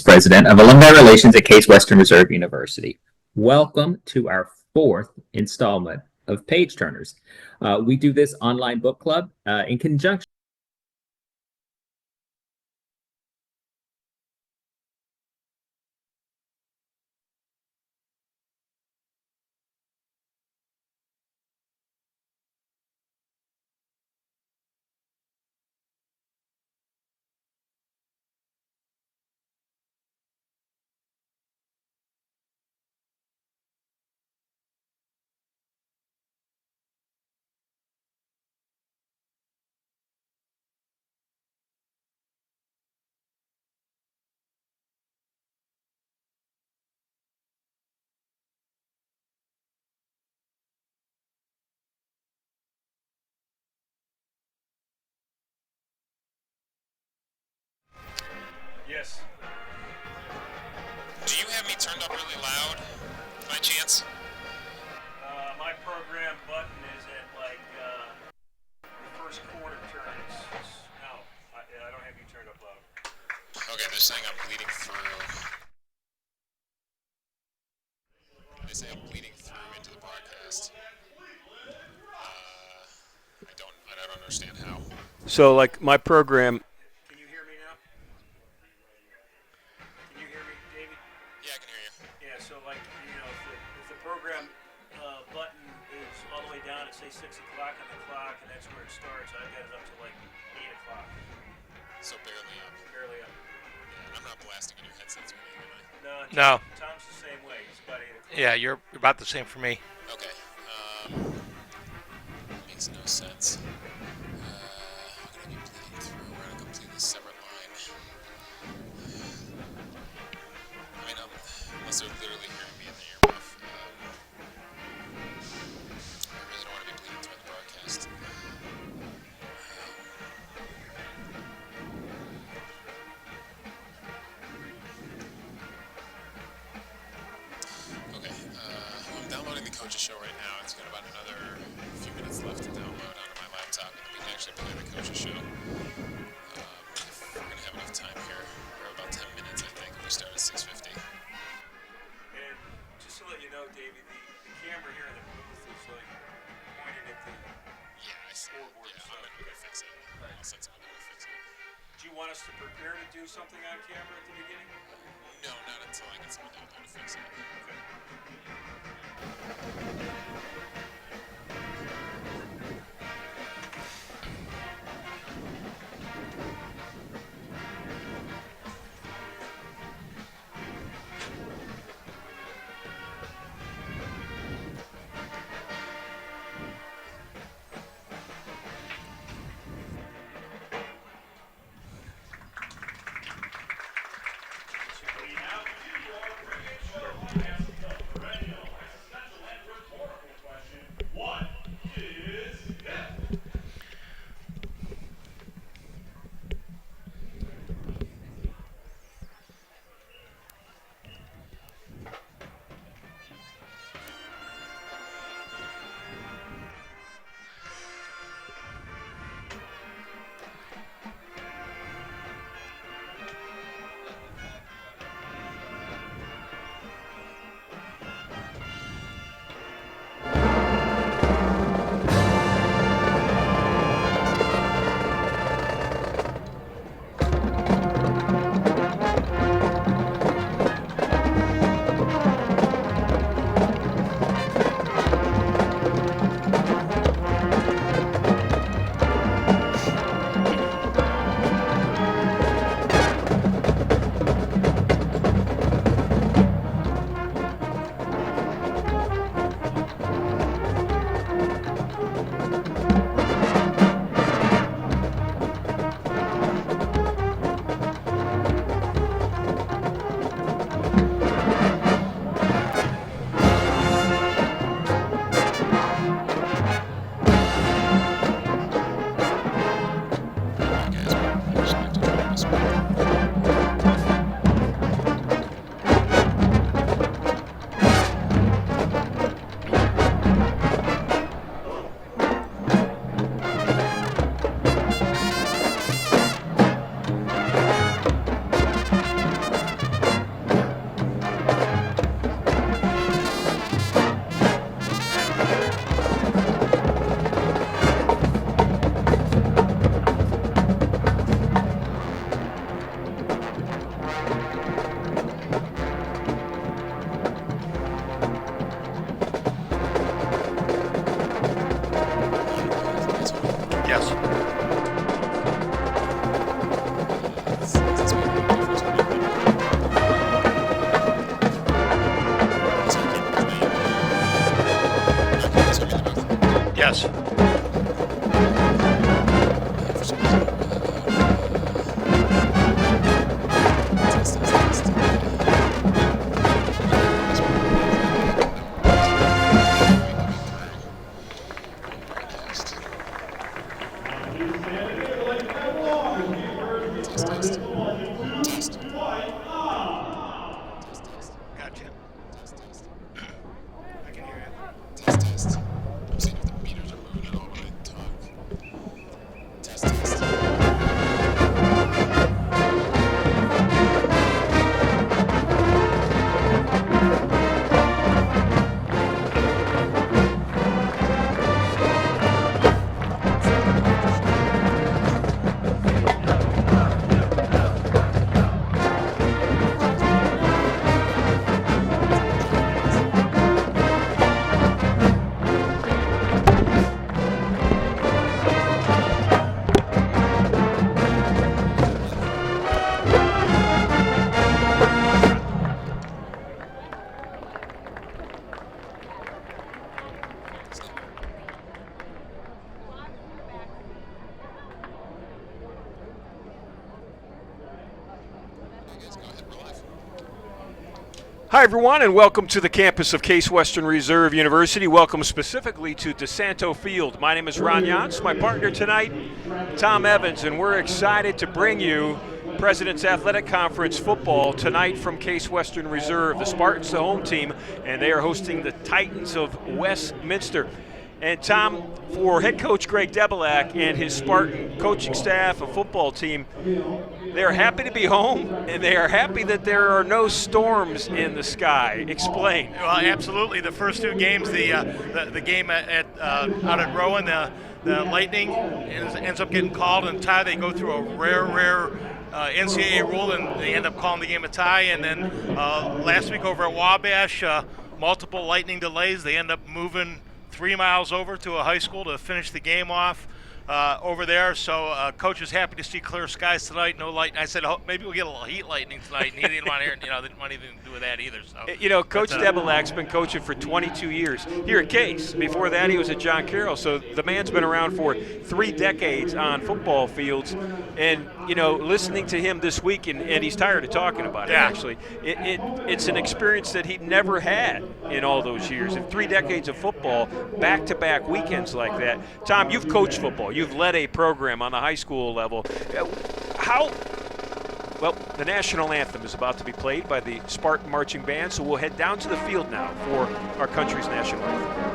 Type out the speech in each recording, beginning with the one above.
President of Alumni Relations at Case Western Reserve University. Welcome to our fourth installment of Page Turners. We do this online book club in conjunction. Yes. Do you have me turned up really loud, by chance? My program button is at like the first quarter turn. No, I don't have you turned up loud. Okay, they're saying I'm bleeding through. They say I'm bleeding through into the broadcast. I don't understand how. So, like, my program. Can you hear me now? Can you hear me, David? Yeah, I can hear you. Yeah, so like, if the program button is all the way down at say 6 o'clock on the clock, and that's where it starts, I've got it up to like 8 o'clock. So barely up. Barely up. Yeah, I'm not blasting in your headsets or anything, am I? No. Tom's the same way. It's about 8 o'clock. Yeah, you're about the same for me. Okay. Makes no sense. I'm gonna be bleeding through. We're on a completely separate line. I mean, unless they're literally hearing me in the earmuff. I really don't want to be bleeding through the broadcast. Okay, I'm downloading the Coach's Show right now. It's got about another few minutes left to download onto my laptop, and then we can actually play the Coach's Show. If we're going to have enough time here. We're about 10 minutes, I think. We start at 6:50. And just to let you know, Davey, the camera here in the booth is like pointed at the scoreboard. Yeah, I'm going to fix it. Right. I'll send someone to fix it. Do you want us to prepare to do something on camera at the beginning? No, not until I get someone down there to fix it. Okay. Yes. That's making a difference when you Yes. for some reason, Gotcha. I can hear you. Test. I'm seeing if the meters are moving at all when I talk. Test. Hi, everyone, and welcome to the campus of Case Western Reserve University. Welcome specifically to DeSanto Field. My name is Ron Jantz. My partner tonight, Tom Evans, and we're excited to bring you President's Athletic Conference football tonight from Case Western Reserve. The Spartans, the home team, and they are hosting the Titans of Westminster. And Tom, for head coach Greg Debelak and his Spartan coaching staff and football team, they are happy to be home, and they are happy that there are no storms in the sky. Explain. Well, absolutely. The first two games, the game out at Rowan, the Lightning ends up getting called and tie. They go through a rare NCAA rule, and they end up calling the game a tie. And then last week over at Wabash, multiple Lightning delays. They end up moving 3 miles over to a high school to finish the game off over there. So coach is happy to see clear skies tonight. No lightning. I said, oh, maybe we'll get a little heat lightning tonight. And he didn't want to hear. They didn't want anything to do with that either. So Coach Debelak's been coaching for 22 years here at Case. Before that, he was at John Carroll. So the man's been around for 3 decades on football fields. And listening to him this week, and he's tired of talking about it. Yeah. Actually, it's an experience that he never had in all those years. In 3 decades of football, back-to-back weekends like that. Tom, you've coached football. You've led a program on the high school level. Well, the national anthem is about to be played by the Spartan Marching Band, so we'll head down to the field now for our country's national anthem.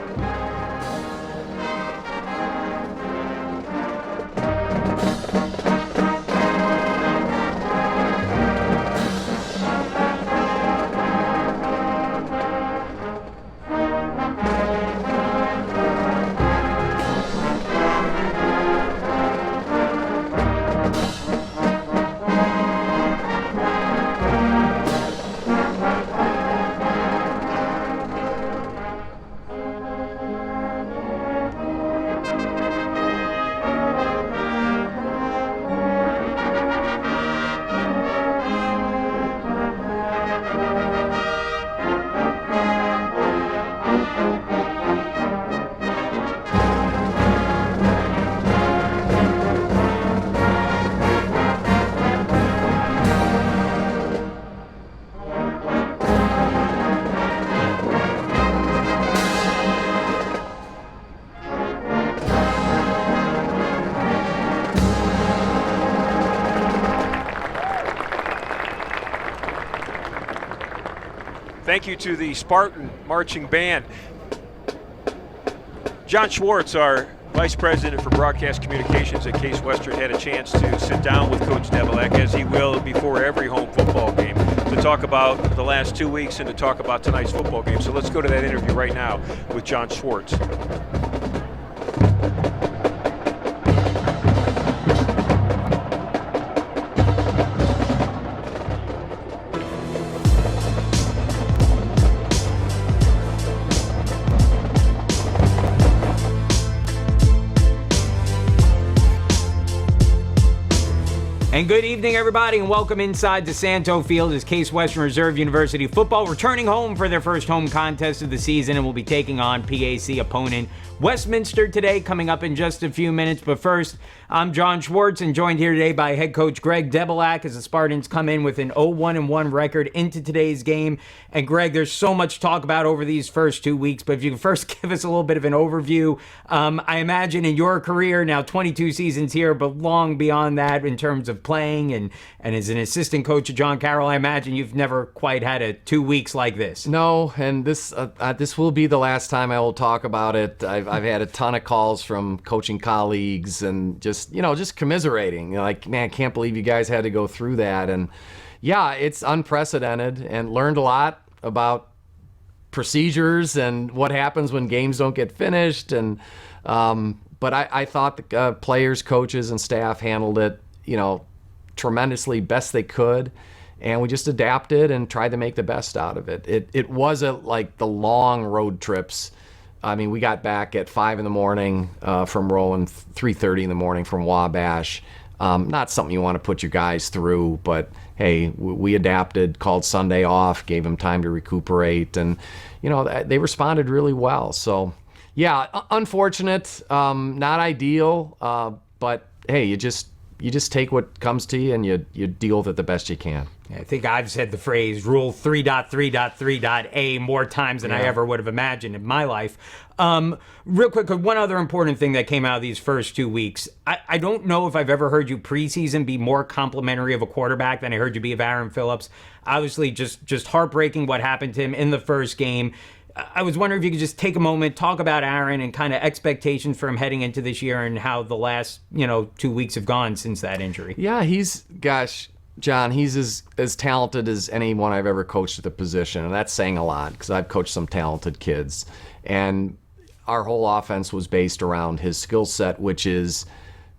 Thank you to the Spartan Marching Band. John Schwartz, our Vice President for Broadcast Communications at Case Western, had a chance to sit down with Coach Debelak, as he will before every home football game, to talk about the last 2 weeks and to talk about tonight's football game. So let's go to that interview right now with John Schwartz. And good evening, everybody, and welcome inside DeSanto Field as Case Western Reserve University football returning home for their first home contest of the season and will be taking on PAC opponent Westminster today, coming up in just a few minutes. But first, I'm John Schwartz and joined here today by head coach Greg Debelak as the Spartans come in with an 0-1-1 record into today's game. And Greg, there's so much to talk about over these first 2 weeks, but if you can first give us a little bit of an overview. I imagine in your career, now 22 seasons here, but long beyond that in terms of playing and as an assistant coach of John Carroll, I imagine you've never quite had a 2 weeks like this. No, and this will be the last time I will talk about it. I've had a ton of calls from coaching colleagues and just commiserating. Like, man, I can't believe you guys had to go through that. And yeah, it's unprecedented, and learned a lot about procedures and what happens when games don't get finished. And but I thought the players, coaches, and staff handled it, tremendously best they could. And we just adapted and tried to make the best out of it. It wasn't like the long road trips. I mean, we got back at 5 in the morning from Rowan, 3:30 in the morning from Wabash. Not something you want to put your guys through, but hey, we adapted, called Sunday off, gave them time to recuperate, and they responded really well. So yeah, unfortunate, not ideal, but hey, you just take what comes to you and you deal with it the best you can. I think I've said the phrase rule 3.3.3.A more times than I ever would have imagined in my life. Real quick, one other important thing that came out of these first 2 weeks. I don't know if I've ever heard you preseason be more complimentary of a quarterback than I heard you be of Aaron Phillips. Obviously, just heartbreaking what happened to him in the first game. I was wondering if you could just take a moment, talk about Aaron and kind of expectations for him heading into this year and how the last, 2 weeks have gone since that injury. Yeah, John, he's as talented as anyone I've ever coached at the position, and that's saying a lot because I've coached some talented kids. And our whole offense was based around his skill set, which is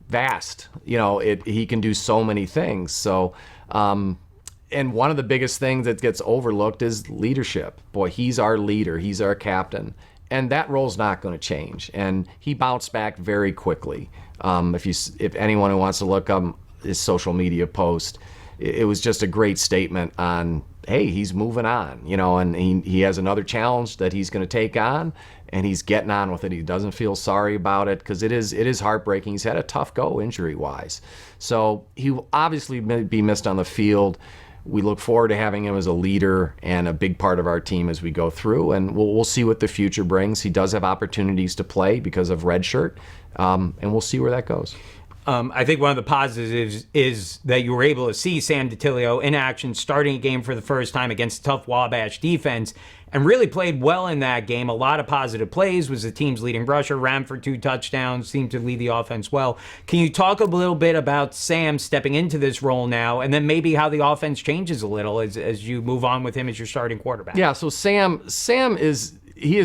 vast. He can do so many things. So, and one of the biggest things that gets overlooked is leadership. Boy, he's our leader. He's our captain. And that role's not going to change. And he bounced back very quickly. If anyone who wants to look up his social media post, it was just a great statement on, hey, he's moving on, and he has another challenge that he's going to take on, and he's getting on with it. He doesn't feel sorry about it because it is heartbreaking. He's had a tough go injury-wise. So he will obviously be missed on the field. We look forward to having him as a leader and a big part of our team as we go through, and we'll see what the future brings. He does have opportunities to play because of redshirt, and we'll see where that goes. I think one of the positives is that you were able to see Sam DiTilio in action, starting a game for the first time against a tough Wabash defense, and really played well in that game. A lot of positive plays, was the team's leading rusher, ran for 2 touchdowns, seemed to lead the offense well. Can you talk a little bit about Sam stepping into this role now, and then maybe how the offense changes a little as you move on with him as your starting quarterback? Yeah, so Sam is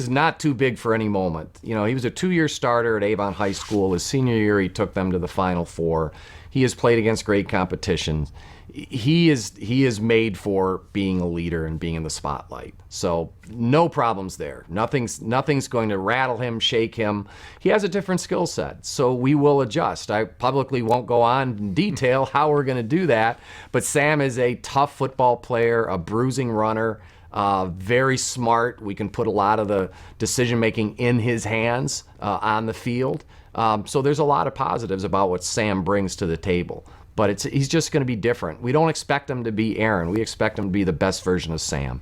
not too big for any moment. He was a 2-year starter at Avon High School. His senior year, he took them to the Final Four. He has played against great competition. He is made for being a leader and being in the spotlight. So no problems there. Nothing's going to rattle him, shake him. He has a different skill set, so we will adjust. I publicly won't go on in detail how we're going to do that, but Sam is a tough football player, a bruising runner. Very smart. We can put a lot of the decision-making in his hands on the field. So there's a lot of positives about what Sam brings to the table. But he's just going to be different. We don't expect him to be Aaron. We expect him to be the best version of Sam.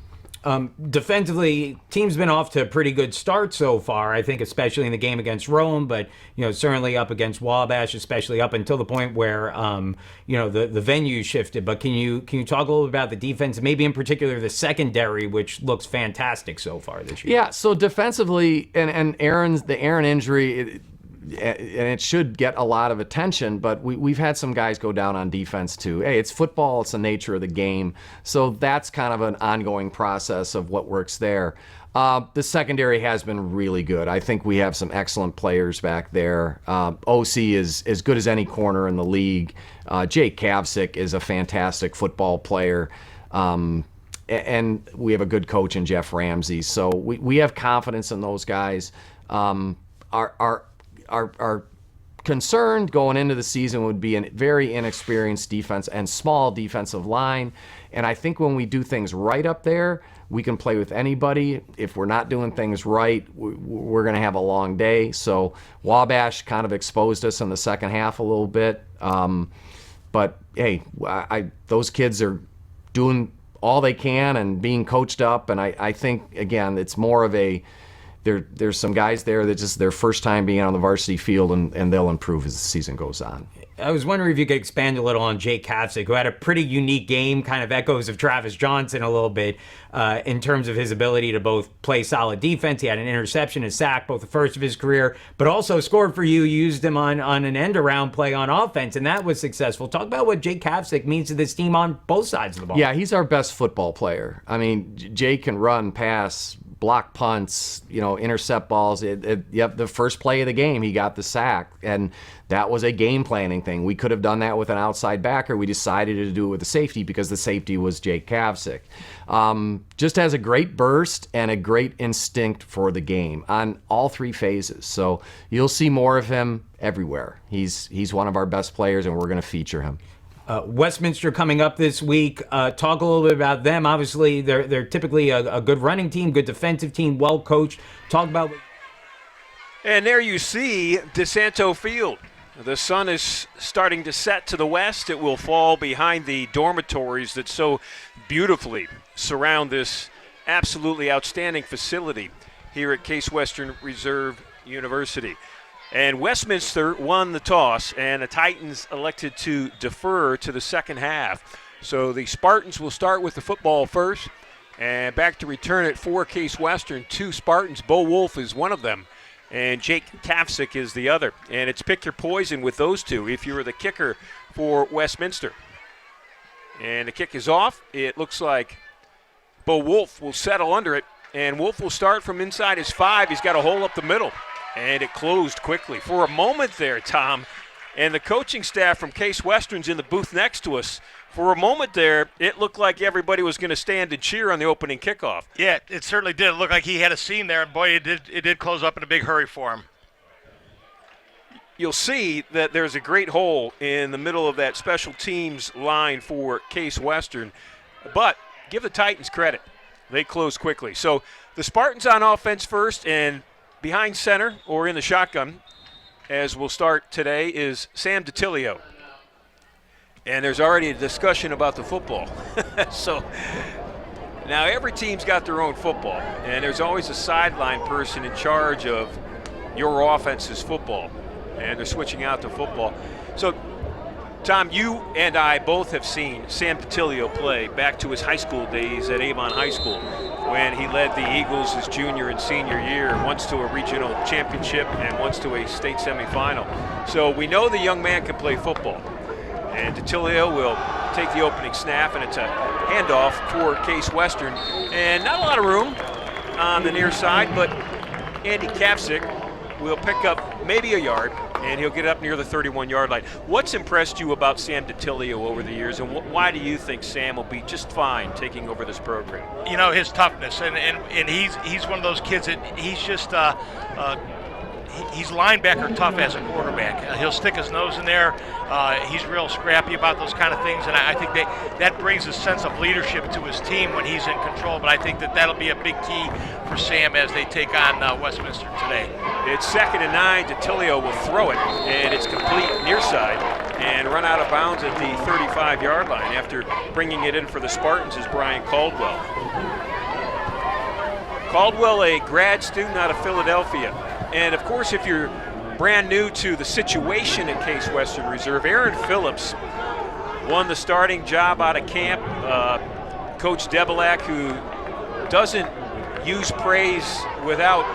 Defensively, team's been off to a pretty good start so far, I think, especially in the game against Rome, but, certainly up against Wabash, especially up until the point where, the venue shifted. But can you talk a little bit about the defense, maybe in particular the secondary, which looks fantastic so far this year? Yeah, so defensively, and the Aaron injury, and it should get a lot of attention, but we've had some guys go down on defense too. Hey, it's football, it's the nature of the game. So that's kind of an ongoing process of what works there. The secondary has been really good. I think we have some excellent players back there. OC is as good as any corner in the league. Jake Kavsick is a fantastic football player. And we have a good coach in Jeff Ramsey. So we have confidence in those guys. Our concerned going into the season would be a very inexperienced defense and small defensive line. And I think when we do things right up there, we can play with anybody. If we're not doing things right, we're going to have a long day. So Wabash kind of exposed us in the second half a little bit. But hey, those kids are doing all they can and being coached up. And I think, again, it's more of there's some guys there that just their first time being on the varsity field, and they'll improve as the season goes on. I was wondering if you could expand a little on Jake Kapsick, who had a pretty unique game, kind of echoes of Travis Johnson a little bit, in terms of his ability to both play solid defense. He had an interception, a sack, both the first of his career, but also scored for you. You used him on an end-around play on offense, and that was successful. Talk about what Jake Kapsick means to this team on both sides of the ball. Yeah, he's our best football player. I mean, Jake can run, pass, block punts, intercept balls. The first play of the game, he got the sack, and that was a game planning thing. We could have done that with an outside backer. We decided to do it with the safety because the safety was Jake Kapsick. Just has a great burst and a great instinct for the game on all three phases. So you'll see more of him everywhere. He's one of our best players, and we're going to feature him. Westminster coming up this week. Talk a little bit about them. Obviously, they're typically a good running team, good defensive team, well coached. Talk about. And there you see DeSanto Field. The sun is starting to set to the west. It will fall behind the dormitories that so beautifully surround this absolutely outstanding facility here at Case Western Reserve University. And Westminster won the toss, and the Titans elected to defer to the second half. So the Spartans will start with the football first, and back to return it for Case Western. Two Spartans, Bo Wolf is one of them, and Jake Kapsick is the other. And it's pick your poison with those two if you're the kicker for Westminster. And the kick is off. It looks like Bo Wolf will settle under it, and Wolf will start from inside his 5. He's got a hole up the middle. And it closed quickly. For a moment there, Tom, and the coaching staff from Case Western's in the booth next to us. For a moment there, it looked like everybody was going to stand and cheer on the opening kickoff. Yeah, it certainly did. It looked like he had a seam there, and boy, it did close up in a big hurry for him. You'll see that there's a great hole in the middle of that special teams line for Case Western. But give the Titans credit. They closed quickly. So the Spartans on offense first, and behind center, or in the shotgun, as we'll start today, is Sam DiTilio. And there's already a discussion about the football. So now every team's got their own football, and there's always a sideline person in charge of your offense's football, and they're switching out the football. So, Tom, you and I both have seen Sam DiTilio play back to his high school days at Avon High School, when he led the Eagles his junior and senior year, once to a regional championship and once to a state semifinal. So we know the young man can play football. And DiTilio will take the opening snap, and it's a handoff for Case Western. And not a lot of room on the near side, but Andy Kapsick will pick up maybe a yard, and he'll get up near the 31-yard line. What's impressed you about Sam DiTilio over the years, and why do you think Sam will be just fine taking over this program? His toughness, and he's one of those kids that he's just he's linebacker tough as a quarterback. He'll stick his nose in there. He's real scrappy about those kind of things, and I think that brings a sense of leadership to his team when he's in control. But I think that'll be a big key for Sam as they take on Westminster today. It's 2nd and 9. DiTilio will throw it, and it's complete near side and run out of bounds at the 35-yard line. After bringing it in for the Spartans is Brian Caldwell. Caldwell, a grad student out of Philadelphia. And, of course, if you're brand new to the situation at Case Western Reserve, Aaron Phillips won the starting job out of camp. Coach Debelak, who doesn't use praise without,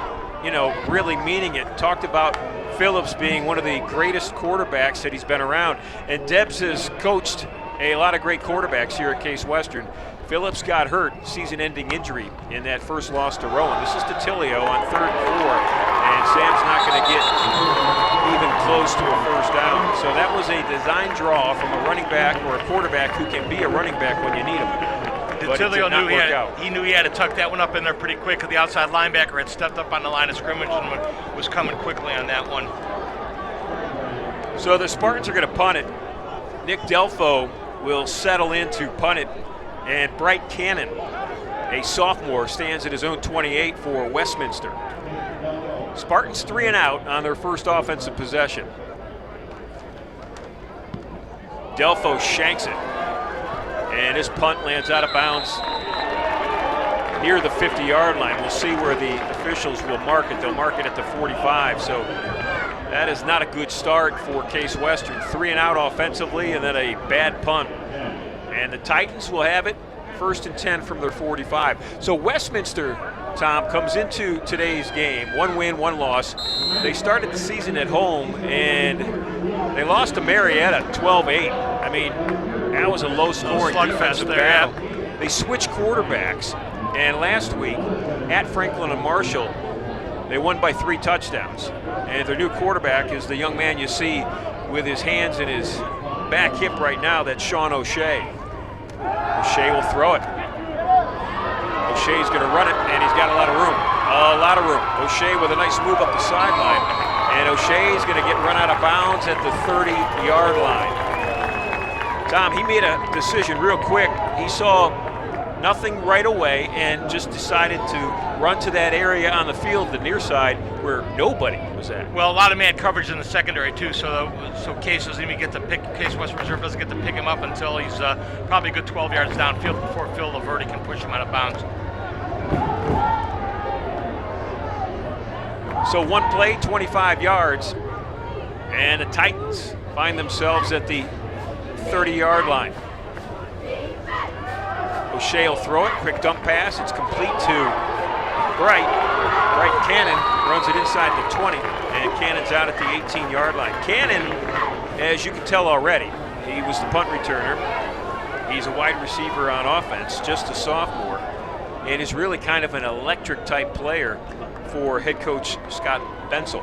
really meaning it, talked about Phillips being one of the greatest quarterbacks that he's been around. And Debs has coached a lot of great quarterbacks here at Case Western. Phillips got hurt, season-ending injury in that first loss to Rowan. This is DiTilio on 3rd and 4, and Sam's not going to get even close to a first down. So that was a design draw from a running back or a quarterback who can be a running back when you need him. DiTilio knew he had to tuck that one up in there pretty quick. The outside linebacker had stepped up on the line of scrimmage and was coming quickly on that one. So the Spartans are going to punt it. Nick Delfo will settle in to punt it, and Bright Cannon, a sophomore, stands at his own 28 for Westminster. Spartans 3 and out on their first offensive possession. Delfo shanks it, and his punt lands out of bounds near the 50-yard line. We'll see where the officials will mark it. They'll mark it at the 45, so that is not a good start for Case Western. 3 and out offensively, and then a bad punt. And the Titans will have it 1st and 10 from their 45. So Westminster, Tom, comes into today's game, 1 win, 1 loss. They started the season at home, and they lost to Marietta 12-8. I mean, that was a low-scoring defensive battle. They switched quarterbacks, and last week at Franklin and Marshall, they won by 3 touchdowns. And their new quarterback is the young man you see with his hands in his back hip right now. That's Sean O'Shea. O'Shea will throw it. O'Shea's going to run it, and he's got a lot of room. A lot of room. O'Shea with a nice move up the sideline. And O'Shea's going to get run out of bounds at the 30-yard line. Tom, he made a decision real quick. He saw nothing right away and just decided to run to that area on the field, the near side, where nobody was at. Well, a lot of man coverage in the secondary too, so Case doesn't even get to pick. Case West Reserve doesn't get to pick him up until he's probably a good 12 yards downfield before Phil Laverty can push him out of bounds. So 1 play, 25 yards, and the Titans find themselves at the 30-yard line. O'Shea will throw it, quick dump pass, it's complete to Bright. Bright Cannon runs it inside the 20, and Cannon's out at the 18-yard line. Cannon, as you can tell already, he was the punt returner. He's a wide receiver on offense, just a sophomore, and is really kind of an electric type player for head coach Scott Bensel.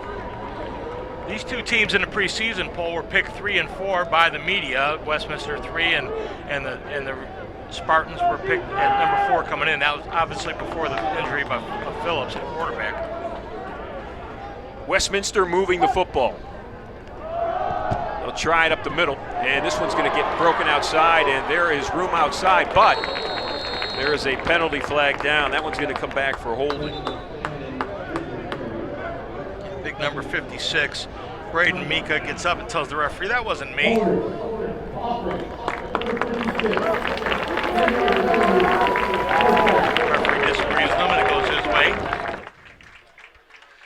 These two teams in the preseason poll were picked 3 and 4 by the media. Westminster 3 and the Spartans were picked at number 4 coming in. That was obviously before the injury of Phillips at quarterback. Westminster moving the football. They'll try it up the middle, and this one's going to get broken outside, and there is room outside, but there is a penalty flag down. That one's going to come back for holding. Big number 56, Braden Mika, gets up and tells the referee, "That wasn't me." Referee disagrees with him, and it goes his way.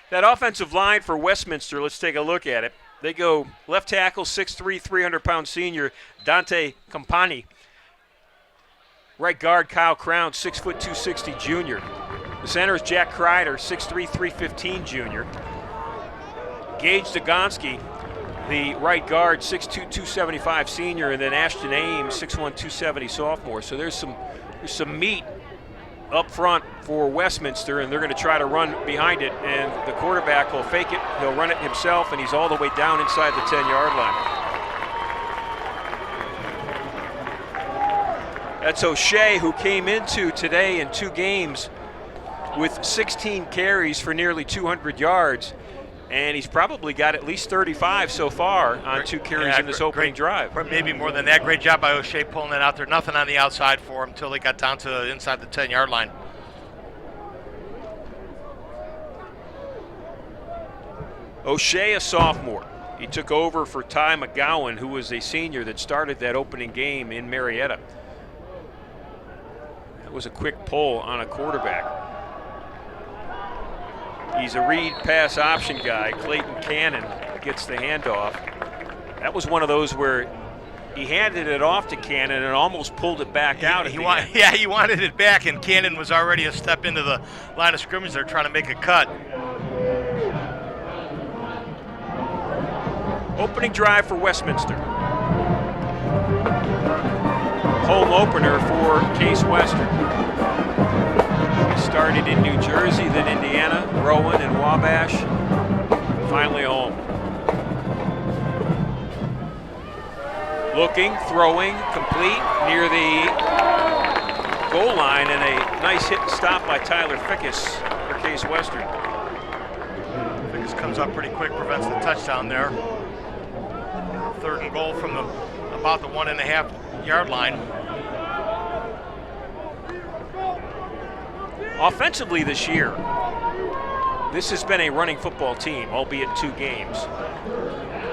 That offensive line for Westminster, let's take a look at it. They go left tackle, 6'3", 300-pound senior Dante Campani. Right guard Kyle Crown, 6 foot 260 junior. The center is Jack Kreider, 6'3", 315 junior. Gage Dagonski, the right guard, 6'2", 275 senior, and then Ashton Ames, 6'1", 270 sophomore. So there's some meat up front for Westminster, and they're going to try to run behind it, and the quarterback will fake it. He'll run it himself, and he's all the way down inside the 10-yard line. That's O'Shea, who came into today in 2 games with 16 carries for nearly 200 yards. And he's probably got at least 35 so far on 2 carries in this opening drive. Maybe more than that. Great job by O'Shea pulling that out there. Nothing on the outside for him until they got down to inside the 10-yard line. O'Shea, a sophomore. He took over for Ty McGowan, who was a senior that started that opening game in Marietta. That was a quick pull on a quarterback. He's a read pass option guy. Clayton Cannon gets the handoff. That was one of those where he handed it off to Cannon and almost pulled it back out. He wanted it back, and Cannon was already a step into the line of scrimmage. They're trying to make a cut. Opening drive for Westminster. Home opener for Case Western. Started in New Jersey, then Indiana, Rowan, and Wabash. Finally home. Looking, throwing, complete near the goal line, and a nice hit and stop by Tyler Fickus for Case Western. Fickus comes up pretty quick, prevents the touchdown there. 3rd and goal from about the 1.5 yard line. Offensively this year, this has been a running football team, albeit 2 games.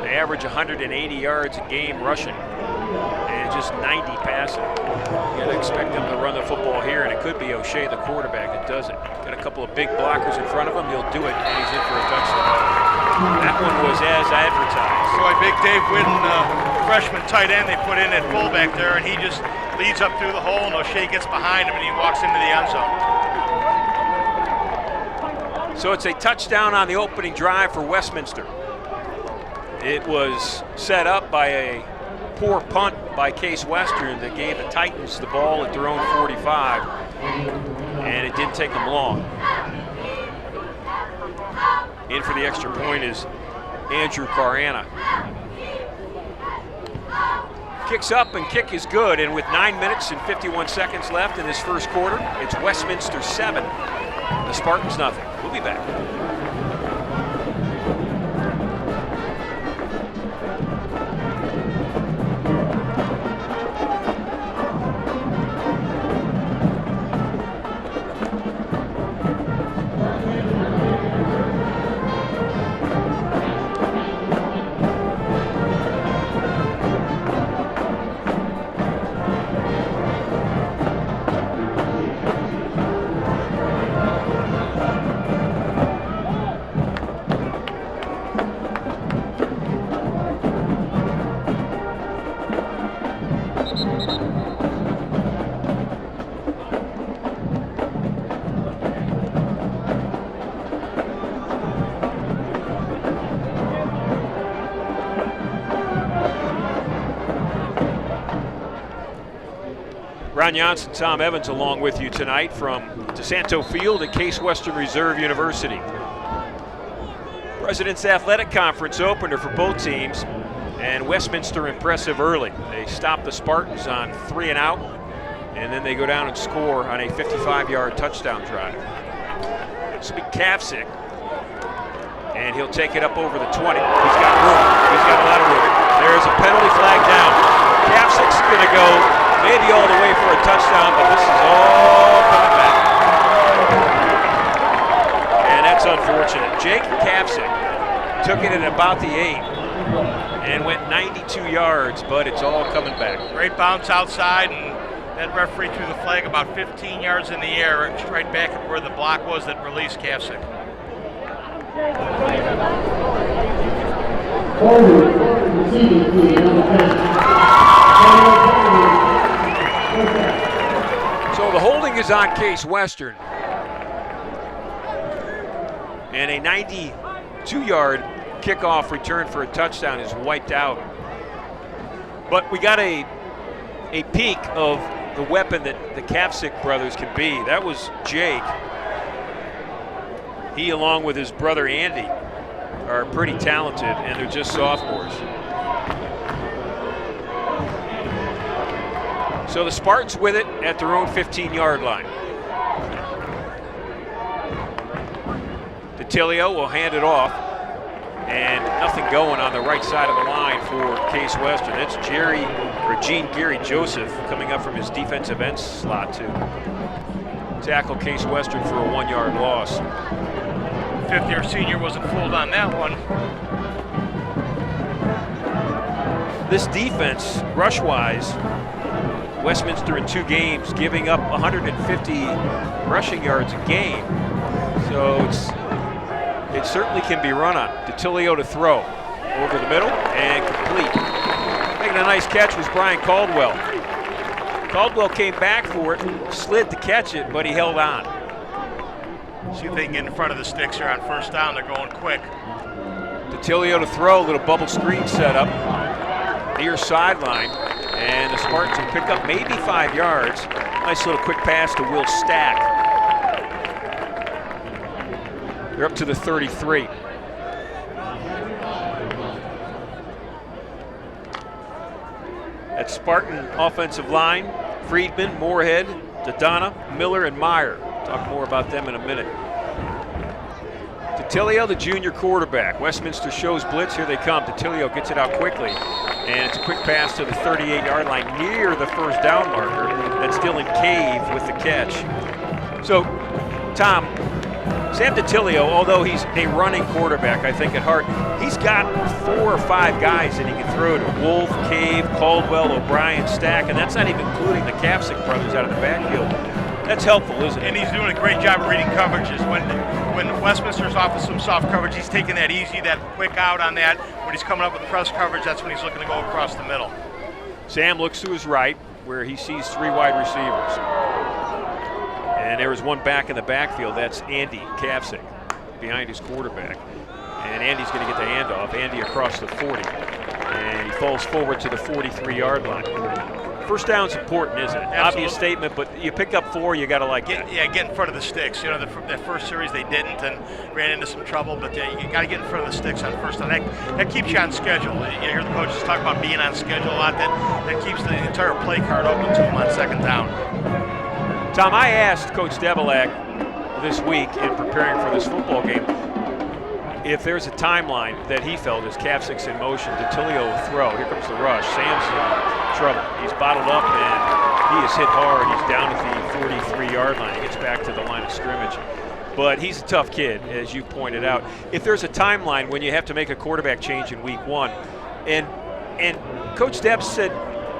They average 180 yards a game rushing and just 90 passing. You gotta expect them to run the football here, and it could be O'Shea, the quarterback, that does it. Got a couple of big blockers in front of him. He'll do it, and he's in for a touchdown. That one was as advertised. Boy, big Dave Whidden, freshman tight end they put in at fullback there, and he just leads up through the hole, and O'Shea gets behind him, and he walks into the end zone. So it's a touchdown on the opening drive for Westminster. It was set up by a poor punt by Case Western that gave the Titans the ball at their own 45, and it didn't take them long. In for the extra point is Andrew Carana. Kicks up, and kick is good, and with 9 minutes and 51 seconds left in this first quarter, it's Westminster 7, the Spartans nothing. We'll be back. Ron Jansen, Tom Evans along with you tonight from DeSanto Field at Case Western Reserve University. President's Athletic Conference opener for both teams, and Westminster impressive early. They stop the Spartans on 3 and out, and then they go down and score on a 55-yard touchdown drive. This will be Kavcik, and he'll take it up over the 20. He's got room. He's got a lot of room. There's a penalty flag down. Kavcik's going to go maybe all the way for a touchdown, but this is all coming back. And that's unfortunate. Jake Kavcik took it at about the 8 and went 92 yards, but it's all coming back. Great bounce outside, and that referee threw the flag about 15 yards in the air, right back at where the block was that released Kavcik. So the holding is on Case Western, and a 92-yard kickoff return for a touchdown is wiped out. But we got a peek of the weapon that the Kavcik brothers can be. That was Jake. He, along with his brother Andy, are pretty talented, and they're just sophomores. So the Spartans with it at their own 15-yard line. DeTilio will hand it off, and nothing going on the right side of the line for Case Western. That's Gene Gary Joseph coming up from his defensive end slot to tackle Case Western for a 1-yard loss. Fifth-year senior wasn't fooled on that one. This defense, rush-wise, Westminster in 2 games giving up 150 rushing yards a game. So it certainly can be run on. DeTilio to throw. Over the middle and complete. Making a nice catch was Brian Caldwell. Caldwell came back for it, slid to catch it, but he held on. See if they can get in front of the sticks here on first down. They're going quick. DeTilio to throw, a little bubble screen set up near sideline, and the Spartans will pick up maybe 5 yards. Nice little quick pass to Will Stack. They're up to the 33. That Spartan offensive line, Friedman, Moorhead, Dodonna, Miller, and Meyer. Talk more about them in a minute. DeTilio, the junior quarterback. Westminster shows blitz. Here they come. DeTilio gets it out quickly. And it's a quick pass to the 38-yard line near the first down marker. That's Dylan Cave with the catch. So, Tom, Sam DeTilio, although he's a running quarterback, I think at heart, he's got 4 or 5 guys that he can throw to. Wolf, Cave, Caldwell, O'Brien, Stack, and that's not even including the Capsick brothers out of the backfield. That's helpful, isn't it? And he's doing a great job of reading coverages. When Westminster's off of some soft coverage, he's taking that easy, that quick out on that. When he's coming up with press coverage, that's when he's looking to go across the middle. Sam looks to his right where he sees 3 wide receivers. And there is one back in the backfield. That's Andy Capsick behind his quarterback. And Andy's going to get the handoff. Andy across the 40. And he falls forward to the 43-yard line. First down's important, isn't it? Absolutely. Obvious statement, but you pick up 4, you got to like that. Yeah, get in front of the sticks. You know, that first series they didn't and ran into some trouble, but you got to get in front of the sticks on first down. That keeps you on schedule. You hear the coaches talk about being on schedule a lot. That keeps the entire play card open to them on second down. Tom, I asked Coach Devilak this week in preparing for this football game if there's a timeline that he felt as Capsick's in motion, DeTilio will throw. Here comes the rush. Sam's in trouble. He's bottled up and he is hit hard. He's down at the 43-yard line. He gets back to the line of scrimmage. But he's a tough kid, as you pointed out. If there's a timeline when you have to make a quarterback change in week 1, and Coach Deb said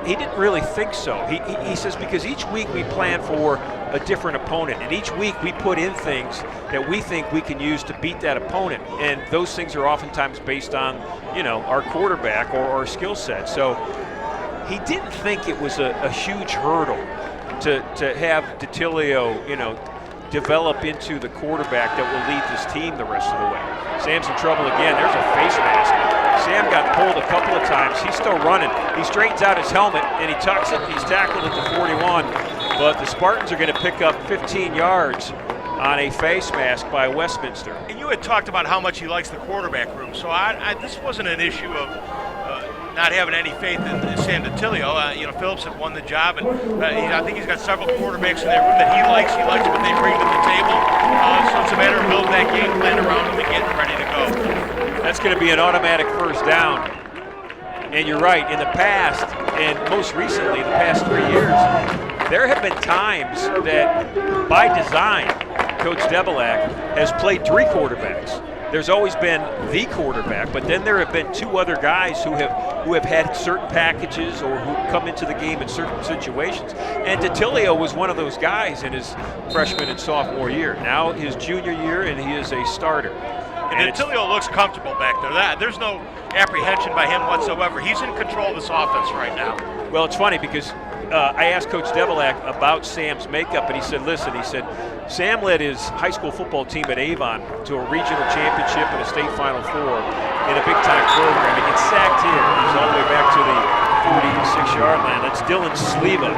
he didn't really think so. He says because each week we plan for a different opponent, and each week we put in things that we think we can use to beat that opponent, and those things are oftentimes based on, our quarterback or our skill set. So he didn't think it was a huge hurdle to have DeTilio, develop into the quarterback that will lead this team the rest of the way. Sam's in trouble again. There's a face mask. Sam got pulled a couple of times. He's still running. He straightens out his helmet and he tucks it. He's tackled at the 41. But the Spartans are going to pick up 15 yards on a face mask by Westminster. And you had talked about how much he likes the quarterback room. So this wasn't an issue of not having any faith in Sam DeTilio. Phillips had won the job, and I think he's got several quarterbacks in that room that he likes. He likes what they bring to the table. So it's a matter of building that game plan around him and getting ready to go. That's going to be an automatic first down. And you're right, in the past, and most recently, the past 3 years, there have been times that, by design, Coach Devilak has played 3 quarterbacks. There's always been the quarterback, but then there have been 2 other guys who have had certain packages or who come into the game in certain situations. And DeTilio was one of those guys in his freshman and sophomore year. Now his junior year, and he is a starter. And DeTilio looks comfortable back there. There's no apprehension by him whatsoever. He's in control of this offense right now. Well, it's funny because I asked Coach Devilak about Sam's makeup, and he said, Sam led his high school football team at Avon to a regional championship and a state Final Four in a big-time program. He gets sacked here. He's all the way back to the 46-yard line. That's Dylan Sleva,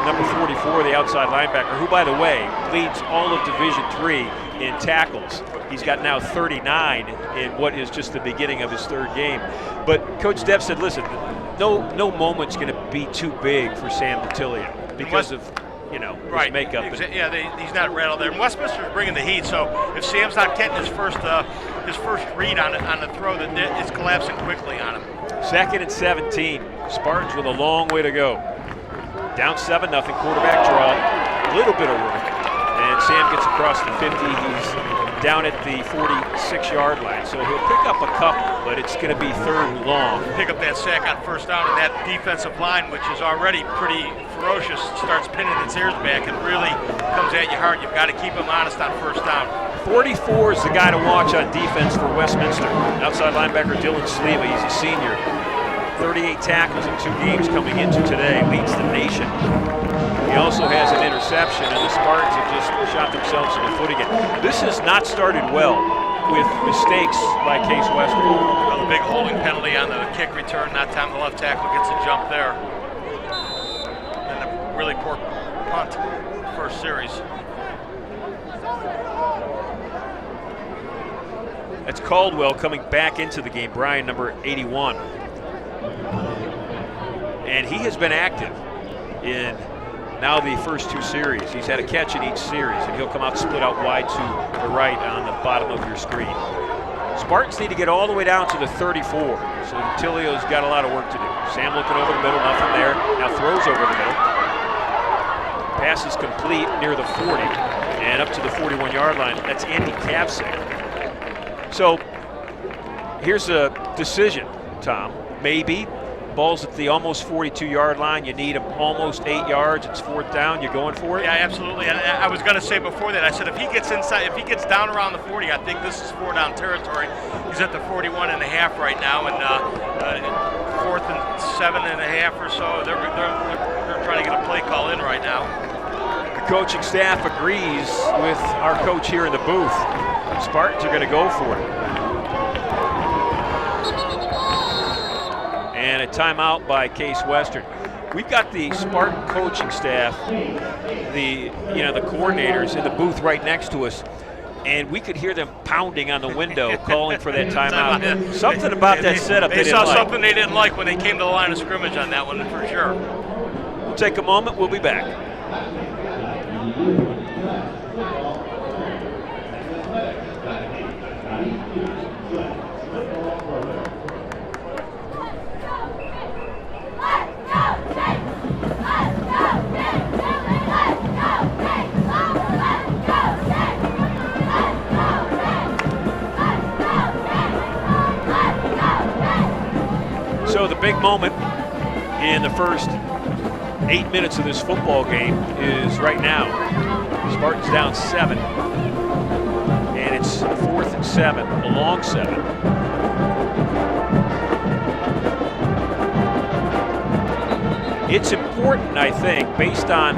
number 44, the outside linebacker, who, by the way, leads all of Division III in tackles. He's got now 39 in what is just the beginning of his 3rd game. But Coach Dev said, listen, no moment's going to be too big for Sam DeTilio because of his makeup. He's not rattled there. And Westminster's bringing the heat, so if Sam's not getting his first read on the throw, then it's collapsing quickly on him. 2nd and 17. Spartans with a long way to go. Down 7-0. Quarterback draw. A little bit of room. And Sam gets across the 50. He's down at the 46-yard line. So he'll pick up a couple, but it's going to be 3rd and long. Pick up that sack on first down, and that defensive line, which is already pretty ferocious, starts pinning its ears back and really comes at you hard. You've got to keep them honest on first down. 44 is the guy to watch on defense for Westminster. Outside linebacker Dylan Sleva. He's a senior. 38 tackles in 2 games coming into today. Leads the nation. He also has an interception, and the Spartans have just shot themselves in the foot again. This has not started well with mistakes by Case Western. Well, a big holding penalty on the kick return. That time the left tackle gets a jump there. And a really poor punt first series. That's Caldwell coming back into the game, Brian, number 81. And he has been active in now the first 2 series. He's had a catch in each series, and he'll come out split out wide to the right on the bottom of your screen. Spartans need to get all the way down to the 34, so Tilio's got a lot of work to do. Sam looking over the middle, nothing there. Now throws over the middle. Pass is complete near the 40 and up to the 41-yard line. That's Andy Kavsik. So here's a decision, Tom. Maybe ball's at the almost 42-yard line. You need almost 8 yards. It's 4th down. You're going for it? Yeah, absolutely. And I was going to say before that, I said if he gets inside, if he gets down around the 40, I think this is 4-down territory. He's at the 41.5 right now, and 4th and 7.5 or so. They're trying to get a play call in right now. The coaching staff agrees with our coach here in the booth. Spartans are going to go for it. And a timeout by Case Western. We've got the Spartan coaching staff, the coordinators in the booth right next to us, and we could hear them pounding on the window, calling for that timeout. Something about that setup they saw something they didn't like when they came to the line of scrimmage on that one, for sure. We'll take a moment. We'll be back. So the big moment in the first 8 minutes of this football game is right now. Spartans down 7. And it's 4th and 7, a long 7. It's important, I think, based on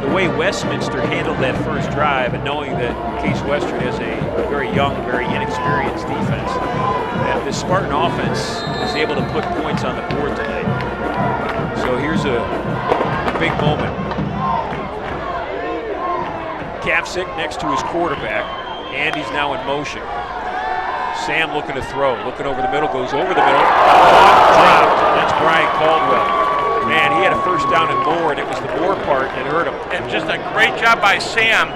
the way Westminster handled that first drive and knowing that Case Western is a very young, very inexperienced defense, that the Spartan offense is able to put points on the board today. So here's a big moment. Kavsik next to his quarterback. Andy's now in motion. Sam looking to throw, looking over the middle, goes over the middle. Dropped. That's Brian Caldwell. Man, he had a first down and more, and it was the more part that hurt him. And just a great job by Sam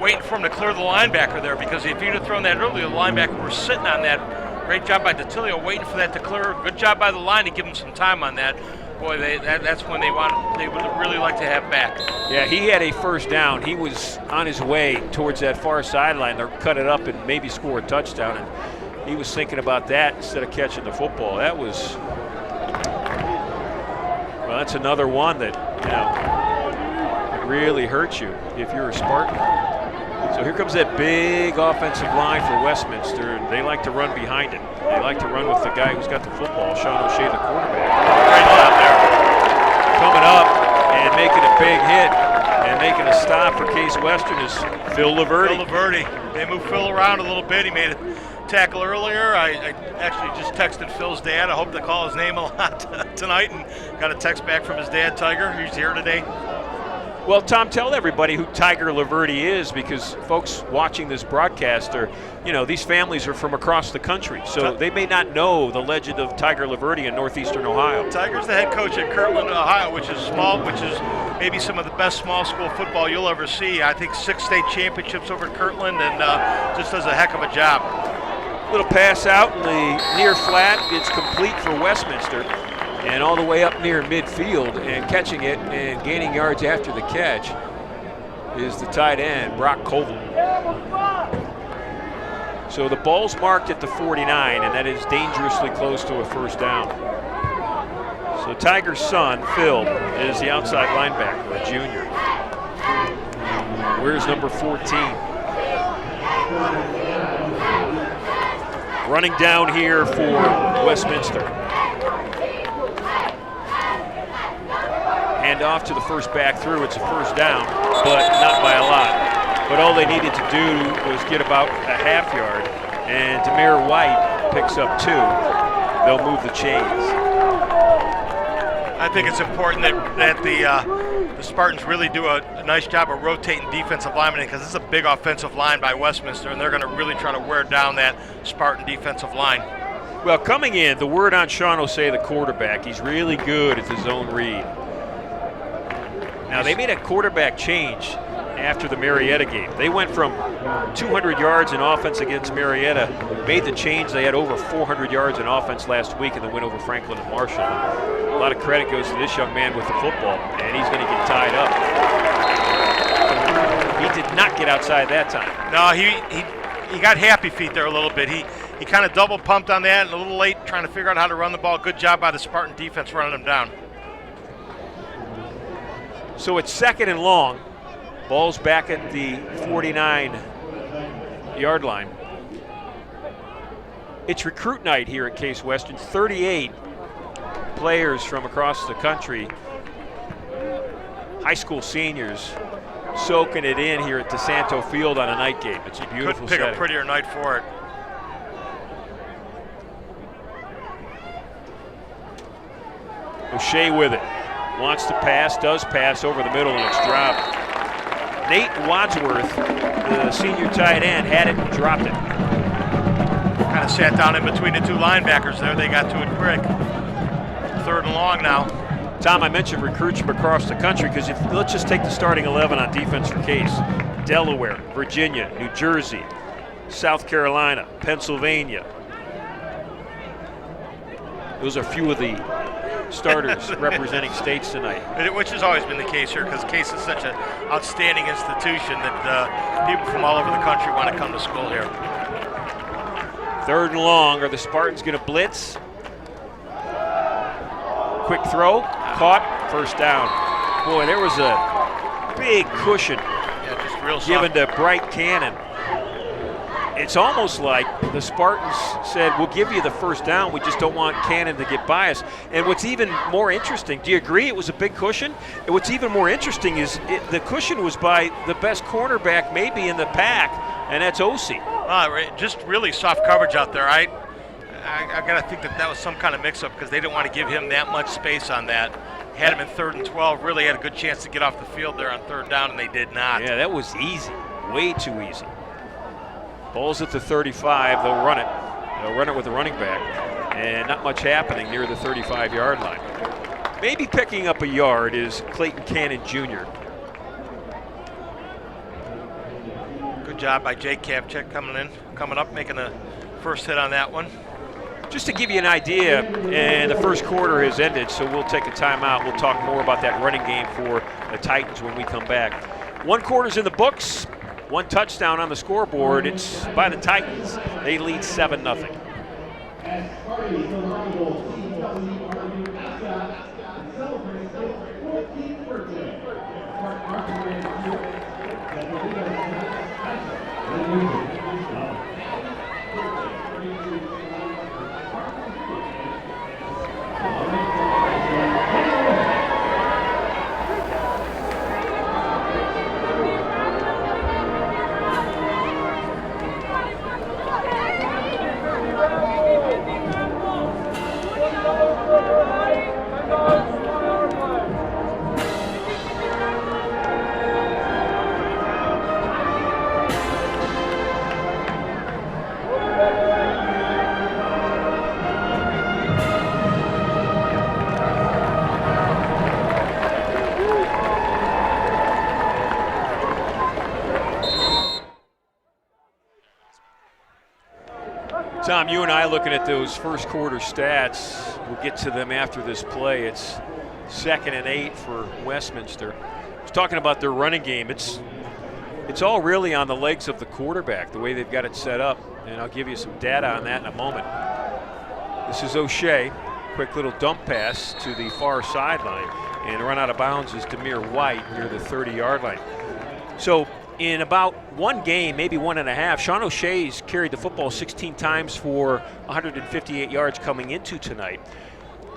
waiting for him to clear the linebacker there, because if he'd have thrown that earlier, the linebacker was sitting on that. Great job by DeTilio waiting for that to clear. Good job by the line to give him some time on that. Boy, that's when they would really like to have back. Yeah, he had a first down. He was on his way towards that far sideline to cut it up and maybe score a touchdown. And he was thinking about that instead of catching the football. That was, well, that's another one that, it really hurts you if you're a Spartan. So here comes that big offensive line for Westminster, and they like to run behind it. They like to run with the guy who's got the football, Sean O'Shea, the quarterback. Great job there. Coming up and making a big hit and making a stop for Case Western is Phil Laverty. Phil Laverty. They moved Phil around a little bit. He made a tackle earlier. I actually just texted Phil's dad. I hope to call his name a lot tonight, and got a text back from his dad, Tiger. He's here today. Well, Tom, tell everybody who Tiger Laverty is, because folks watching this broadcast are, these families are from across the country, so they may not know the legend of Tiger Laverty in northeastern Ohio. Tiger's the head coach at Kirtland, Ohio, which is maybe some of the best small school football you'll ever see. I think 6 state championships over at Kirtland, and just does a heck of a job. Little pass out in the near flat. It's complete for Westminster. And all the way up near midfield, and catching it and gaining yards after the catch is the tight end, Brock Koval. So the ball's marked at the 49, and that is dangerously close to a first down. So Tiger's son, Phil, is the outside linebacker, a junior. Where's number 14? Running down here for Westminster. Hand off to the first back through. It's a first down, but not by a lot. But all they needed to do was get about a half yard, and Demir White picks up 2. They'll move the chains. I think it's important that the Spartans really do a nice job of rotating defensive linemen, because this is a big offensive line by Westminster, and they're going to really try to wear down that Spartan defensive line. Well, coming in, the word on Sean O'Shea, the quarterback, he's really good at the zone read. Now, they made a quarterback change after the Marietta game. They went from 200 yards in offense against Marietta, made the change. They had over 400 yards in offense last week in the win over Franklin and Marshall. A lot of credit goes to this young man with the football, and he's going to get tied up. He did not get outside that time. No, he got happy feet there a little bit. He kind of double pumped on that and a little late trying to figure out how to run the ball. Good job by the Spartan defense running him down. So it's 2nd and long. Ball's back at the 49-yard line. It's recruit night here at Case Western. 38 players from across the country, high school seniors, soaking it in here at DeSanto Field on a night game. It's a beautiful Couldn't pick setting. a prettier night for it. O'Shea with it. Wants to pass, does pass over the middle, and it's dropped. Nate Wadsworth, the senior tight end, had it and dropped it. Kind of sat down in between the two linebackers there. They got to it quick. 3rd and long now. Tom, I mentioned recruits from across the country because let's just take the starting 11 on defense for Case. Delaware, Virginia, New Jersey, South Carolina, Pennsylvania. Those are a few of the starters representing states tonight. Which has always been the case here because Case is such an outstanding institution that people from all over the country want to come to school here. 3rd and long. Are the Spartans going to blitz? Quick throw, caught, 1st down. Boy, there was a big cushion Just real given soft. to Bright Cannon. It's almost like the Spartans said, we'll give you the 1st down, we just don't want Cannon to get by us. And what's even more interesting, do you agree it was a big cushion? And what's even more interesting is the cushion was by the best cornerback maybe in the pack, and that's Ossie. Just really soft coverage out there. I got to think that was some kind of mix-up because they didn't want to give him that much space on that. Had him in 3rd and 12, really had a good chance to get off the field there on 3rd down, and they did not. Yeah, that was easy, way too easy. Ball's at the 35, they'll run it. They'll run it with the running back, and not much happening near the 35-yard line. Maybe picking up a yard is Clayton Cannon Jr. Good job by Jake Kapchek coming up, making the first hit on that one. Just to give you an idea, and the 1st quarter has ended, so we'll take a timeout. We'll talk more about that running game for the Titans when we come back. 1 quarter's in the books. 1 touchdown on the scoreboard. It's by the Titans. They lead 7-0. Tom, you and I looking at those 1st quarter stats. We'll get to them after this play. It's 2nd and 8 for Westminster. I was talking about their running game. It's all really on the legs of the quarterback, the way they've got it set up. And I'll give you some data on that in a moment. This is O'Shea. Quick little dump pass to the far sideline. And run out of bounds is Demir White near the 30-yard line. So in about 1 game, maybe 1.5, Sean O'Shea's carried the football 16 times for 158 yards coming into tonight.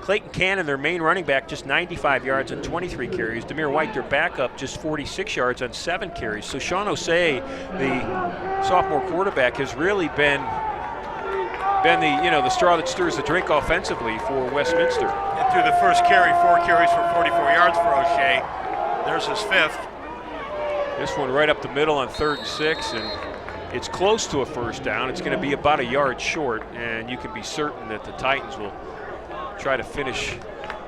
Clayton Cannon, their main running back, just 95 yards on 23 carries. Demir White, their backup, just 46 yards on 7 carries. So Sean O'Shea, the sophomore quarterback, has really been the straw that stirs the drink offensively for Westminster. And through the first carry, 4 carries for 44 yards for O'Shea. There's his 5th. This one right up the middle on 3rd and 6, and it's close to a 1st down. It's going to be about a yard short, and you can be certain that the Titans will try to finish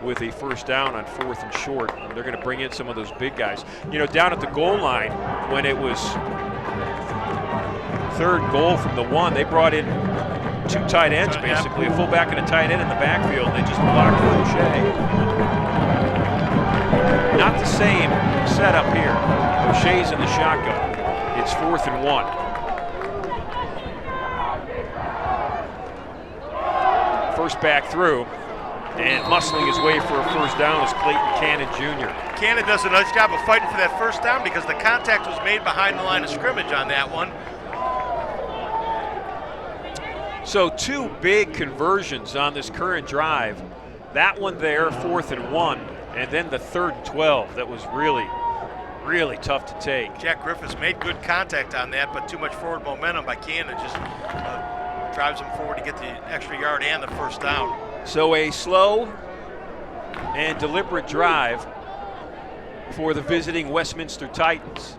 with a first down on 4th and short. They're going to bring in some of those big guys. You know, down at the goal line, when it was 3rd goal from the 1, they brought in 2 tight ends, basically, a fullback and a tight end in the backfield. They just blocked for O'Shea. Not the same setup here. O'Shea's in the shotgun. It's 4th and 1. First back through, and muscling his way for a first down is Clayton Cannon Jr. Cannon does a nice job of fighting for that first down because the contact was made behind the line of scrimmage on that one. So 2 big conversions on this current drive. That one there, 4th and 1, and then the 3rd and 12. That was really, really tough to take. Jack Griffiths made good contact on that, but too much forward momentum by Cannon just drives him forward to get the extra yard and the first down. So a slow and deliberate drive for the visiting Westminster Titans.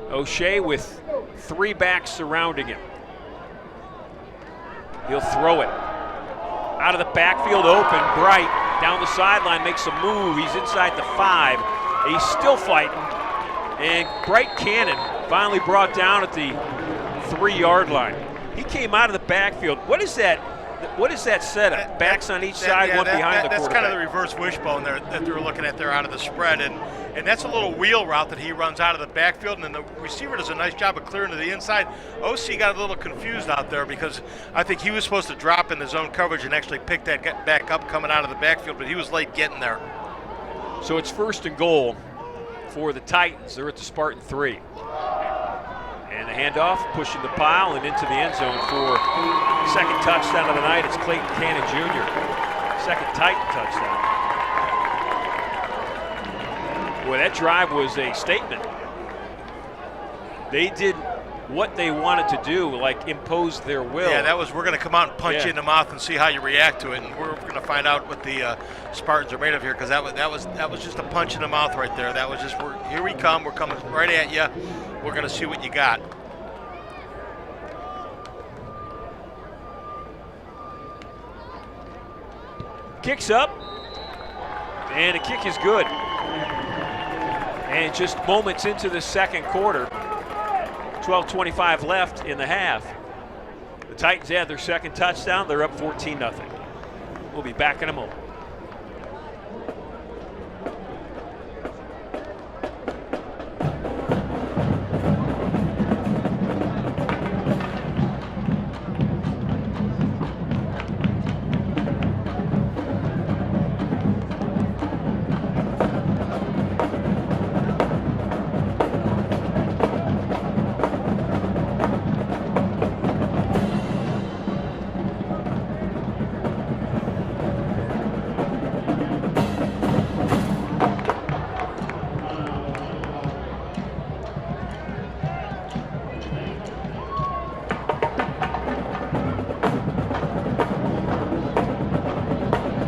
O'Shea with 3 backs surrounding him. He'll throw it. Out of the backfield open, Bright down the sideline makes a move. He's inside the 5. He's still fighting. And Bright Cannon finally brought down at the 3-yard line. He came out of the backfield. What is that? What is that setup? Backs on each side, one behind the quarterback. That's kind of the reverse wishbone there that they were looking at there out of the spread. And that's a little wheel route that he runs out of the backfield, and then the receiver does a nice job of clearing to the inside. OC got a little confused out there because I think he was supposed to drop in the zone coverage and actually pick that back up coming out of the backfield, but he was late getting there. So it's 1st and goal for the Titans. They're at the Spartan 3. And the handoff, pushing the pile and into the end zone for second touchdown of the night. It's Clayton Cannon Jr. Second Titan touchdown. Boy, that drive was a statement. They did what they wanted to do, like impose their will. Yeah, that was, we're going to come out and punch you in the mouth and see how you react to it, and we're going to find out what the Spartans are made of here, because that was just a punch in the mouth right there. That was just, here we come, we're coming right at you. We're going to see what you got. Kicks up, and the kick is good. And just moments into the second quarter, 12:25 left in the half. The Titans had their second touchdown. They're up 14-0. We'll be back in a moment.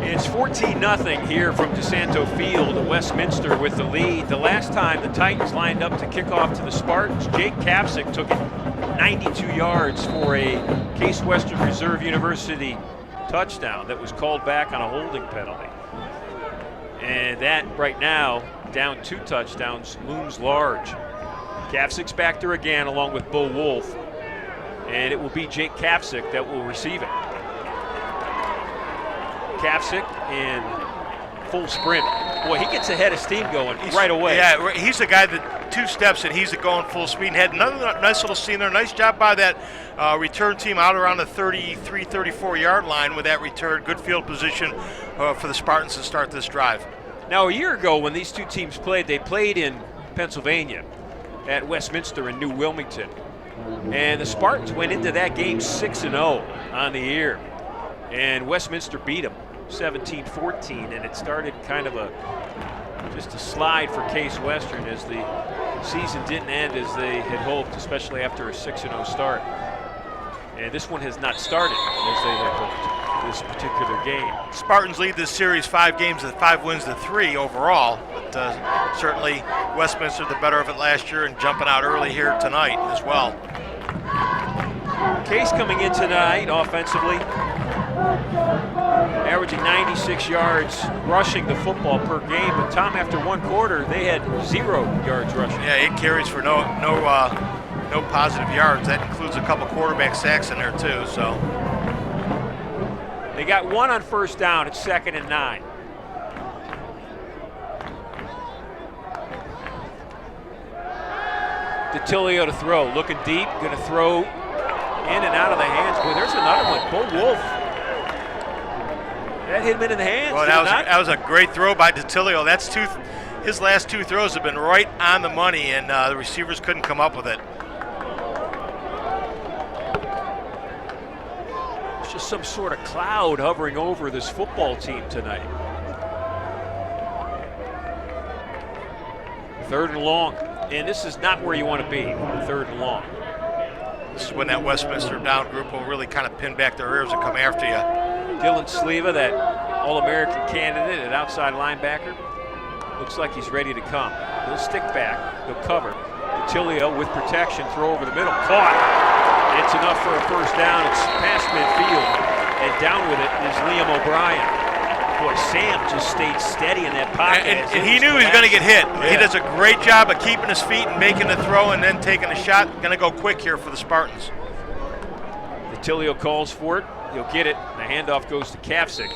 It's 14-0 here from DeSanto Field. Westminster with the lead. The last time the Titans lined up to kick off to the Spartans, Jake Kapsick took it 92 yards for a Case Western Reserve University touchdown that was called back on a holding penalty. And that right now, down 2 touchdowns, looms large. Kapsick's back there again along with Bo Wolf. And it will be Jake Kapsick that will receive it. Kapsick in full sprint. Boy, he gets ahead of steam going right away. Yeah, he's the guy that 2 steps and he's going full speed. And had another nice little scene there. Nice job by that return team out around the 33, 34-yard line with that return. Good field position for the Spartans to start this drive. Now, a year ago when these 2 teams played, they played in Pennsylvania at Westminster and New Wilmington. And the Spartans went into that game 6-0 on the year. And Westminster beat them 17-14, and it started kind of just a slide for Case Western as the season didn't end as they had hoped, especially after a 6-0 start. And this one has not started as they had hoped, this particular game. Spartans lead this series 5 wins to 3 overall, but certainly Westminster the better of it last year and jumping out early here tonight as well. Case coming in tonight offensively, averaging 96 yards rushing the football per game. But Tom, after one quarter, they had 0 yards rushing. Yeah, 8 carries for no positive yards. That includes a couple quarterback sacks in there too. So they got 1 on first down. It's 2nd and 9. DeTilio to throw, looking deep, going to throw in and out of the hands. Boy, there's another one. Bo Wolf. That hit him in the hands. Well, that was a great throw by DeTilio. His last 2 throws have been right on the money, and the receivers couldn't come up with it. There's just some sort of cloud hovering over this football team tonight. 3rd and long. And this is not where you want to be, 3rd and long. This is when that Westminster down group will really kind of pin back their ears and come after you. Dylan Sleva, that All-American candidate at outside linebacker, looks like he's ready to come. He'll stick back, he'll cover. DeTilio with protection, throw over the middle, caught. It's enough for a first down. It's past midfield, and down with it is Liam O'Brien. Boy, Sam just stayed steady in that pocket. And he knew he was going to get hit. Yeah. He does a great job of keeping his feet and making the throw and then taking a shot. Going to go quick here for the Spartans. DeTilio calls for it. He'll get it. The handoff goes to Kafsick.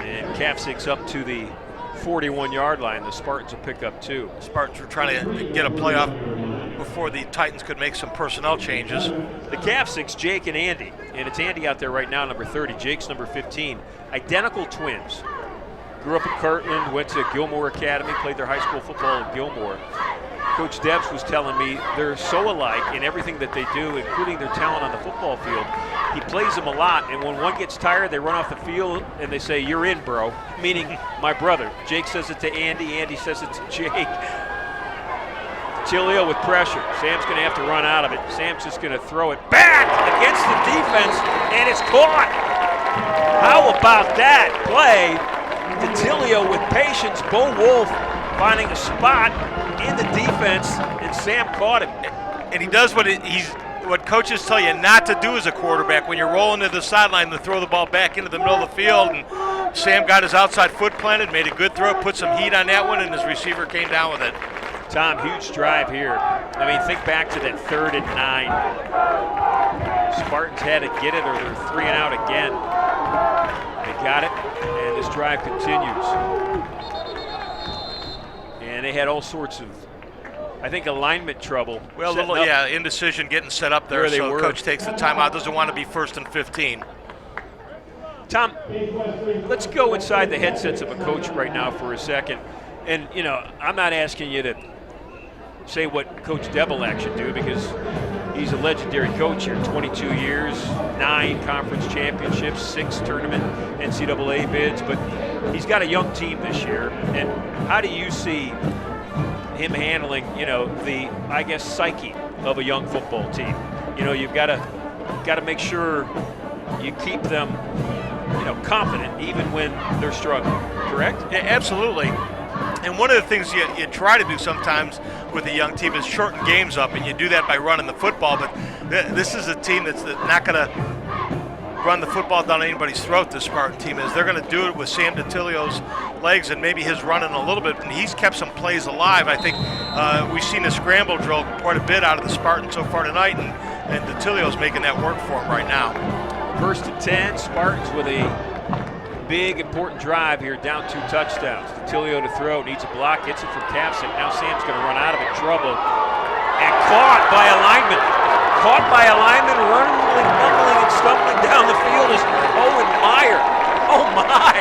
And Kafsick's up to the 41-yard line. The Spartans will pick up 2. The Spartans were trying to get a playoff before the Titans could make some personnel changes. The Kafsicks, Jake and Andy. And it's Andy out there right now, number 30. Jake's number 15. Identical twins. Grew up in Kirtland, went to Gilmore Academy, played their high school football in Gilmore. Coach Debs was telling me they're so alike in everything that they do, including their talent on the football field. He plays them a lot, and when one gets tired, they run off the field and they say, "You're in, bro," meaning my brother. Jake says it to Andy, Andy says it to Jake. DeTilio with pressure. Sam's going to have to run out of it. Sam's just going to throw it back against the defense, and it's caught. How about that play? DeTilio with patience. Bo Wolf finding a spot in the defense, and Sam caught him. And he does what coaches tell you not to do as a quarterback when you're rolling to the sideline to throw the ball back into the middle of the field. And Sam got his outside foot planted, made a good throw, put some heat on that one, and his receiver came down with it. Tom, huge drive here. I mean, think back to that 3rd and 9. Spartans had to get it or they're 3 and out again. They got it, and this drive continues. And they had all sorts of, I think, alignment trouble. Well, indecision getting set up there, so coach takes the timeout, doesn't want to be 1st and 15. Tom, let's go inside the headsets of a coach right now for a second. And, you know, I'm not asking you to say what Coach Devilack should do because he's a legendary coach here. 22 years, 9 conference championships, 6 tournament NCAA bids, but he's got a young team this year. And how do you see him handling, you know, the, I guess, psyche of a young football team? You know, you've got to make sure you keep them, you know, confident even when they're struggling, correct? Yeah, absolutely. And one of the things you try to do sometimes with a young team is shorten games up, and you do that by running the football. But this is a team that's not going to run the football down anybody's throat, this Spartan team is. They're going to do it with Sam DeTilio's legs and maybe his running a little bit, and he's kept some plays alive. I think we've seen the scramble drill quite a bit out of the Spartans so far tonight, and DeTilio's making that work for him right now. 1st and 10, Spartans with a big, important drive here, down 2 touchdowns. DeTilio to throw, needs a block, gets it from Kafsick. Now Sam's going to run out of it, trouble. And caught by a lineman. Caught by a lineman, running, fumbling, and stumbling down the field is Owen Meyer. Oh my!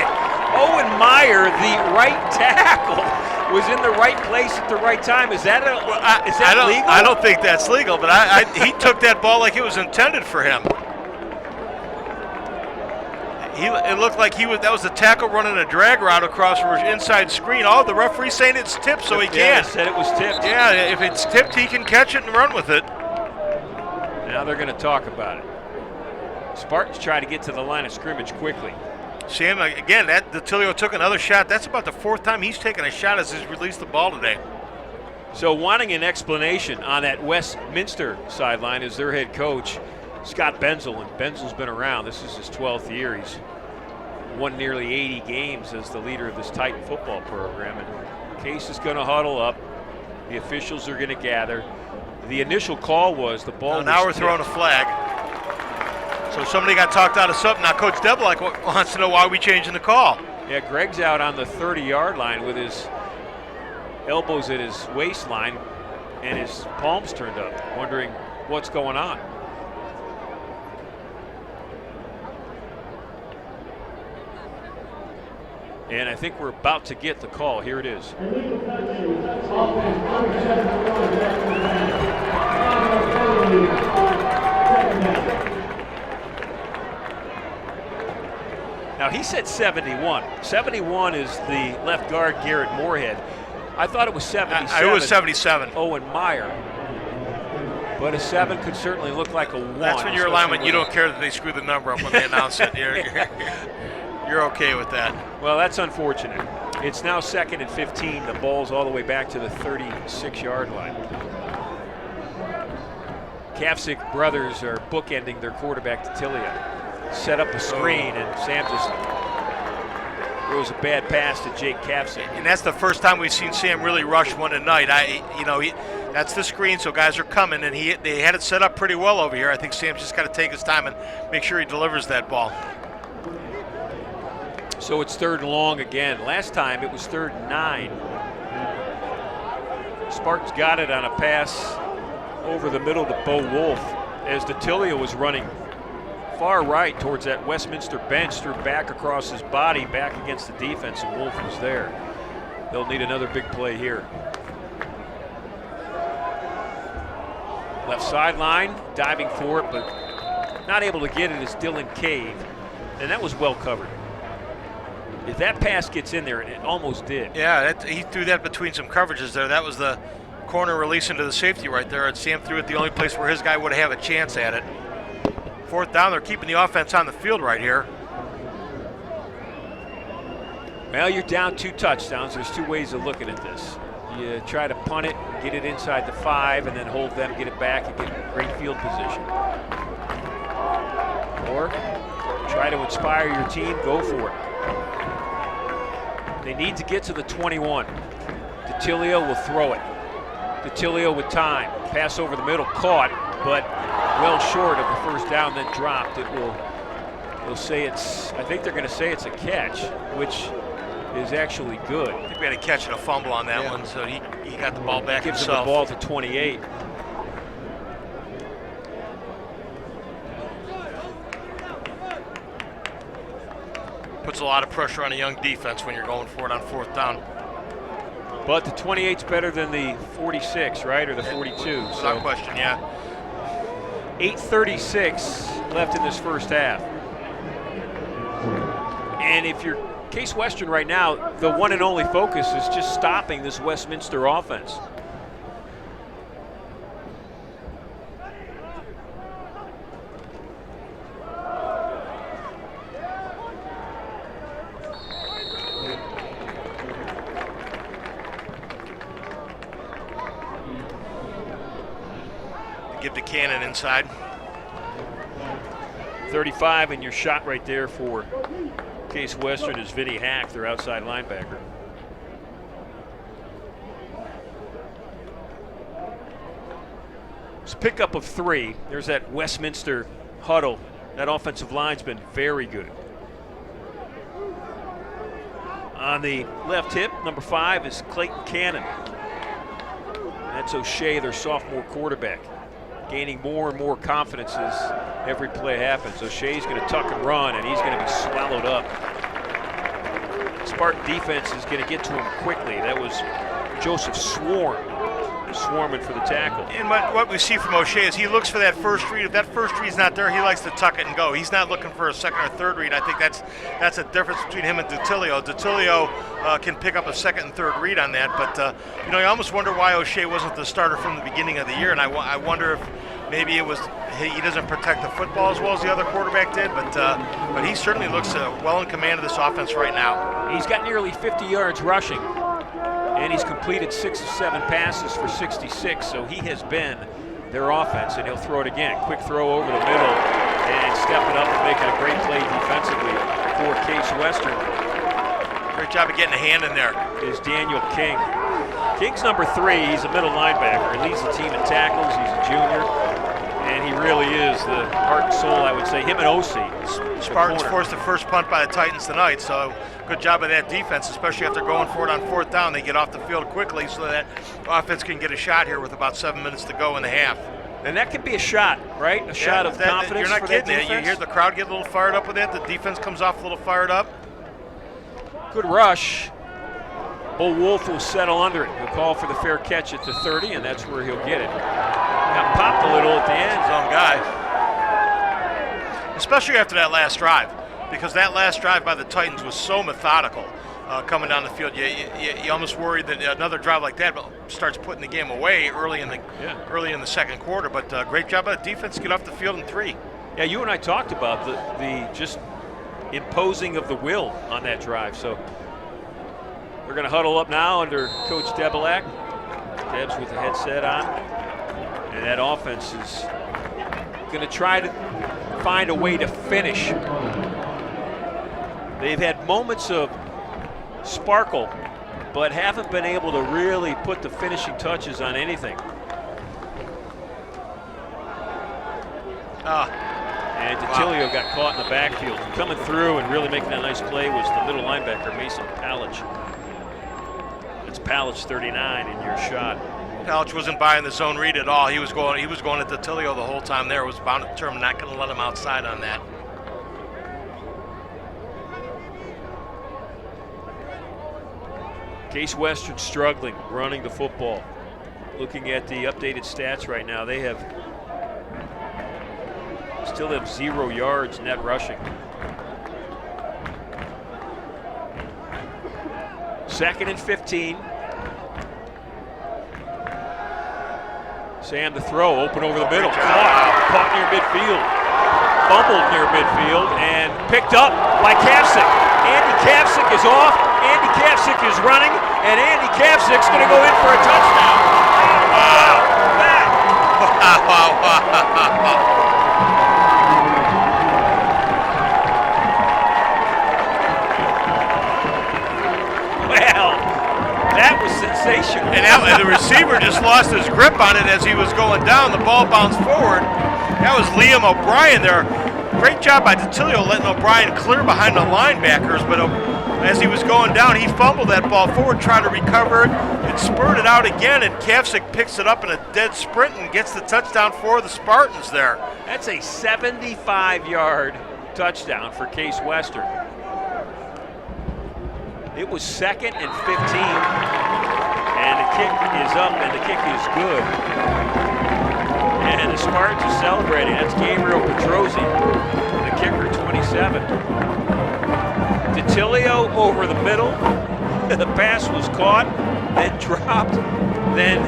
Owen Meyer, the right tackle, was in the right place at the right time. Is that legal? I don't think that's legal, but he took that ball like it was intended for him. It looked like that was the tackle running a drag route across for his inside screen. Oh, the referee's saying it's tipped, so he can't. They said it was tipped. Yeah, if it's tipped, he can catch it and run with it. Now they're going to talk about it. Spartans try to get to the line of scrimmage quickly. Sam, again, that DeTilio took another shot. That's about the 4th time he's taken a shot as he's released the ball today. So wanting an explanation on that Westminster sideline is their head coach. Scott Benzel, and Benzel's been around. This is his 12th year. He's won nearly 80 games as the leader of this Titan football program. And Case is going to huddle up. The officials are going to gather. The initial call was the ball. Now we're throwing a flag. So somebody got talked out of something. Now Coach Debelak wants to know why we changing the call. Yeah, Greg's out on the 30-yard line with his elbows at his waistline and his palms turned up, wondering what's going on. And I think we're about to get the call. Here it is. Now he said 71. 71 is the left guard, Garrett Moorhead. I thought it was 77. It was 77. Owen Meyer. But a 7 could certainly look like a 1. That's when you're alignment, you don't care that they screw the number up when they announce it. You're okay with that. Well, that's unfortunate. It's now 2nd and 15. The ball's all the way back to the 36-yard line. Kafsick brothers are bookending their quarterback, Tatilia. Set up a screen, and Sam just throws a bad pass to Jake Kafsick. And that's the first time we've seen Sam really rush one tonight. That's the screen, so guys are coming, and they had it set up pretty well over here. I think Sam's just got to take his time and make sure he delivers that ball. So it's 3rd and long again. Last time it was 3rd and 9. Spartans got it on a pass over the middle to Bo Wolf as Tatilia was running far right towards that Westminster bench, threw back across his body, back against the defense, and Wolf was there. They'll need another big play here. Left sideline, diving for it, but not able to get it is Dylan Cave, and that was well covered. If that pass gets in there, and it almost did. Yeah, he threw that between some coverages there. That was the corner release into the safety right there, and Sam threw it the only place where his guy would have a chance at it. 4th down, they're keeping the offense on the field right here. Well, you're down 2 touchdowns. There's 2 ways of looking at this. You try to punt it, get it inside the 5, and then hold them, get it back, and get great field position. Or try to inspire your team, go for it. They need to get to the 21. Tatilia will throw it. Tatilia with time. Pass over the middle, caught, but well short of the first down, then dropped. They'll say it's, I think they're going to say it's a catch, which is actually good. I think we had a catch and a fumble on that one, so he got the ball back Gives himself. him the ball to 28. Puts a lot of pressure on a young defense when you're going for it on 4th down. But the 28's better than the 46, right, or the 42. Without question, yeah. 8:36 left in this first half. And if you're Case Western right now, the one and only focus is just stopping this Westminster offense. Give to Cannon inside. 35, and your shot right there for Case Western is Vinny Hack, their outside linebacker. It's a pickup of 3. There's that Westminster huddle. That offensive line's been very good. On the left hip, number 5 is Clayton Cannon. That's O'Shea, their sophomore quarterback, gaining more and more confidence as every play happens. O'Shea's going to tuck and run, and he's going to be swallowed up. Spartan defense is going to get to him quickly. That was Joseph swarming for the tackle. And what we see from O'Shea is he looks for that first read. If that first read's not there, he likes to tuck it and go. He's not looking for a second or third read. I think that's a difference between him and Datilio. Datilio can pick up a second and third read on that, but you almost wonder why O'Shea wasn't the starter from the beginning of the year, and I wonder if maybe it was he doesn't protect the football as well as the other quarterback did, but he certainly looks well in command of this offense right now. He's got nearly 50 yards rushing, and he's completed 6 of 7 passes for 66, so he has been their offense, and he'll throw it again. Quick throw over the middle and stepping up and making a great play defensively for Case Western. Great job of getting a hand in there. Is Daniel King. King's number 3. He's a middle linebacker. He leads the team in tackles. He's a junior. And he really is the heart and soul, I would say. Him and Osi. Spartans forced the first punt by the Titans tonight, so good job of that defense, especially after going for it on 4th down. They get off the field quickly so that offense can get a shot here with about 7 minutes to go in the half. And that can be a shot, right? A shot of confidence. You're not kidding. You hear the crowd get a little fired up with it. The defense comes off a little fired up. Good rush. Bull Wolf will settle under it. He'll call for the fair catch at the 30, and that's where he'll get it. Got popped a little at the end. His own guy. Especially after that last drive, because that last drive by the Titans was so methodical coming down the field. You almost worried that another drive like that starts putting the game away early in the second quarter. But great job by the defense to get off the field in 3. Yeah, you and I talked about the just imposing of the will on that drive. So we're going to huddle up now under Coach Debelak. Debs with the headset on. And that offense is going to try to find a way to finish. They've had moments of sparkle, but haven't been able to really put the finishing touches on anything. And DeTilio got caught in the backfield. Coming through and really making a nice play was the middle linebacker, Mason Palich. It's Palich 39 in your shot. Palich wasn't buying the zone read at all. He was going at DeTilio the whole time there. It was bound to determine not going to let him outside on that. Case Western struggling, running the football. Looking at the updated stats right now, they still have 0 yards net rushing. 2nd and 15. Sam the throw, open over the middle. Caught near midfield. Fumbled near midfield and picked up by Kavcik. Andy Kavcik is off. Andy Kavcik is running, and Andy Kavcik's going to go in for a touchdown. Wow! Well, that was sensational. And the receiver just lost his grip on it as he was going down. The ball bounced forward. That was Liam O'Brien there. Great job by DeTilio letting O'Brien clear behind the linebackers, but as he was going down, he fumbled that ball forward, tried to recover it, and spurted out again, and Kavcik picks it up in a dead sprint and gets the touchdown for the Spartans there. That's a 75-yard touchdown for Case Western. It was 2nd and 15, and the kick is up, and the kick is good. And the Spartans are celebrating. That's Gabriel Petrozzi, the kicker, 27. DeTilio over the middle. The pass was caught, then dropped, then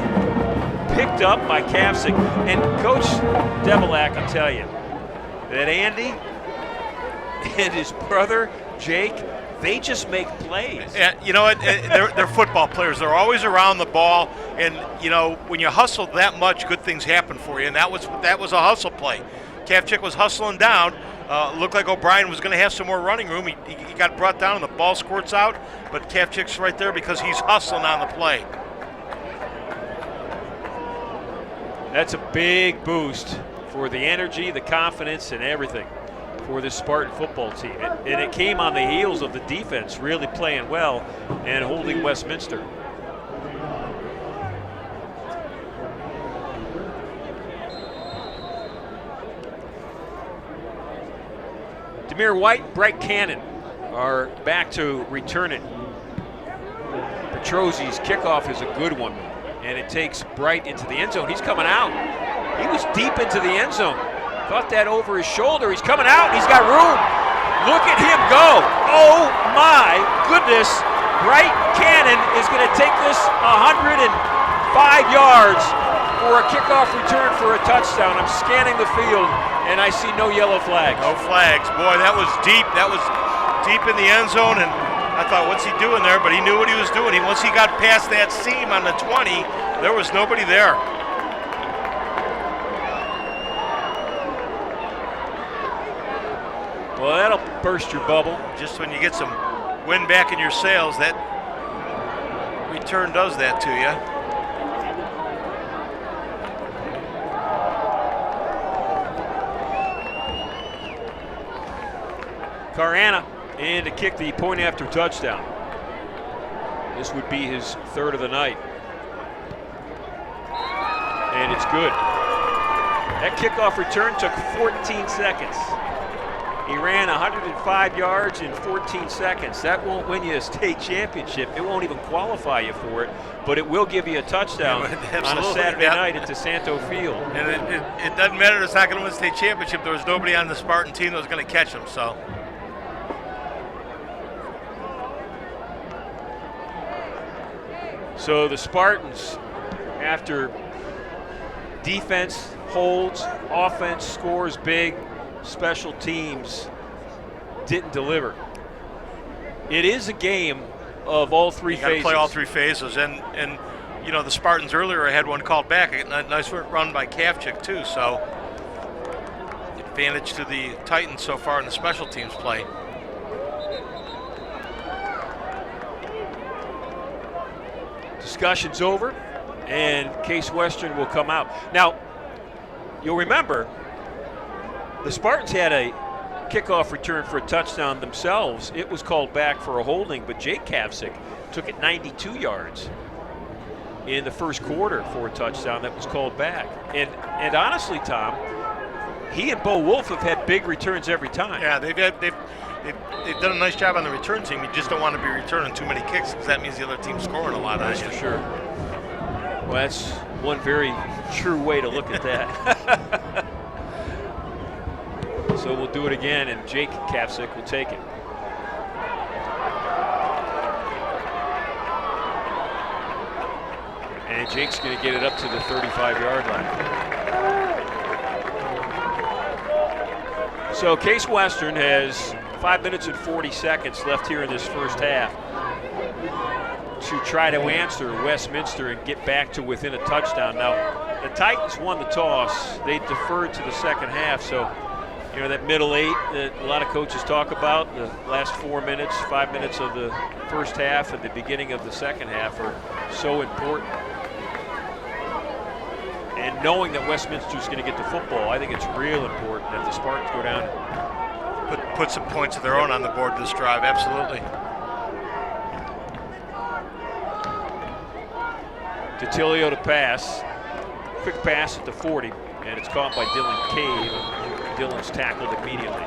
picked up by Kavcik. And Coach Debelak, I'll tell you, that Andy and his brother, Jake, they just make plays. You know what? They're football players. They're always around the ball, and you know when you hustle that much, good things happen for you. And that was a hustle play. Kavcik was hustling down. Looked like O'Brien was going to have some more running room. He got brought down, and the ball squirts out. But Kavcik's right there because he's hustling on the play. That's a big boost for the energy, the confidence, and everything for this Spartan football team. And it came on the heels of the defense really playing well and holding Westminster. Demir White, Bright Cannon are back to return it. Petrozzi's kickoff is a good one, and it takes Bright into the end zone. He's coming out. He was deep into the end zone. Thought that over his shoulder. He's coming out. He's got room. Look at him go. Oh, my goodness. Bright Cannon is going to take this 105 yards for a kickoff return for a touchdown. I'm scanning the field, and I see no yellow flags. No flags. Boy, that was deep. That was deep in the end zone, and I thought, what's he doing there? But he knew what he was doing. Once he got past that seam on the 20, there was nobody there. Well, that'll burst your bubble. Just when you get some wind back in your sails, that return does that to you. Carana in to kick the point after touchdown. This would be his third of the night. And it's good. That kickoff return took 14 seconds. He ran 105 yards in 14 seconds. That won't win you a state championship. It won't even qualify you for it, but it will give you a touchdown on a Saturday night at DeSanto Field. And it doesn't matter. It's not going to win the state championship. There was nobody on the Spartan team that was going to catch him. So the Spartans, after defense holds, offense scores big, special teams didn't deliver. It is a game of all three phases. You got to play all three phases, and you know the Spartans earlier had one called back, a nice run by Kavchik too. So advantage to the Titans so far in the special teams play. Discussion's over, and Case Western will come out. Now, you'll remember the Spartans had a kickoff return for a touchdown themselves. It was called back for a holding, but Jake Kavcik took it 92 yards in the first quarter for a touchdown that was called back. And honestly, Tom, he and Bo Wolf have had big returns every time. Yeah, they've done a nice job on the return team. You just don't want to be returning too many kicks because that means the other team's scoring a lot. That's for sure. Well, that's one very true way to look at that. So we'll do it again, and Jake Kavcik will take it. And Jake's going to get it up to the 35-yard line. So Case Western has 5 minutes and 40 seconds left here in this first half to try to answer Westminster and get back to within a touchdown. Now, the Titans won the toss. They deferred to the second half, so you know that middle eight that a lot of coaches talk about, the last 4 minutes, 5 minutes of the first half and the beginning of the second half are so important. And knowing that Westminster's going to get the football, I think it's real important that the Spartans go down and put some points of their own on the board this drive. Absolutely. DiTilio to pass. Quick pass at the 40, and it's caught by Dylan Cave. Dylan's tackled immediately.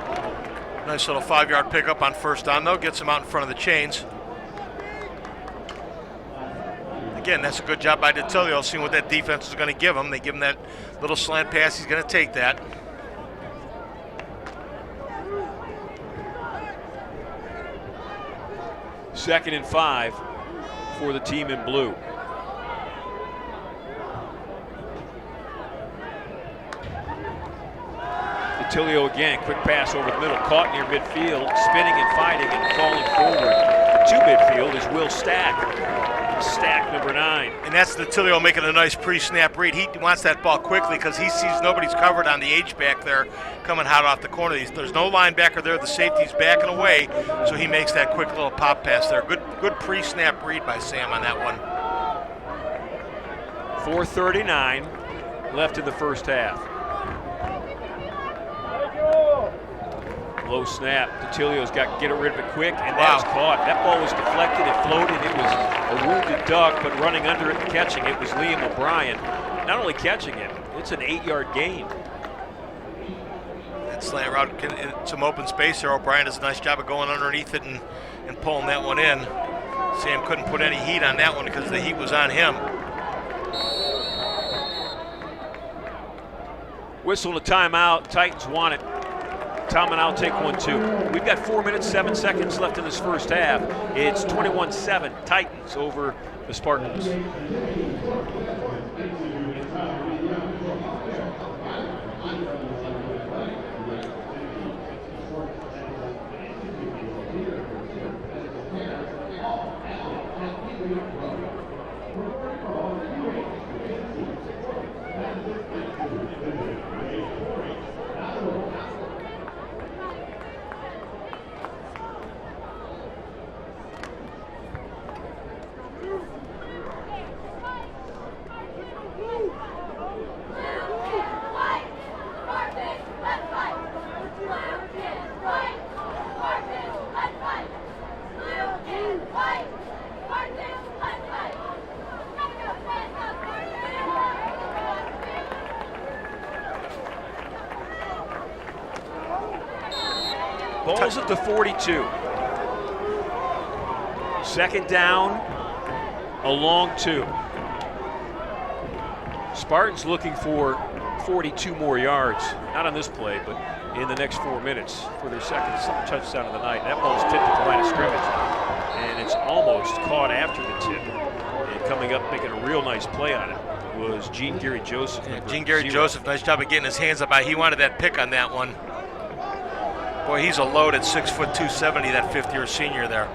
Nice little 5-yard pickup on first down, though. Gets him out in front of the chains. Again, that's a good job by DiTilio, seeing what that defense is going to give him. They give him that little slant pass. He's going to take that. Second and 5 for the team in blue. DiTilio again, quick pass over the middle, caught near midfield, spinning and fighting and falling forward to midfield is Will Stack, number 9. And that's DiTilio making a nice pre-snap read. He wants that ball quickly because he sees nobody's covered on the H-back there coming hot off the corner. There's no linebacker there. The safety's backing away, so he makes that quick little pop pass there. Good pre-snap read by Sam on that one. 4:39 left in the first half. Low snap. DiTilio's got to get rid of it quick, and that was caught. That ball was deflected. It floated. It was a wounded duck, but running under it and catching it was Liam O'Brien. Not only catching it, it's an 8-yard gain. That slant route, some open space there. O'Brien does a nice job of going underneath it and pulling that one in. Sam couldn't put any heat on that one because the heat was on him. Whistle to timeout. Titans want it. Tom and I'll take one too. We've got 4 minutes, 7 seconds left in this first half. It's 21-7 Titans over the Spartans. Ball's at the 42. Second down, a long 2. Spartans looking for 42 more yards. Not on this play, but in the next 4 minutes for their second touchdown of the night. That ball's tipped at the line of scrimmage, and it's almost caught after the tip. And coming up, making a real nice play on it was Gene Gary Joseph. Gene Gary Joseph, nice job of getting his hands up. He wanted that pick on that one. Boy, he's a load at 6 foot 270, that fifth-year senior there.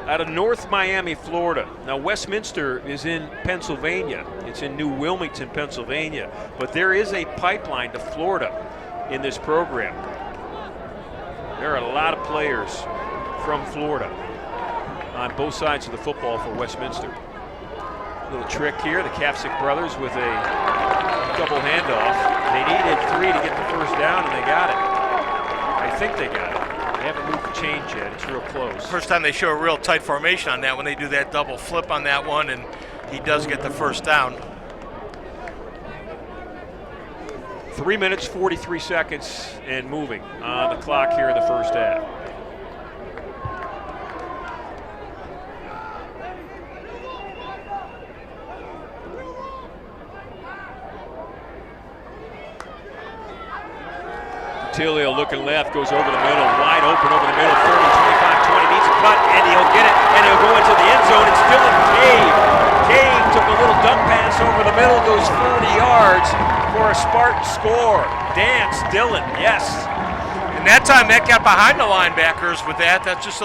Out of North Miami, Florida. Now, Westminster is in Pennsylvania. It's in New Wilmington, Pennsylvania. But there is a pipeline to Florida in this program. There are a lot of players from Florida on both sides of the football for Westminster. Little trick here, the Kapsick brothers with a double handoff. They needed 3 to get the first down, and they got it. I think they got it. They haven't moved the change yet. It's real close. First time they show a real tight formation on that when they do that double flip on that one, and he does get the first down. 3 minutes, 43 seconds, and moving on the clock here in the first half. Tilio looking left, goes over the middle, wide open over the middle, 30, 25, 20, needs a cut, and he'll get it, and he'll go into the end zone. It's still in Cave. Cave took a little dump pass over the middle, goes 40 yards for a Spartan score. Dance, Dillon, yes. And that time that got behind the linebackers with that. That's just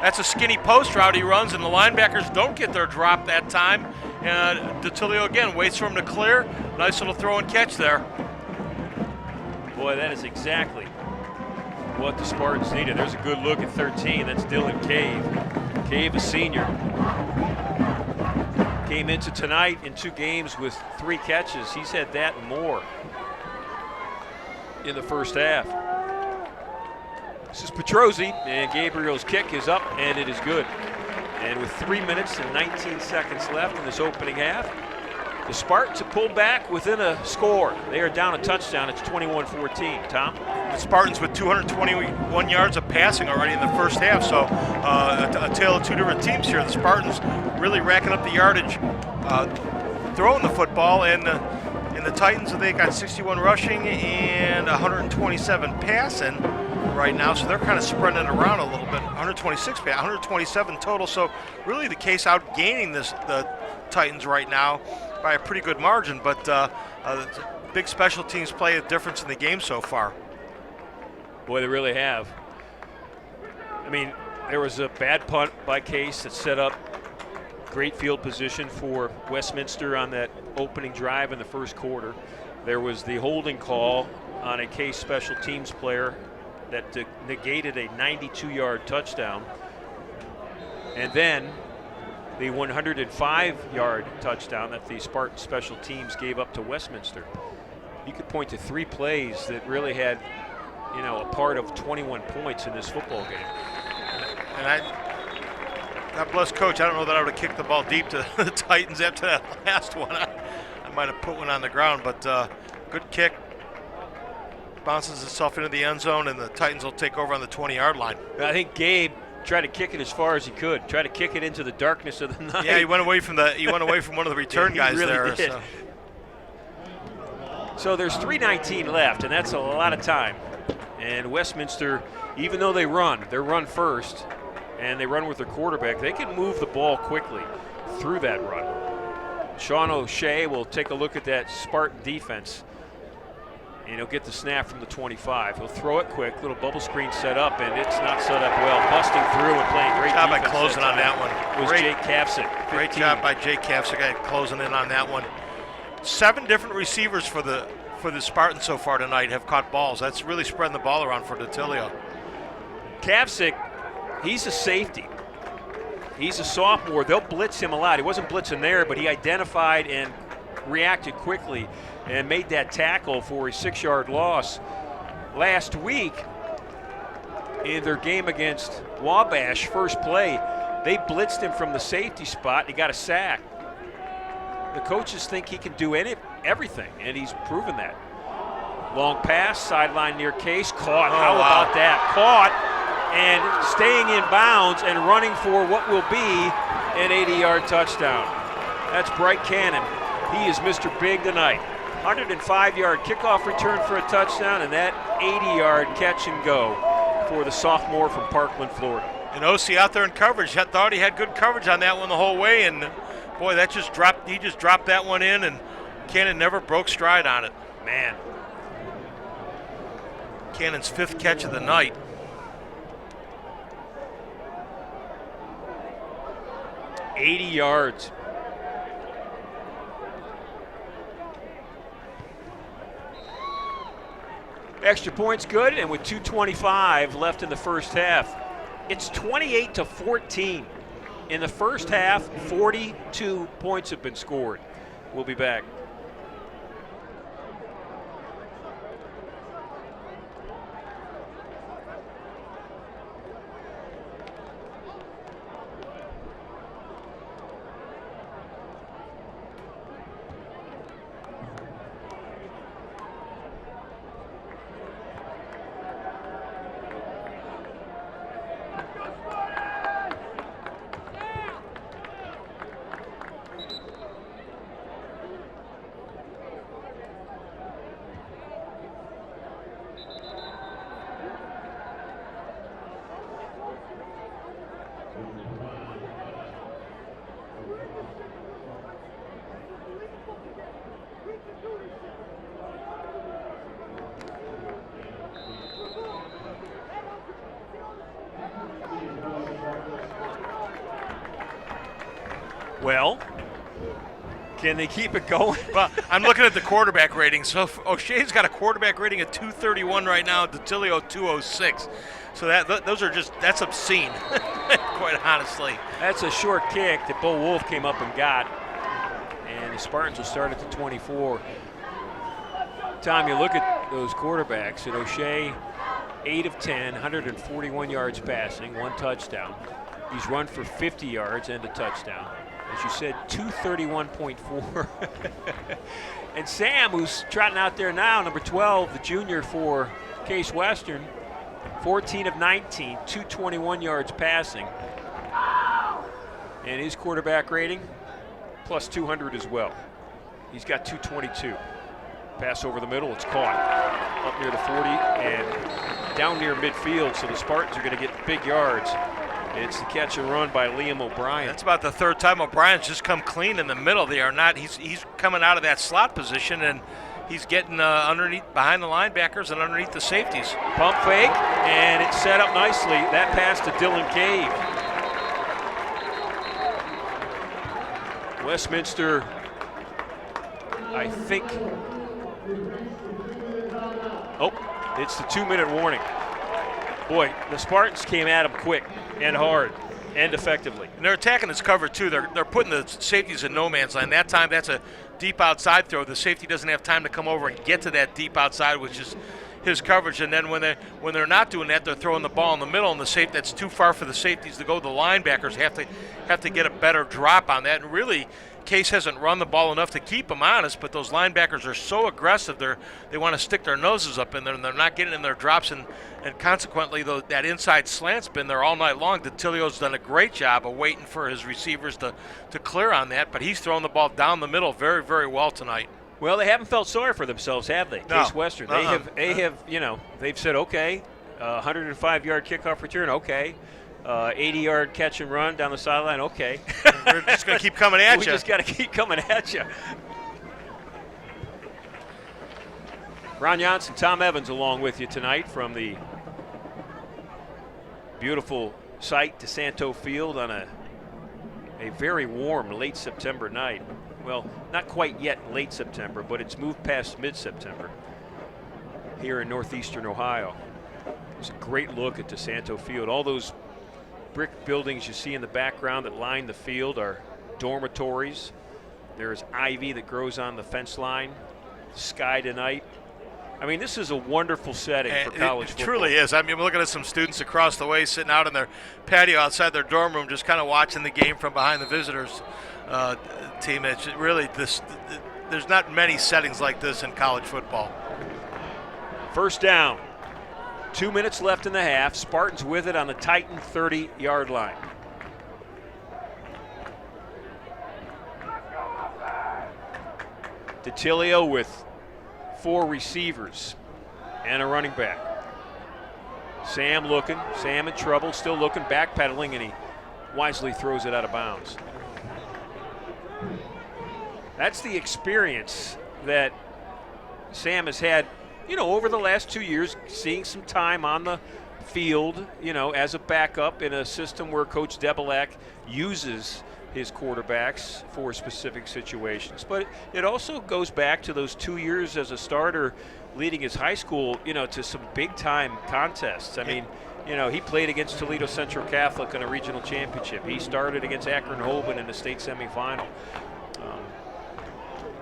that's a skinny post route he runs, and the linebackers don't get their drop that time. And DeTilio again waits for him to clear. Nice little throw and catch there. Boy, that is exactly what the Spartans needed. There's a good look at 13. That's Dylan Cave. Cave, a senior. Came into tonight in 2 games with 3 catches. He's had that and more in the first half. This is Petrozzi, and Gabriel's kick is up, and it is good. And with 3 minutes and 19 seconds left in this opening half, the Spartans have pulled back within a score. They are down a touchdown. It's 21-14. Tom? The Spartans with 221 yards of passing already in the first half, so a tale of 2 different teams here. The Spartans really racking up the yardage, throwing the football, and the Titans, they got 61 rushing and 127 passing right now, so they're kind of spreading it around a little bit. 126 pass, 127 total, so really the case outgaining the Titans right now by a pretty good margin, but big special teams play a difference in the game so far. Boy, they really have. I mean, there was a bad punt by Case that set up great field position for Westminster on that opening drive in the first quarter. There was the holding call on a Case special teams player that negated a 92-yard touchdown. And then the 105-yard touchdown that the Spartan special teams gave up to Westminster. You could point to 3 plays that really had, a part of 21 points in this football game. And God bless Coach. I don't know that I would have kicked the ball deep to the Titans after that last one. I might have put one on the ground, but good kick. Bounces itself into the end zone, and the Titans will take over on the 20-yard line. I think Gabe tried to kick it as far as he could. Try to kick it into the darkness of the night. Yeah, he went away from one of the return guys really there. Did. So there's 3:19 left, and that's a lot of time. And Westminster, even though they run first, and they run with their quarterback, they can move the ball quickly through that run. Sean O'Shea will take a look at that Spartan defense, and he'll get the snap from the 25. He'll throw it quick, little bubble screen set up, and it's not set up well. Busting through and playing great job defense. By closing on that one. Was Jake Kapsick. Great job by Jake Kapsick closing in on that one. 7 different receivers for the Spartans so far tonight have caught balls. That's really spreading the ball around for DeTilio. Kapsick, he's a safety. He's a sophomore. They'll blitz him a lot. He wasn't blitzing there, but he identified and reacted quickly and made that tackle for a 6-yard loss. Last week, in their game against Wabash, first play, they blitzed him from the safety spot. He got a sack. The coaches think he can do everything, and he's proven that. Long pass, sideline near Case, caught. How about that? Caught and staying in bounds and running for what will be an 80-yard touchdown. That's Bryce Cannon. He is Mr. Big tonight. 105-yard kickoff return for a touchdown, and that 80-yard catch and go for the sophomore from Parkland, Florida. And OC out there in coverage. Thought he had good coverage on that one the whole way, and boy, that just dropped. He just dropped that one in, and Cannon never broke stride on it. Man. Cannon's 5th catch of the night. $80 yards. Extra points good, and with 2:25 left in the first half, it's 28-14. In the first half, 42 points have been scored. We'll be back. Well, can they keep it going? Well, I'm looking at the quarterback rating. So O'Shea's got a quarterback rating of 231 right now. DeTilio 206. So that's obscene, quite honestly. That's a short kick that Bo Wolf came up and got, and the Spartans will start at the 24. Tom, you look at those quarterbacks. At O'Shea, 8 of 10, 141 yards passing, 1 touchdown. He's run for 50 yards and a touchdown. As you said, 231.4. And Sam, who's trotting out there now, number 12, the junior for Case Western, 14 of 19, 221 yards passing. And his quarterback rating, plus 200 as well. He's got 222. Pass over the middle, it's caught. Up near the 40 and down near midfield, so the Spartans are going to get big yards. It's the catch and run by Liam O'Brien. That's about the 3rd time O'Brien's just come clean in the middle. They are not. He's coming out of that slot position, and he's getting underneath, behind the linebackers and underneath the safeties. Pump fake, and it's set up nicely. That pass to Dylan Cave. Westminster, I think. Oh, it's the 2-minute warning. Boy, the Spartans came at him quick and hard and effectively. And they're attacking this cover too. They're putting the safeties in no man's land. That time, that's a deep outside throw. The safety doesn't have time to come over and get to that deep outside, which is his coverage. And then when they're not doing that, they're throwing the ball in the middle, and the safety, that's too far for the safeties to go. The linebackers have to get a better drop on that. And really, Case hasn't run the ball enough to keep them honest, but those linebackers are so aggressive. They want to stick their noses up in there, and they're not getting in their drops, and consequently, that inside slant's been there all night long. DeTilio's done a great job of waiting for his receivers to clear on that, but he's throwing the ball down the middle very, very well tonight. Well, they haven't felt sorry for themselves, have they? No. Case Western. They have, they've said, okay, 105-yard kickoff return, okay. 80-yard catch and run down the sideline, okay. We're just going to keep coming at you. We just got to keep coming at you. Ron Janssen, Tom Evans along with you tonight from the beautiful site DeSanto Field on a very warm late September night. Well, not quite yet late September, but it's moved past mid-September here in northeastern Ohio. It's a great look at DeSanto Field. All those brick buildings you see in the background that line the field are dormitories. There's ivy that grows on the fence line. Sky tonight. I mean, this is a wonderful setting for college football. It truly is. I mean, we're looking at some students across the way sitting out in their patio outside their dorm room, just kind of watching the game from behind the visitors team. It's really there's not many settings like this in college football. First down. 2 minutes left in the half. Spartans with it on the Titan 30-yard line. DeTilio with 4 receivers and a running back. Sam looking, Sam in trouble, still looking, backpedaling, and he wisely throws it out of bounds. That's the experience that Sam has had, over the last 2 years, seeing some time on the field, as a backup in a system where Coach Debelak uses his quarterbacks for specific situations. But it also goes back to those 2 years as a starter leading his high school, to some big-time contests. I mean, he played against Toledo Central Catholic in a regional championship. He started against Akron Hoban in the state semifinal.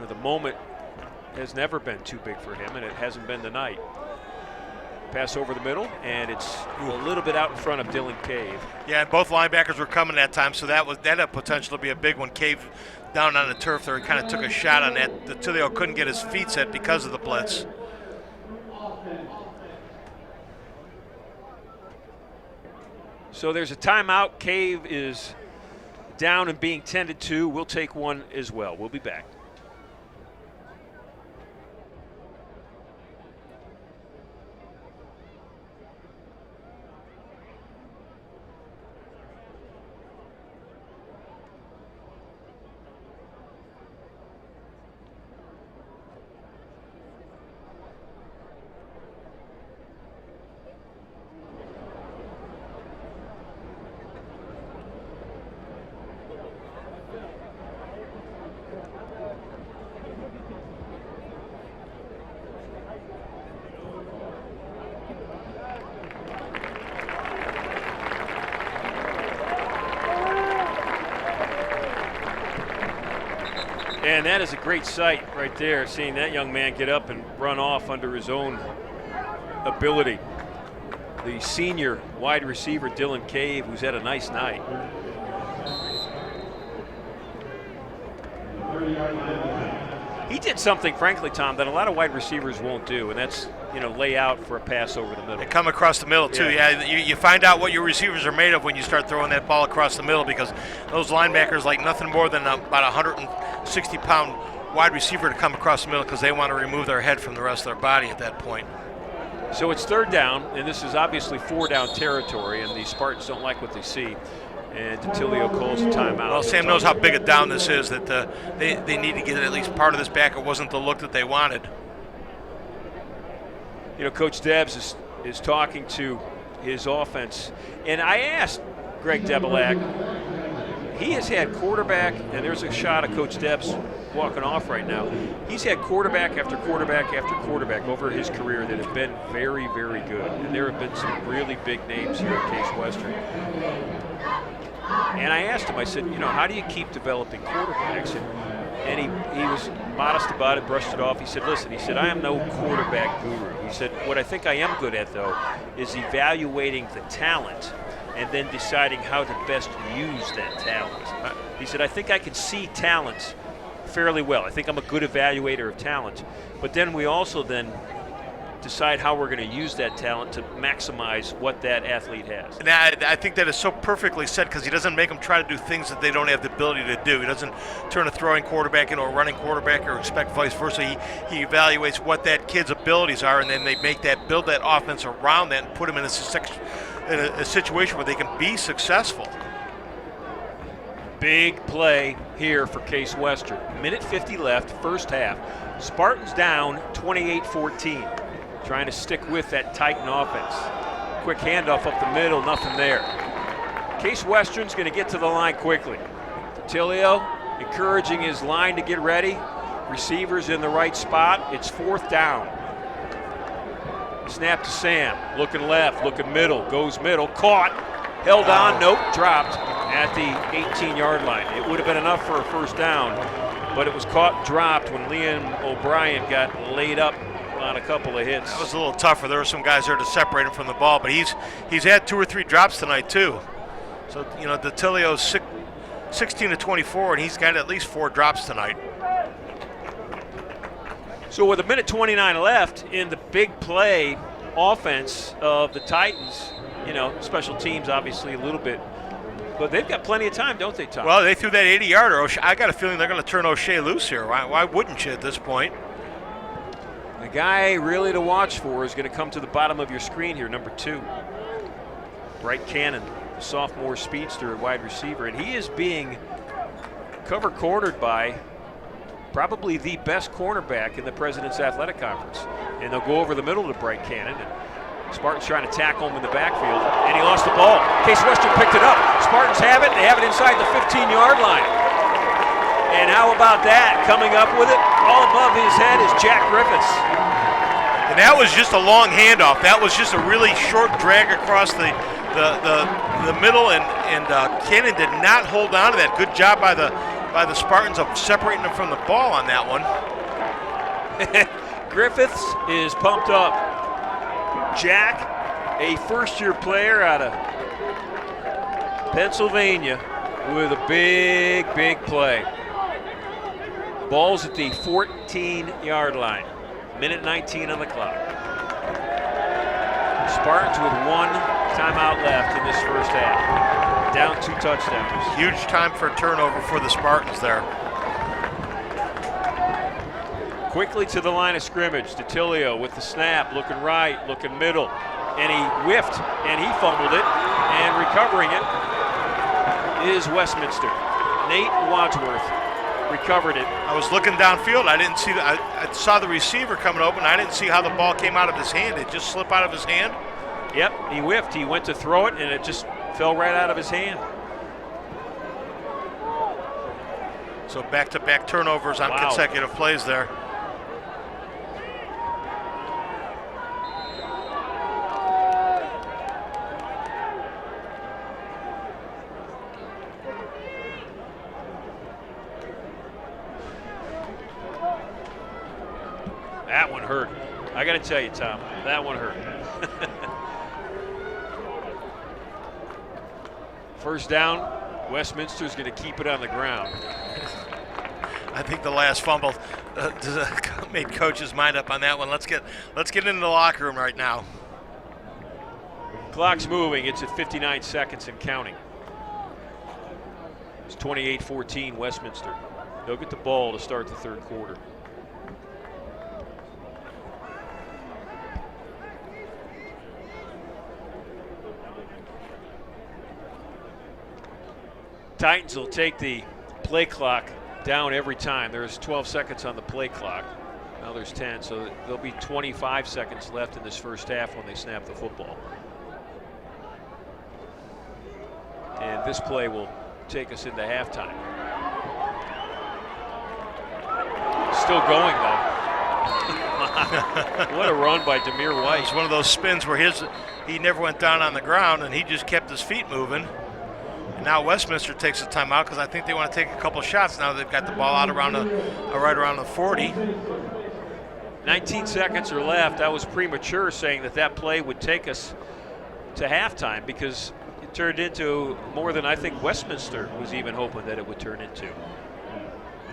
The moment has never been too big for him, and it hasn't been tonight. Pass over the middle, and it's a little bit out in front of Dylan Cave. Yeah, and both linebackers were coming that time, so that had potential to be a big one. Cave down on the turf there, he kind of took a shot on that. DeTilio couldn't get his feet set because of the blitz. So there's a timeout. Cave is down and being tended to. We'll take one as well. We'll be back. And that is a great sight right there, seeing that young man get up and run off under his own ability. The senior wide receiver, Dylan Cave, who's had a nice night. He did something, frankly, Tom, that a lot of wide receivers won't do, and that's, lay out for a pass over the middle. They come across the middle, too. Yeah, you find out what your receivers are made of when you start throwing that ball across the middle, because those linebackers like nothing more than about 160-pound wide receiver to come across the middle because they want to remove their head from the rest of their body at that point. So it's 3rd down, and this is obviously 4-down territory, and the Spartans don't like what they see. And DeTilio calls a timeout. Well, Sam knows how big a down this is, that they need to get at least part of this back. It wasn't the look that they wanted. Coach Debs is talking to his offense. And I asked Greg Debelak, he has had quarterback, and there's a shot of Coach Debs walking off right now. He's had quarterback after quarterback after quarterback over his career that have been very, very good. And there have been some really big names here at Case Western. And I asked him, I said, how do you keep developing quarterbacks? And he was modest about it, brushed it off. He said, listen, I am no quarterback guru. He said, what I think I am good at, though, is evaluating the talent and then deciding how to best use that talent. He said, I think I can see talent fairly well. I think I'm a good evaluator of talent. But then we also then decide how we're going to use that talent to maximize what that athlete has. And I think that is so perfectly said, because he doesn't make them try to do things that they don't have the ability to do. He doesn't turn a throwing quarterback into a running quarterback or expect vice versa. He evaluates what that kid's abilities are, and then they build that offense around that and put him in a situation where they can be successful. Big play here for Case Western. Minute 50 left, first half. Spartans down 28-14. Trying to stick with that Titan offense. Quick handoff up the middle, nothing there. Case Western's going to get to the line quickly. DeTilio encouraging his line to get ready. Receivers in the right spot. It's 4th down. Snap to Sam. Looking left, looking middle. Goes middle. Caught. Held on. Nope. Dropped at the 18-yard line. It would have been enough for a first down, but it was caught and dropped when Liam O'Brien got laid up on a couple of hits. That was a little tougher. There were some guys there to separate him from the ball, but he's had 2 or 3 drops tonight too. So DeTilio's 16-24, and he's got at least 4 drops tonight. So with a minute 29 left in the big play offense of the Titans. Special teams obviously a little bit. But they've got plenty of time, don't they, Tom? Well, they threw that 80-yarder. I got a feeling they're going to turn O'Shea loose here. Why wouldn't you at this point? The guy really to watch for is going to come to the bottom of your screen here, number 2. Bryce Cannon, sophomore speedster at wide receiver. And he is being cornered by probably the best cornerback in the President's Athletic Conference. And they'll go over the middle to Bryce Cannon. And Spartans trying to tackle him in the backfield, and he lost the ball. Case Western picked it up. Spartans have it. They have it inside the 15-yard line. And how about that? Coming up with it, all above his head is Jack Griffiths. And that was just a long handoff. That was just a really short drag across the middle, and Cannon did not hold on to that. Good job by the Spartans of separating them from the ball on that one. Griffiths is pumped up. Jack, a first-year player out of Pennsylvania, with a big, big play. Ball's at the 14-yard line. Minute 19 on the clock. Spartans with 1 timeout left in this first half. Down 2 touchdowns. Huge time for a turnover for the Spartans there. Quickly to the line of scrimmage. DiTilio with the snap, looking right, looking middle. And he whiffed, and he fumbled it. And recovering it is Westminster. Nate Wadsworth recovered it. I was looking downfield. I didn't see I saw the receiver coming open. I didn't see how the ball came out of his hand. It just slipped out of his hand. Yep, he whiffed. He went to throw it, and it just fell right out of his hand. So back-to-back turnovers on consecutive plays there. That one hurt. I got to tell you, Tom, that one hurt. First down, Westminster's going to keep it on the ground. I think the last fumble made coach's mind up on that one. Let's get into the locker room right now. Clock's moving. It's at 59 seconds and counting. It's 28-14 Westminster. They'll get the ball to start the third quarter. Titans will take the play clock down every time. There's 12 seconds on the play clock. Now there's 10, so there'll be 25 seconds left in this first half when they snap the football. And this play will take us into halftime. Still going, though. What a run by Demir White. It's one of those spins where he never went down on the ground, and he just kept his feet moving. And now Westminster takes a timeout because I think they want to take a couple shots now they've got the ball out around right around the 40. 19 seconds are left. I was premature saying that play would take us to halftime because it turned into more than I think Westminster was even hoping that it would turn into.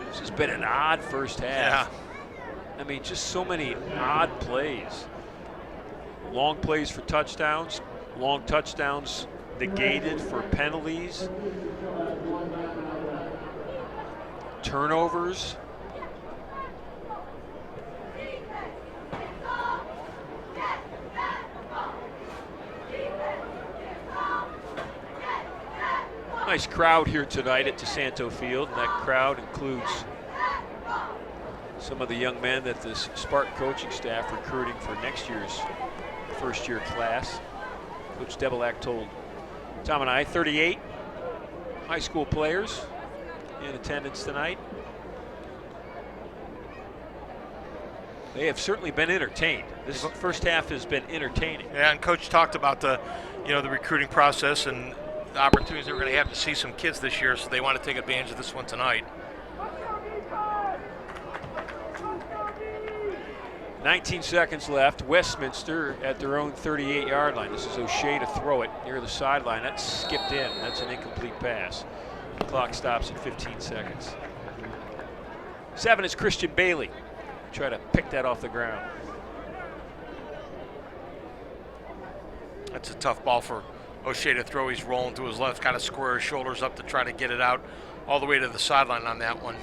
This has been an odd first half. Yeah. I mean, just so many odd plays. Long plays for touchdowns, long touchdowns negated for penalties, turnovers. Nice crowd here tonight at DeSanto Field, and that crowd includes some of the young men that this Spartan coaching staff recruiting for next year's first-year class. Coach Debelak told Tom and I, 38 high school players in attendance tonight. They have certainly been entertained. This first half has been entertaining. Yeah, and Coach talked about the recruiting process and the opportunities they were going to have to see some kids this year, so they want to take advantage of this one tonight. 19 seconds left. Westminster at their own 38-yard line. This is O'Shea to throw it near the sideline. That's skipped in. That's an incomplete pass. The clock stops at 15 seconds. 7 is Christian Bailey. Try to pick that off the ground. That's a tough ball for O'Shea to throw. He's rolling to his left, got to square his shoulders up to try to get it out all the way to the sideline on that one.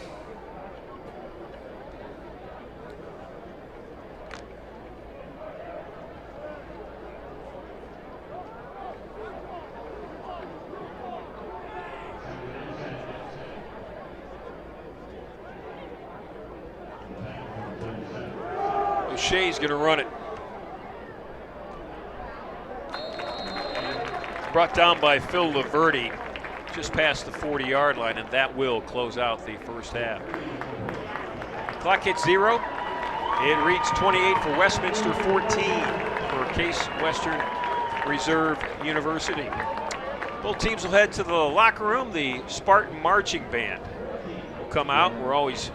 O'Shea's going to run it. Brought down by Phil Laverde just past the 40-yard line, and that will close out the first half. Clock hits 0. It reads 28 for Westminster, 14 for Case Western Reserve University. Both teams will head to the locker room. The Spartan Marching Band will come out. We're always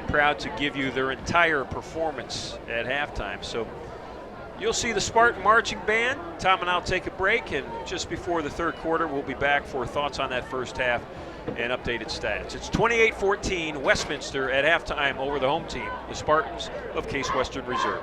proud to give you their entire performance at halftime. So you'll see the Spartan Marching Band. Tom and I'll take a break, and just before the third quarter, we'll be back for thoughts on that first half and updated stats. It's 28-14 Westminster at halftime over the home team, the Spartans of Case Western Reserve.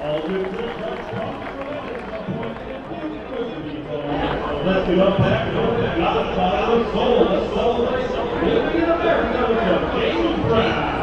Let's give up back. Got the soul. The soul. Living in America with the James Brown.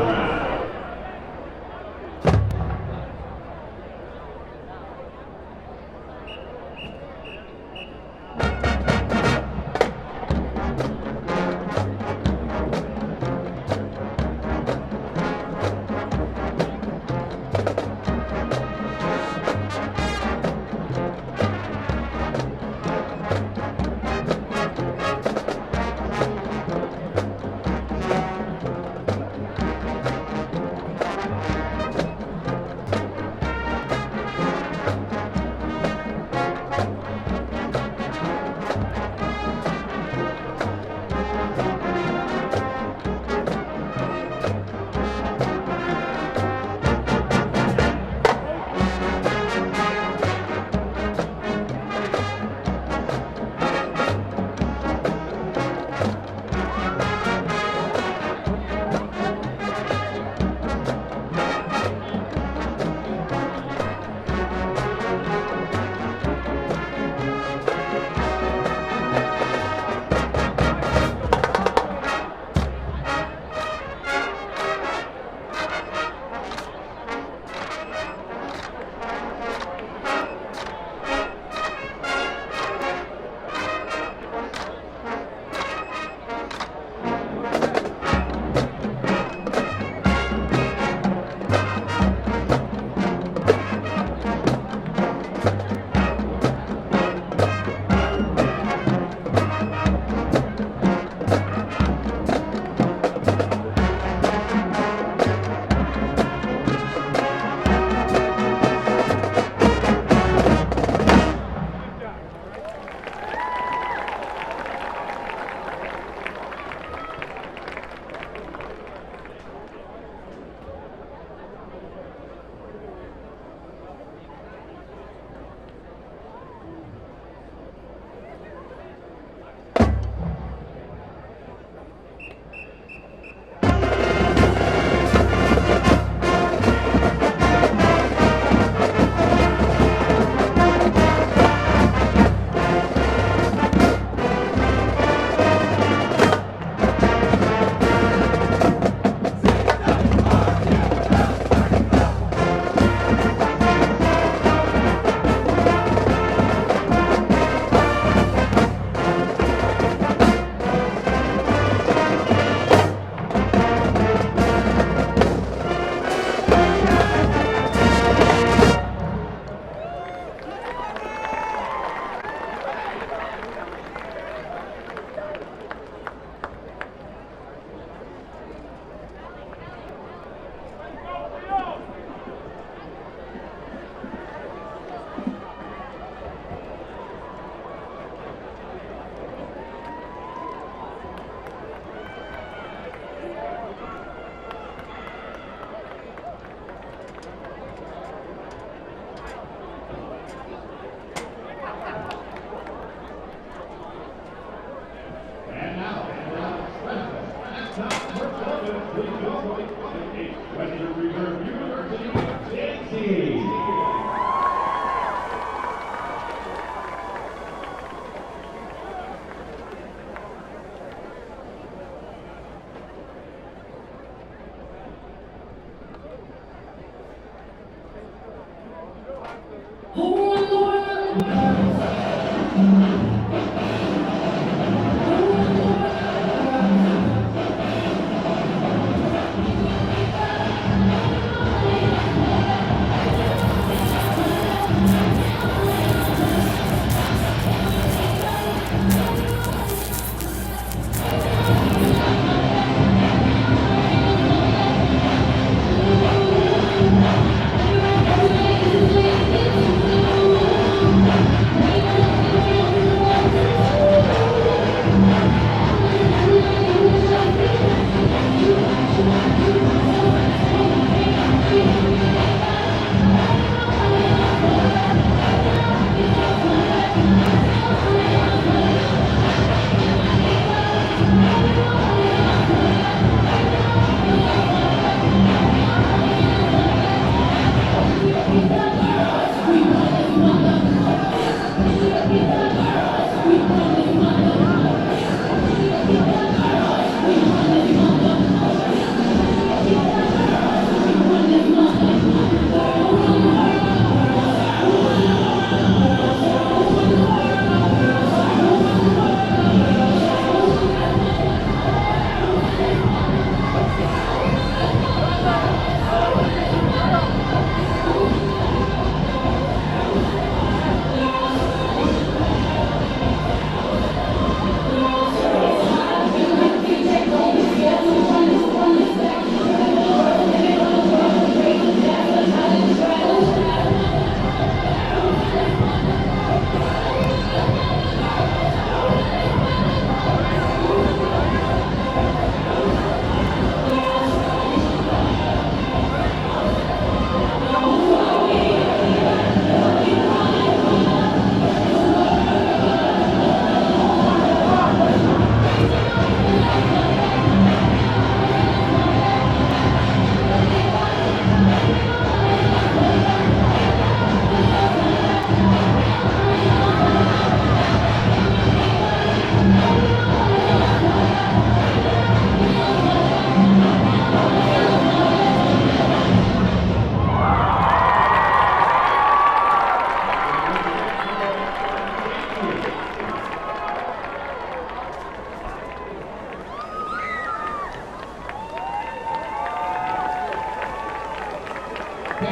The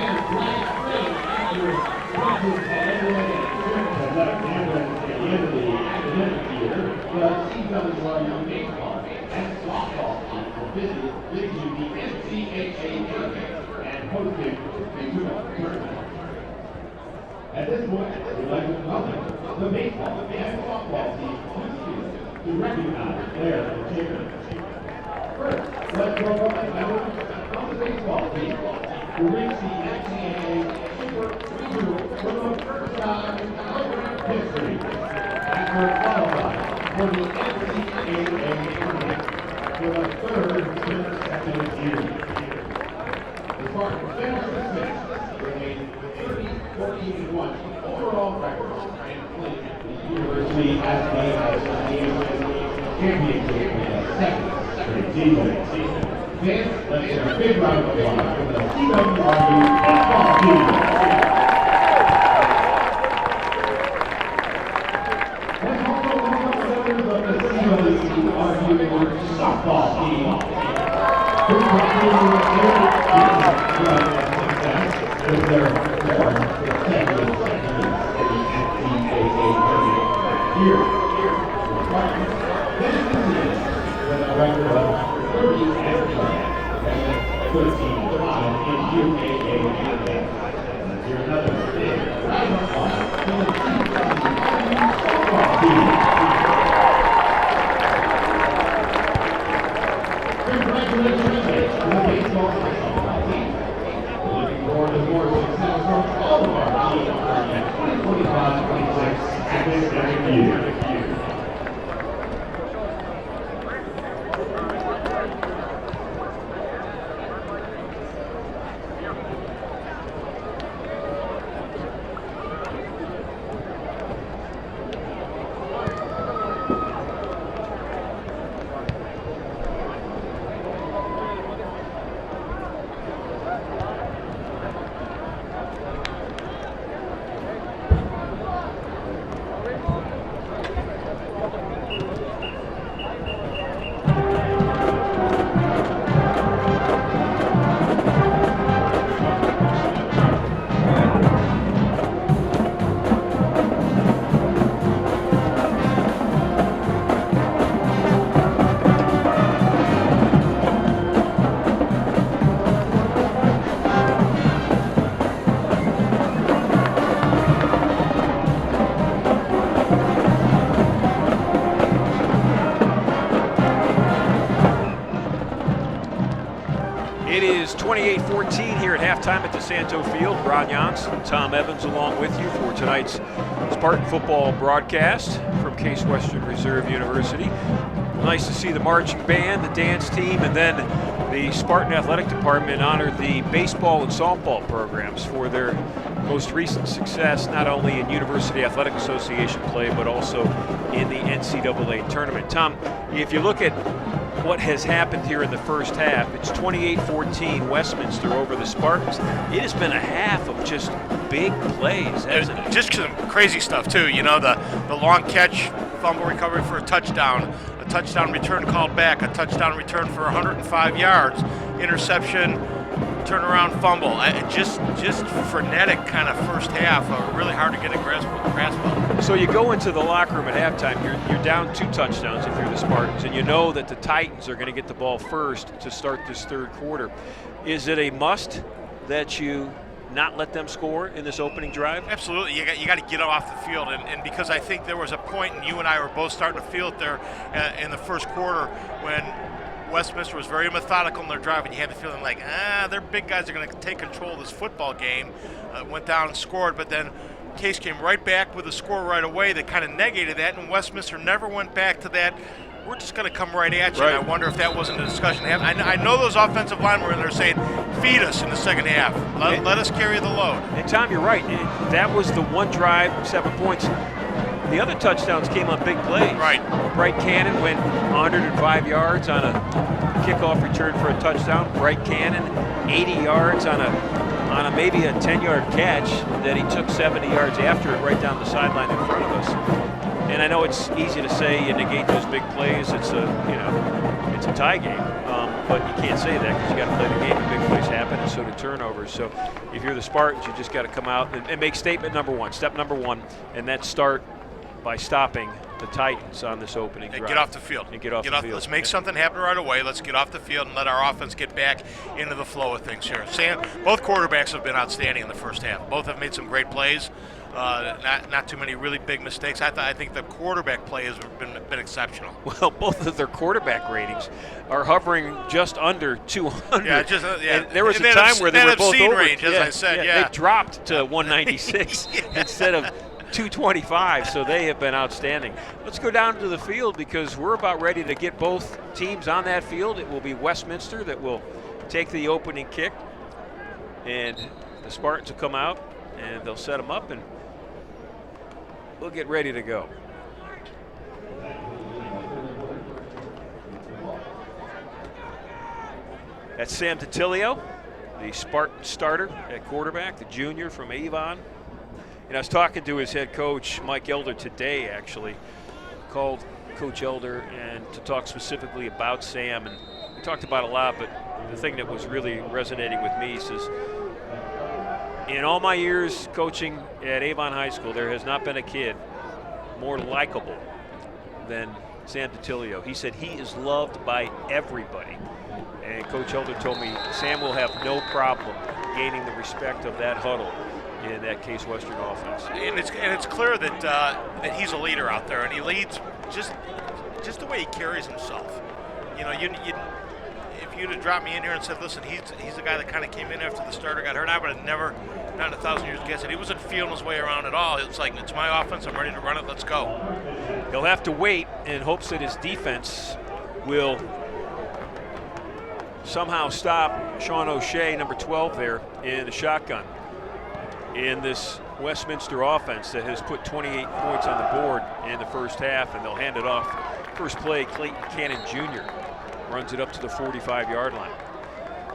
CWRU baseball and softball teams will visit the NCAA tournament and hosted the tournament. At this point, we'd like to welcome the baseball and softball teams to recognize their achievements. First, let's welcome the members of the baseball team who reached the NCAA Super Regional for the first time in program history after qualifying for the NCAA tournament for the third consecutive year. The Spartans finished the sixth with a 30-14-1 overall record and played the University as the championship in the second straight season. Fans, let's hear a big round of applause for the CWRU baseball team. Softball team. Who continue with their fourth consecutive NCAA tournament here. The Spartans finished the season with a record of 30-12 and 13-5 in UAA. Let's hear another big round of applause for the CWRU softball team. Congratulations to the baseball and softball team. Looking forward to more success from all of our teams during the 2025-26 academic year. It is 28-14 here at halftime at DeSanto Field. Ron Jans and Tom Evans along with you for tonight's Spartan football broadcast from Case Western Reserve University. Nice to see the marching band, the dance team, and then the Spartan Athletic Department honor the baseball and softball programs for their most recent success, not only in University Athletic Association play, but also in the NCAA tournament. Tom, if you look at what has happened here in the first half, it's 28-14 Westminster over the Spartans. It has been a half of just big plays, hasn't it? Just some crazy stuff too. You know, the long catch, fumble recovery for a touchdown return called back, a touchdown return for 105 yards, interception, turnaround fumble. Just frenetic kind of first half. Really hard to get a grasp of. So you go into the locker room at halftime, you're down 2 touchdowns if you're the Spartans, and you know that the Titans are going to get the ball first to start this third quarter. Is it a must that you not let them score in this opening drive? Absolutely. You got to get off the field, and because I think there was a point, and you and I were both starting to feel it there in the first quarter when Westminster was very methodical in their drive, and you had the feeling like, their big guys are going to take control of this football game. Went down and scored, but then Case came right back with a score right away that kind of negated that, and Westminster never went back to that. We're just going to come right at you. Right. And I wonder if that wasn't a discussion. I know those offensive linemen were in there saying, feed us in the second half. Let us carry the load. And Tom, you're right. That was the one drive, 7 points. The other touchdowns came on big plays. Right. Bright Cannon went 105 yards on a kickoff return for a touchdown. Bright Cannon, 80 yards on a maybe a 10-yard catch that he took 70 yards after it right down the sideline in front of us. And I know it's easy to say you negate those big plays. It's a tie game. but you can't say that because you got to play the game. The big plays happen, and so do turnovers. So if you're the Spartans, you just got to come out and make statement number one, step number one, and that's start by stopping the Titans on this opening drive. Get off the field. And get off the field. Let's make something happen right away. Let's get off the field and let our offense get back into the flow of things here. Both quarterbacks have been outstanding in the first half. Both have made some great plays. Not too many really big mistakes. I think the quarterback play has been exceptional. Well, both of their quarterback ratings are hovering just under 200. And there was a time where they were both over. Range, as I said, They dropped to 196 instead of 225, so they have been outstanding. Let's go down to the field because we're about ready to get both teams on that field. It will be Westminster that will take the opening kick, and the Spartans will come out and they'll set them up, and we'll get ready to go. That's Sam Titilio, the Spartan starter at quarterback, the junior from Avon. And I was talking to his head coach, Mike Elder, today, actually. Called Coach Elder and to talk specifically about Sam. And we talked about a lot, but the thing that was really resonating with me, he says, in all my years coaching at Avon High School, there has not been a kid more likable than Sam Titilio. He said he is loved by everybody. And Coach Elder told me Sam will have no problem gaining the respect of that huddle in that Case Western offense. And it's clear that he's a leader out there, and he leads just the way he carries himself. You know, if you'd have dropped me in here and said, listen, he's the guy that kind of came in after the starter got hurt, I would have never, not in 1,000 years, guessed it. He wasn't feeling his way around at all. It's like, it's my offense, I'm ready to run it, let's go. He'll have to wait in hopes that his defense will somehow stop Sean O'Shea, number 12 there, in the shotgun in this Westminster offense that has put 28 points on the board in the first half, and they'll hand it off. First play, Clayton Cannon Jr. runs it up to the 45-yard line.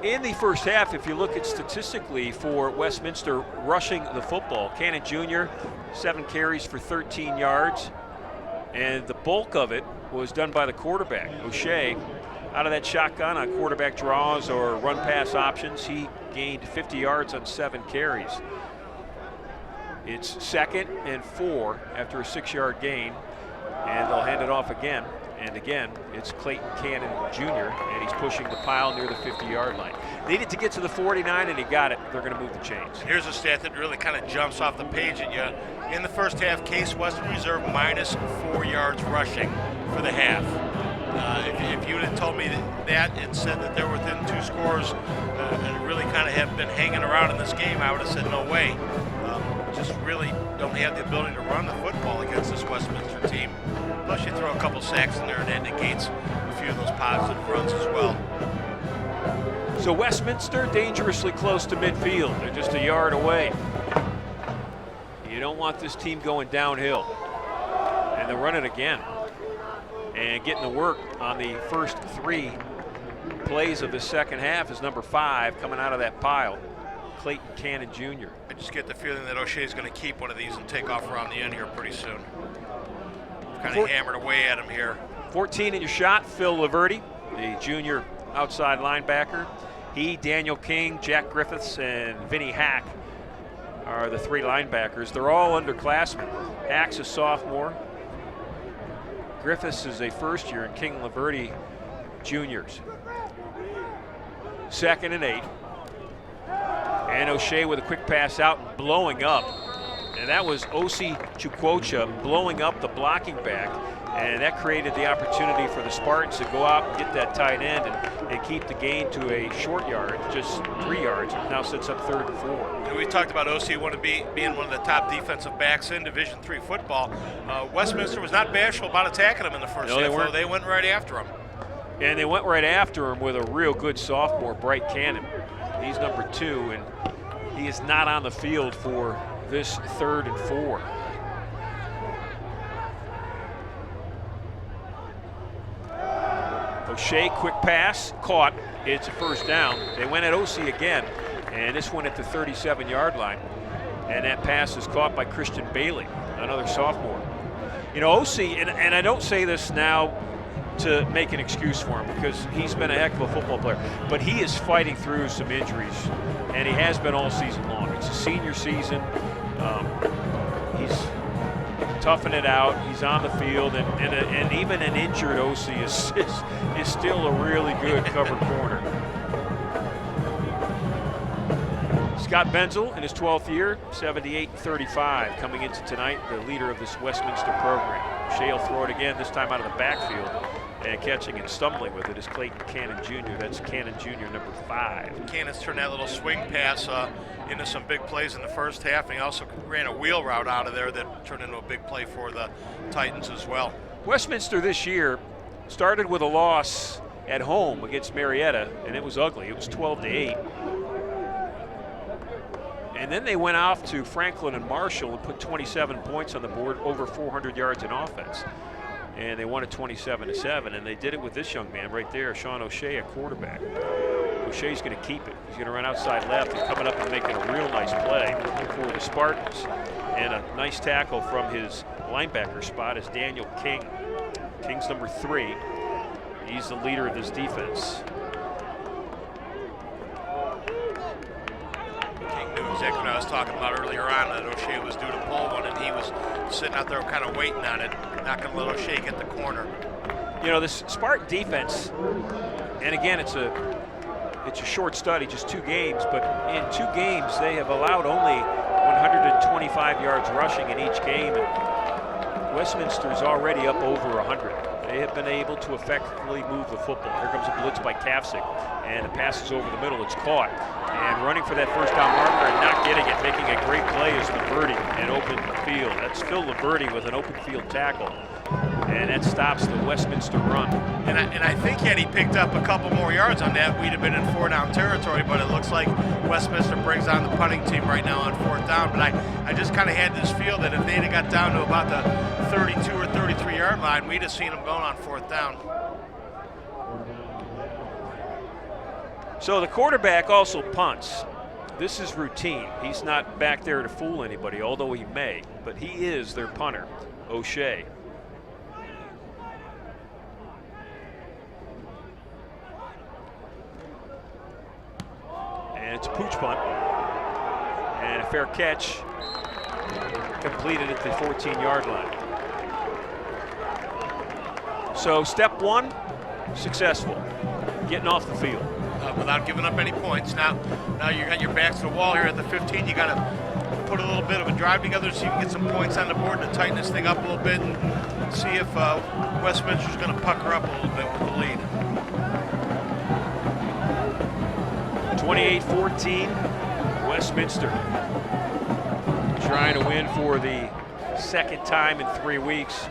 In the first half, if you look at statistically for Westminster rushing the football, Cannon Jr., 7 carries for 13 yards, and the bulk of it was done by the quarterback, O'Shea. Out of that shotgun on quarterback draws or run-pass options, he gained 50 yards on 7 carries. It's 2nd and 4 after a 6-yard gain, and they'll hand it off again. And again, it's Clayton Cannon Jr., and he's pushing the pile near the 50-yard line. Needed to get to the 49, and he got it. They're going to move the chains. Here's a stat that really kind of jumps off the page at you. In the first half, Case Western Reserve minus 4 yards rushing for the half. If you had told me that and said that they're within 2 scores and really kind of have been hanging around in this game, I would have said no way. Just really don't have the ability to run the football against this Westminster team. Plus you throw a couple sacks in there and that negates a few of those positive runs as well. So Westminster dangerously close to midfield. They're just a yard away. You don't want this team going downhill. And they'll run it again. And getting to work on the first 3 plays of the second half is number 5 coming out of that pile, Clayton Cannon Jr. I just get the feeling that O'Shea's going to keep one of these and take off around the end here pretty soon. Kind of hammered away at him here. 14 in your shot, Phil Laverty, the junior outside linebacker. He, Daniel King, Jack Griffiths, and Vinny Hack are the 3 linebackers. They're all underclassmen. Hack's a sophomore. Griffiths is a first year, and King and Laverty juniors. 2nd and 8. And O'Shea with a quick pass out and blowing up. And that was Osi Chukwuocha blowing up the blocking back. And that created the opportunity for the Spartans to go out and get that tight end and keep the gain to a short yard, just 3 yards. It now sets up 3rd and 4. And we talked about OC being one of the top defensive backs in Division III football. Westminster was not bashful about attacking him in the first half, though. They went right after him. And they went right after him with a real good sophomore, Bright Cannon. He's number 2, and he is not on the field for this 3rd and 4. O'Shea, quick pass, caught. It's a first down. They went at OC again, and this one at the 37-yard line. And that pass is caught by Christian Bailey, another sophomore. You know, OC, and I don't say this now to make an excuse for him because he's been a heck of a football player. But he is fighting through some injuries, and he has been all season long. It's a senior season. He's toughing it out. He's on the field, and even an injured OC is still a really good cover corner. Scott Benzel in his 12th year, 78-35, coming into tonight, the leader of this Westminster program. Shea will throw it again, this time out of the backfield, and catching and stumbling with it is Clayton Cannon Jr. That's Cannon Jr. number 5. Cannon's turned that little swing pass into some big plays in the first half, and he also ran a wheel route out of there that turned into a big play for the Titans as well. Westminster this year started with a loss at home against Marietta, and it was ugly. It was 12-8. And then they went off to Franklin and Marshall and put 27 points on the board, over 400 yards in offense. And they won it 27-7, and they did it with this young man right there, Sean O'Shea, a quarterback. O'Shea's going to keep it. He's going to run outside left and coming up and making a real nice play for the Spartans. And a nice tackle from his linebacker spot is Daniel King. King's number 3. He's the leader of this defense. Exactly what I was talking about earlier on, that O'Shea was due to pull one, and he was sitting out there kind of waiting on it, not going to let O'Shea get the corner. You know, this Spartan defense, and again, it's a short study, just 2 games, but in 2 games they have allowed only 125 yards rushing in each game, and Westminster's already up over 100. They have been able to effectively move the football. Here comes a blitz by Kafsick, and the pass is over the middle. It's caught. And running for that first down marker and not getting it, making a great play is Laverty in open field. That's Phil Laverty with an open field tackle. And that stops the Westminster run. And I think had he picked up a couple more yards on that, we'd have been in 4-down territory, but it looks like Westminster brings on the punting team right now on 4th down. But I just kind of had this feel that if they'd have got down to about the 32 or 33 yard line, we'd have seen them going on 4th down. So the quarterback also punts. This is routine. He's not back there to fool anybody, although he may, but he is their punter, O'Shea. And it's a pooch punt. And a fair catch, completed at the 14-yard line. So step 1, successful, getting off the field. Without giving up any points. Now you got your backs to the wall here at the 15. You got to put a little bit of a drive together so you can get some points on the board to tighten this thing up a little bit and see if Westminster's going to pucker up a little bit with the lead. 28-14, Westminster trying to win for the 2nd time in 3 weeks.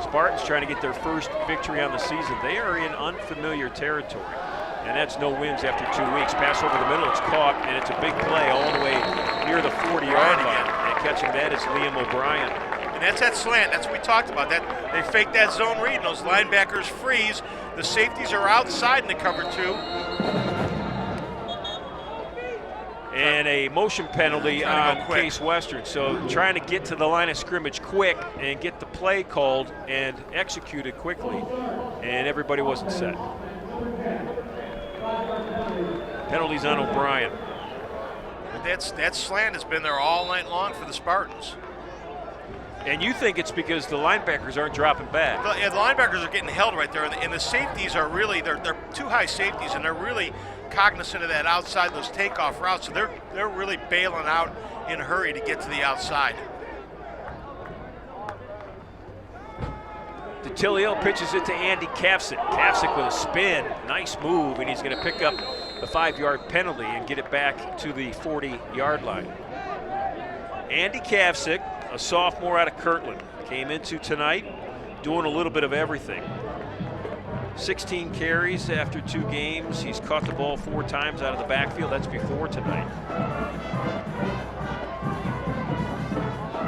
Spartans trying to get their first victory on the season. They are in unfamiliar territory. And that's no wins after 2 weeks. Pass over the middle, it's caught, and it's a big play all the way near the 40-yard line. And catching that is Liam O'Brien. And that's that slant. That's what we talked about. That they fake that zone read, and those linebackers freeze. The safeties are outside in the cover 2. And a motion penalty on Case Western. So trying to get to the line of scrimmage quick and get the play called and executed quickly. And everybody wasn't set. Penalties on O'Brien. That slant has been there all night long for the Spartans. And you think it's because the linebackers aren't dropping back? The linebackers are getting held right there, and the safeties are really they're 2 high safeties, and they're really cognizant of that outside, those takeoff routes. So they're really bailing out in a hurry to get to the outside. DeTilio pitches it to Andy Kafsick. Kafsick with a spin, nice move, and he's going to pick up the 5-yard penalty and get it back to the 40-yard line. Andy Kafsick, a sophomore out of Kirtland, came into tonight doing a little bit of everything. 16 carries after 2 games. He's caught the ball 4 times out of the backfield. That's before tonight.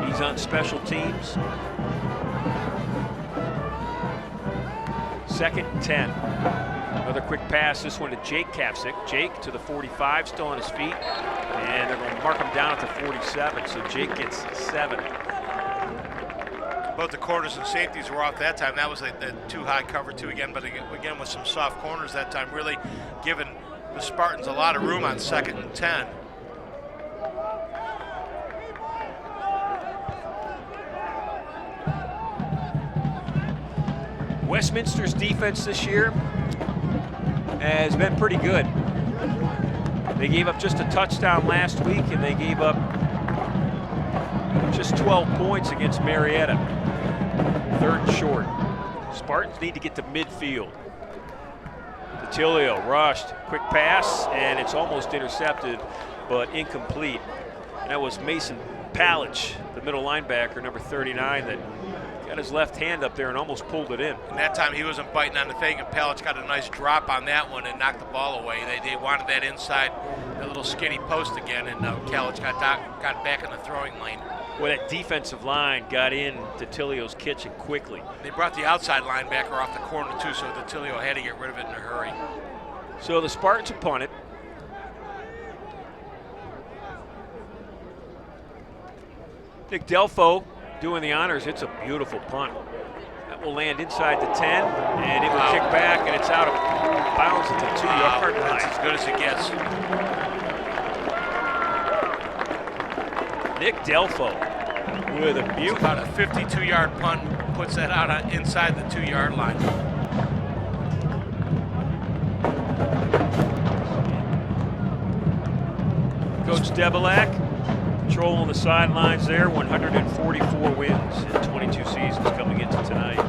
He's on special teams. 2nd and 10. Another quick pass, this one to Jake Kafsick. Jake to the 45, still on his feet. And they're going to mark him down at the 47, so Jake gets 7. both the corners and safeties were off that time. That was a too high cover two again, but again with some soft corners that time, really giving the Spartans a lot of room on 2nd and 10. Westminster's defense this year has been pretty good. They gave up just a touchdown last week, and they gave up just 12 points against Marietta. 3rd and short. Spartans need to get to midfield. DeTilio rushed, quick pass, and it's almost intercepted, but incomplete. And that was Mason Palich, the middle linebacker, number 39, that got his left hand up there and almost pulled it in. And that time he wasn't biting on the thing, and Palich got a nice drop on that one and knocked the ball away. They wanted that inside, the little skinny post again, and Palich got back in the throwing lane. Well, that defensive line got in DeTilio's kitchen quickly. They brought the outside linebacker off the corner too, so DeTilio had to get rid of it in a hurry. So the Spartans will punt it. Nick Delfo doing the honors. It's a beautiful punt. That will land inside the 10, and it will kick back, and it's out of bounds at the 2-yard line. That's as good as it gets. Nick Delfo with a beauty. About a 52-yard punt, puts that out inside the 2-yard line. Coach Debilak controlling the sidelines there. 144 wins in 22 seasons coming into tonight.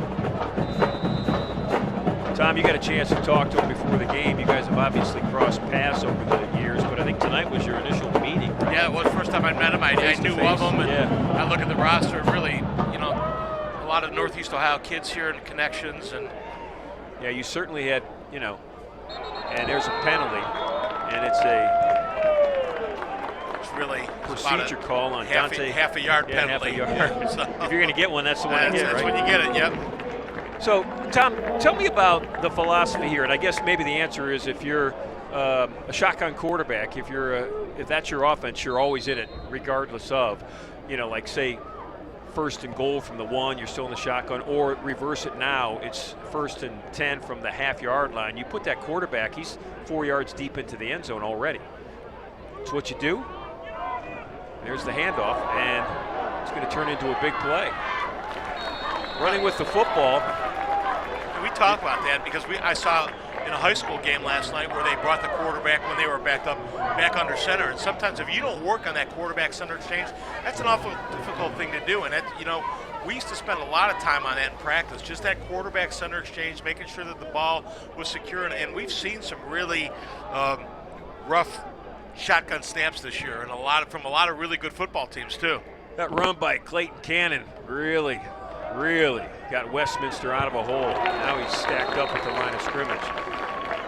Tom, you got a chance to talk to him before the game. You guys have obviously crossed paths over the years, but I think tonight was your initial meeting, right? Yeah, it was the first time I met him. I knew of him, and I look at the roster, really, a lot of Northeast Ohio kids here and connections. And yeah, you certainly had, and there's a penalty, and it's really procedure call on Dante. Half a yard penalty. Half a yard. So if you're going to get one, that's the one you get, right? That's when you get it, yep. So, Tom, tell me about the philosophy here, and I guess maybe the answer is if you're a shotgun quarterback, if that's your offense, you're always in it, regardless of, like say, 1st and goal from the 1, you're still in the shotgun, or reverse it now, it's 1st and 10 from the half-yard line. You put that quarterback, he's 4 yards deep into the end zone already. It's what you do. There's the handoff, and it's going to turn into a big play. Running with the football. And we talk about that because I saw in a high school game last night where they brought the quarterback when they were back under center. And sometimes if you don't work on that quarterback center exchange, that's an awful difficult thing to do. And we used to spend a lot of time on that in practice, just that quarterback center exchange, making sure that the ball was secure. And we've seen some really rough shotgun snaps this year, and from a lot of really good football teams too. That run by Clayton Cannon really got Westminster out of a hole. Now he's stacked up at the line of scrimmage.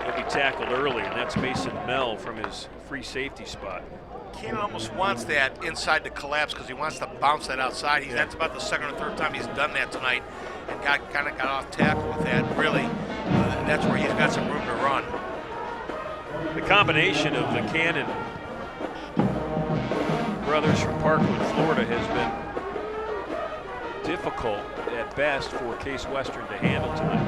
He'll be tackled early, and that's Mason Mell from his free safety spot. Cannon almost wants that inside to collapse because he wants to bounce that outside. That's about the 2nd or 3rd time he's done that tonight, and got off tackle with that. Really, that's where he's got some room to run. The combination of the Cannon brothers from Parkland, Florida, has been difficult at best for Case Western to handle tonight.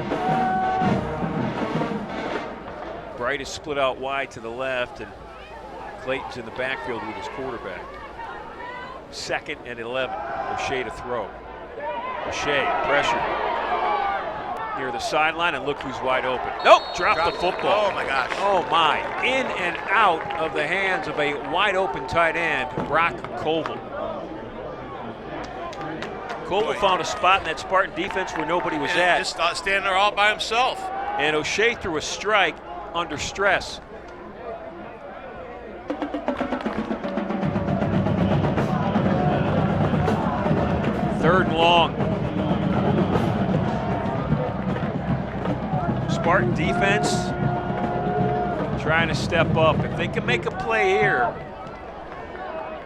Bright is split out wide to the left, and Clayton's in the backfield with his quarterback. 2nd and 11. O'Shea to throw. O'Shea pressure near the sideline, and look who's wide open. Nope, dropped the football. Oh my gosh. Oh my, in and out of the hands of a wide open tight end, Brock Colville. Colville found a spot in that Spartan defense where nobody was at. Just standing there all by himself. And O'Shea threw a strike under stress. Third and long. Spartan defense trying to step up. If they can make a play here,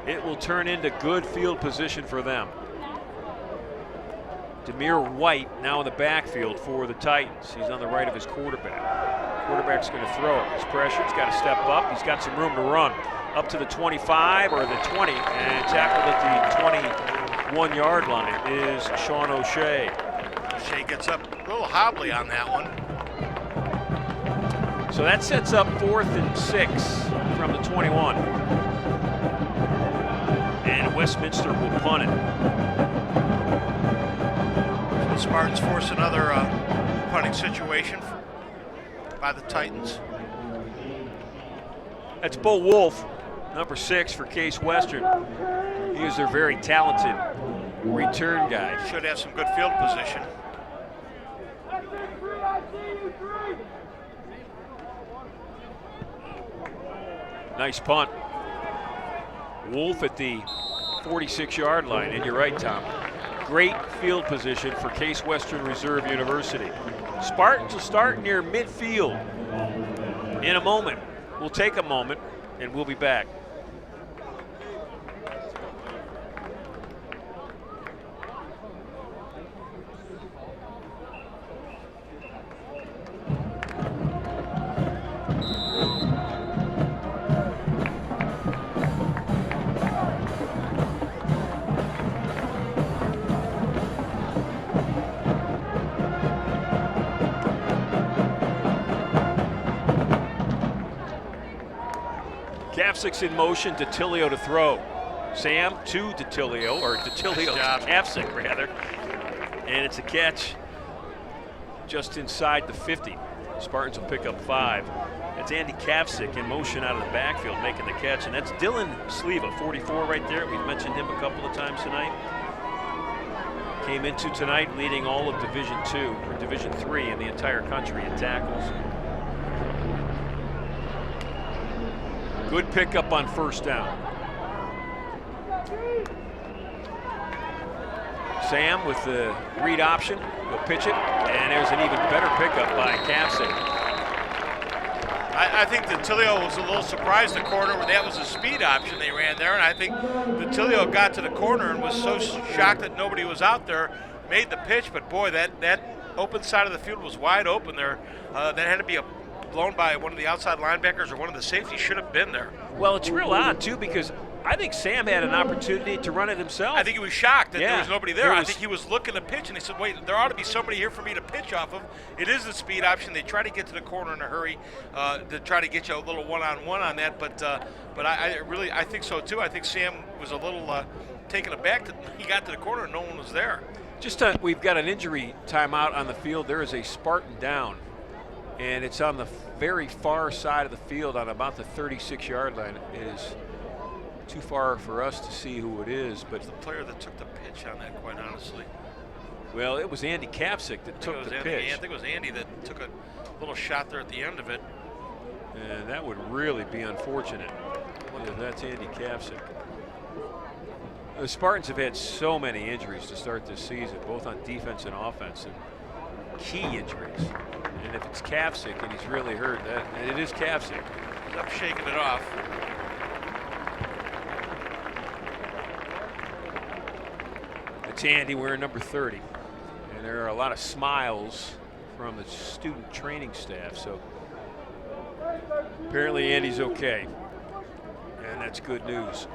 it will turn into good field position for them. Demir White now in the backfield for the Titans. He's on the right of his quarterback. Quarterback's going to throw it. He's pressured. He's got to step up. He's got some room to run. Up to the 25 or the 20, and tackled at the 1 yard line is Sean O'Shea. Shea gets up a little hobbly on that one. So that sets up 4th and 6 from the 21. And Westminster will punt it. The Spartans force another punting situation by the Titans. That's Bo Wolf, number 6 for Case Western. He is their very talented return guy. Should have some good field position. Nice punt. Wolf at the 46-yard line, and you're right, Tom. Great field position for Case Western Reserve University. Spartans will start near midfield in a moment. We'll take a moment, and we'll be back. Capsick's in motion, DeTilio to throw. Sam to DeTilio, or DeTilio to Capsick rather. And it's a catch just inside the 50. Spartans will pick up 5. That's Andy Capsick in motion out of the backfield making the catch. And that's Dylan Sleva, 44 right there. We've mentioned him a couple of times tonight. Came into tonight leading all of Division II, or Division III in the entire country in tackles. Good pickup on first down. Sam with the read option, will pitch it, and there's an even better pickup by Capsick. I think DeTilio was a little surprised the corner when that was a speed option they ran there, and I think DeTilio got to the corner and was so shocked that nobody was out there, made the pitch, but boy, that open side of the field was wide open there. That had to be blown by one of the outside linebackers or one of the safeties. Should have been there. Well, it's real odd, too, because I think Sam had an opportunity to run it himself. I think he was shocked that there was nobody there. I think he was looking to pitch, and he said, wait, there ought to be somebody here for me to pitch off of. It is the speed option. They try to get to the corner in a hurry to try to get you a little one-on-one on that, but I think so, too. I think Sam was a little taken aback that he got to the corner and no one was there. We've got an injury timeout on the field. There is a Spartan down, and it's on the very far side of the field on about the 36-yard line. It is too far for us to see who it is, but the player that took the pitch on that, quite honestly. Well, it was Andy Capsick that took the pitch. I think it was Andy that took a little shot there at the end of it. And that would really be unfortunate. Yeah, that's Andy Capsick. The Spartans have had so many injuries to start this season, both on defense and offense, and key injuries. And if it's Capsick and he's really hurt, and it is Capsick. He's up shaking it off. It's Andy wearing number 30. And there are a lot of smiles from the student training staff. So apparently Andy's okay. And that's good news.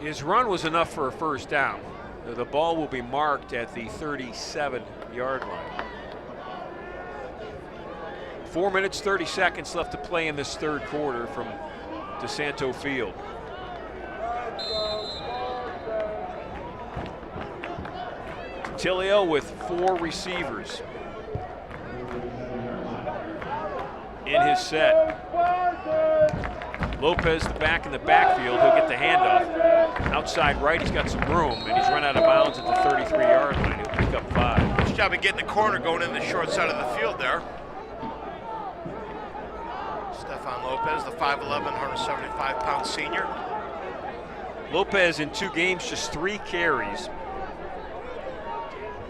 His run was enough for a first down. The ball will be marked at the 37-yard line. 4 minutes, 30 seconds left to play in this third quarter from DeSanto Field. Tilio with 4 receivers in his set. Lopez, the back in the backfield, he'll get the handoff. Outside right, he's got some room, and he's run out of bounds at the 33-yard line. He'll pick up 5. Nice job of getting the corner going in the short side of the field there. Stefan Lopez, the 5'11", 175-pound senior. Lopez in 2 games, just 3 carries.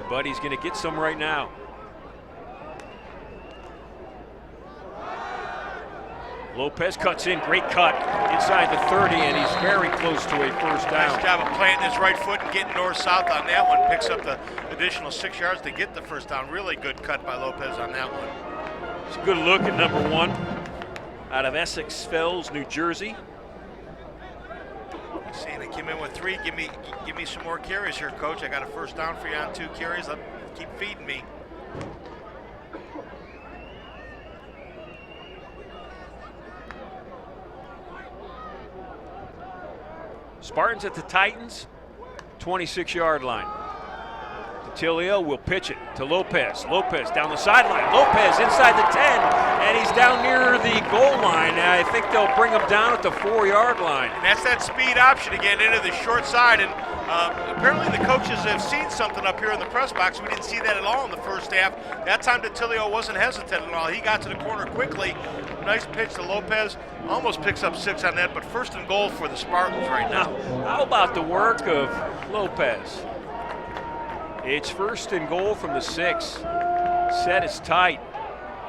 But he's going to get some right now. Lopez cuts in, great cut inside the 30, and he's very close to a first down. Nice job of planting his right foot and getting north-south on that one. Picks up the additional 6 yards to get the first down. Really good cut by Lopez on that one. It's a good look at number 1 out of Essex Fells, New Jersey. Seeing it came in with 3. Give me some more carries here, Coach. I got a first down for you on 2 carries. Keep feeding me. Spartans at the Titans, 26-yard line. Tilio will pitch it to Lopez. Lopez down the sideline. Lopez inside the 10, and he's down near the goal line. I think they'll bring him down at the 4-yard line. And that's that speed option again into the short side. And apparently the coaches have seen something up here in the press box. We didn't see that at all in the first half. That time Tilio wasn't hesitant at all. He got to the corner quickly. Nice pitch to Lopez. Almost picks up 6 on that, but first and goal for the Spartans right now. How about the work of Lopez? It's first and goal from the 6. Set is tight.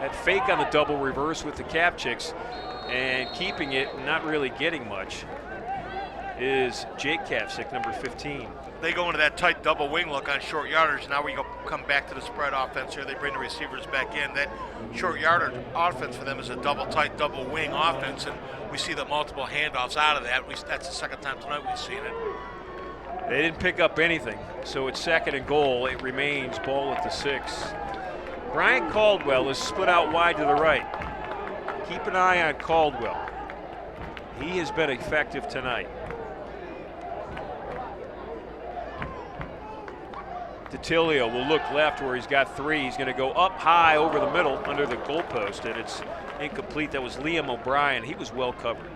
That fake on the double reverse with the Capchicks, and keeping it, not really getting much, is Jake Kapsick, number 15. They go into that tight double wing look on short yardage. Now we come back to the spread offense here. They bring the receivers back in. That short yardage offense for them is a double tight, double wing offense, and we see the multiple handoffs out of that. That's the second time tonight we've seen it. They didn't pick up anything, so it's second and goal. It remains ball at the 6. Brian Caldwell is split out wide to the right. Keep an eye on Caldwell. He has been effective tonight. DeTilio will look left where he's got 3. He's going to go up high over the middle under the goalpost, and it's incomplete. That was Liam O'Brien. He was well covered.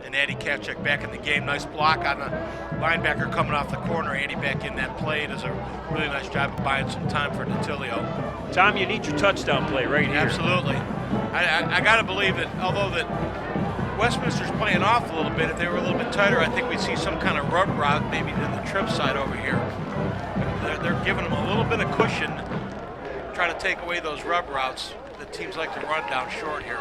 And Andy Kapchik back in the game. Nice block on the linebacker coming off the corner. Andy back in that play. Does a really nice job of buying some time for DeTilio. Tom, you need your touchdown play right here. Absolutely. I got to believe that although that Westminster's playing off a little bit, if they were a little bit tighter, I think we'd see some kind of rub route maybe to the trip side over here. They're giving them a little bit of cushion, trying to take away those rub routes that teams like to run down short here.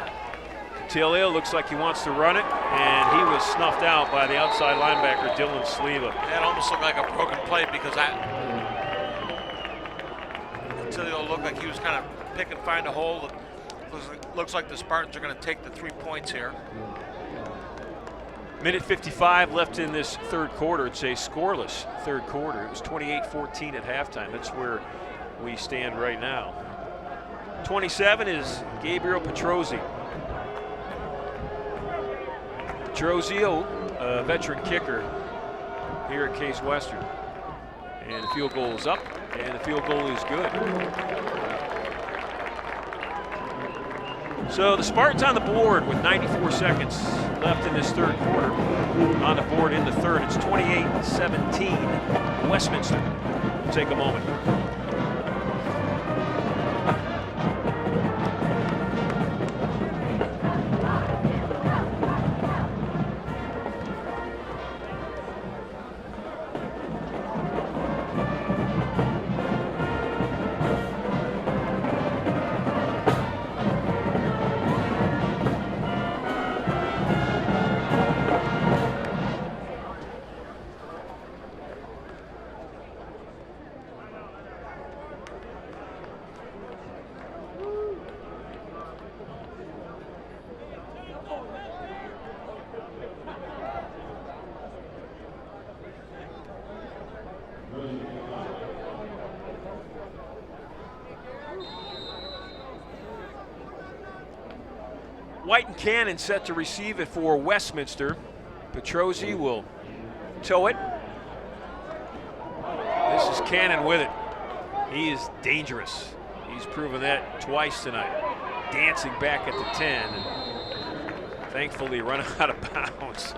Tilio looks like he wants to run it, and he was snuffed out by the outside linebacker, Dylan Sleva. That almost looked like a broken play because Tilio looked like he was kind of pick and find a hole. Looks like the Spartans are going to take the 3 points here. Minute 55 left in this third quarter. It's a scoreless third quarter. It was 28-14 at halftime. That's where we stand right now. 27 is Gabriel Petrozzi. Petrozzi, a veteran kicker here at Case Western. And the field goal is up, and the field goal is good. So the Spartans on the board with 94 seconds left in this third quarter. On the board in the third, it's 28-17 Westminster. We'll take a moment. White and Cannon set to receive it for Westminster. Petrozzi will tow it. This is Cannon with it. He is dangerous. He's proven that twice tonight. Dancing back at the 10 and thankfully run out of bounds.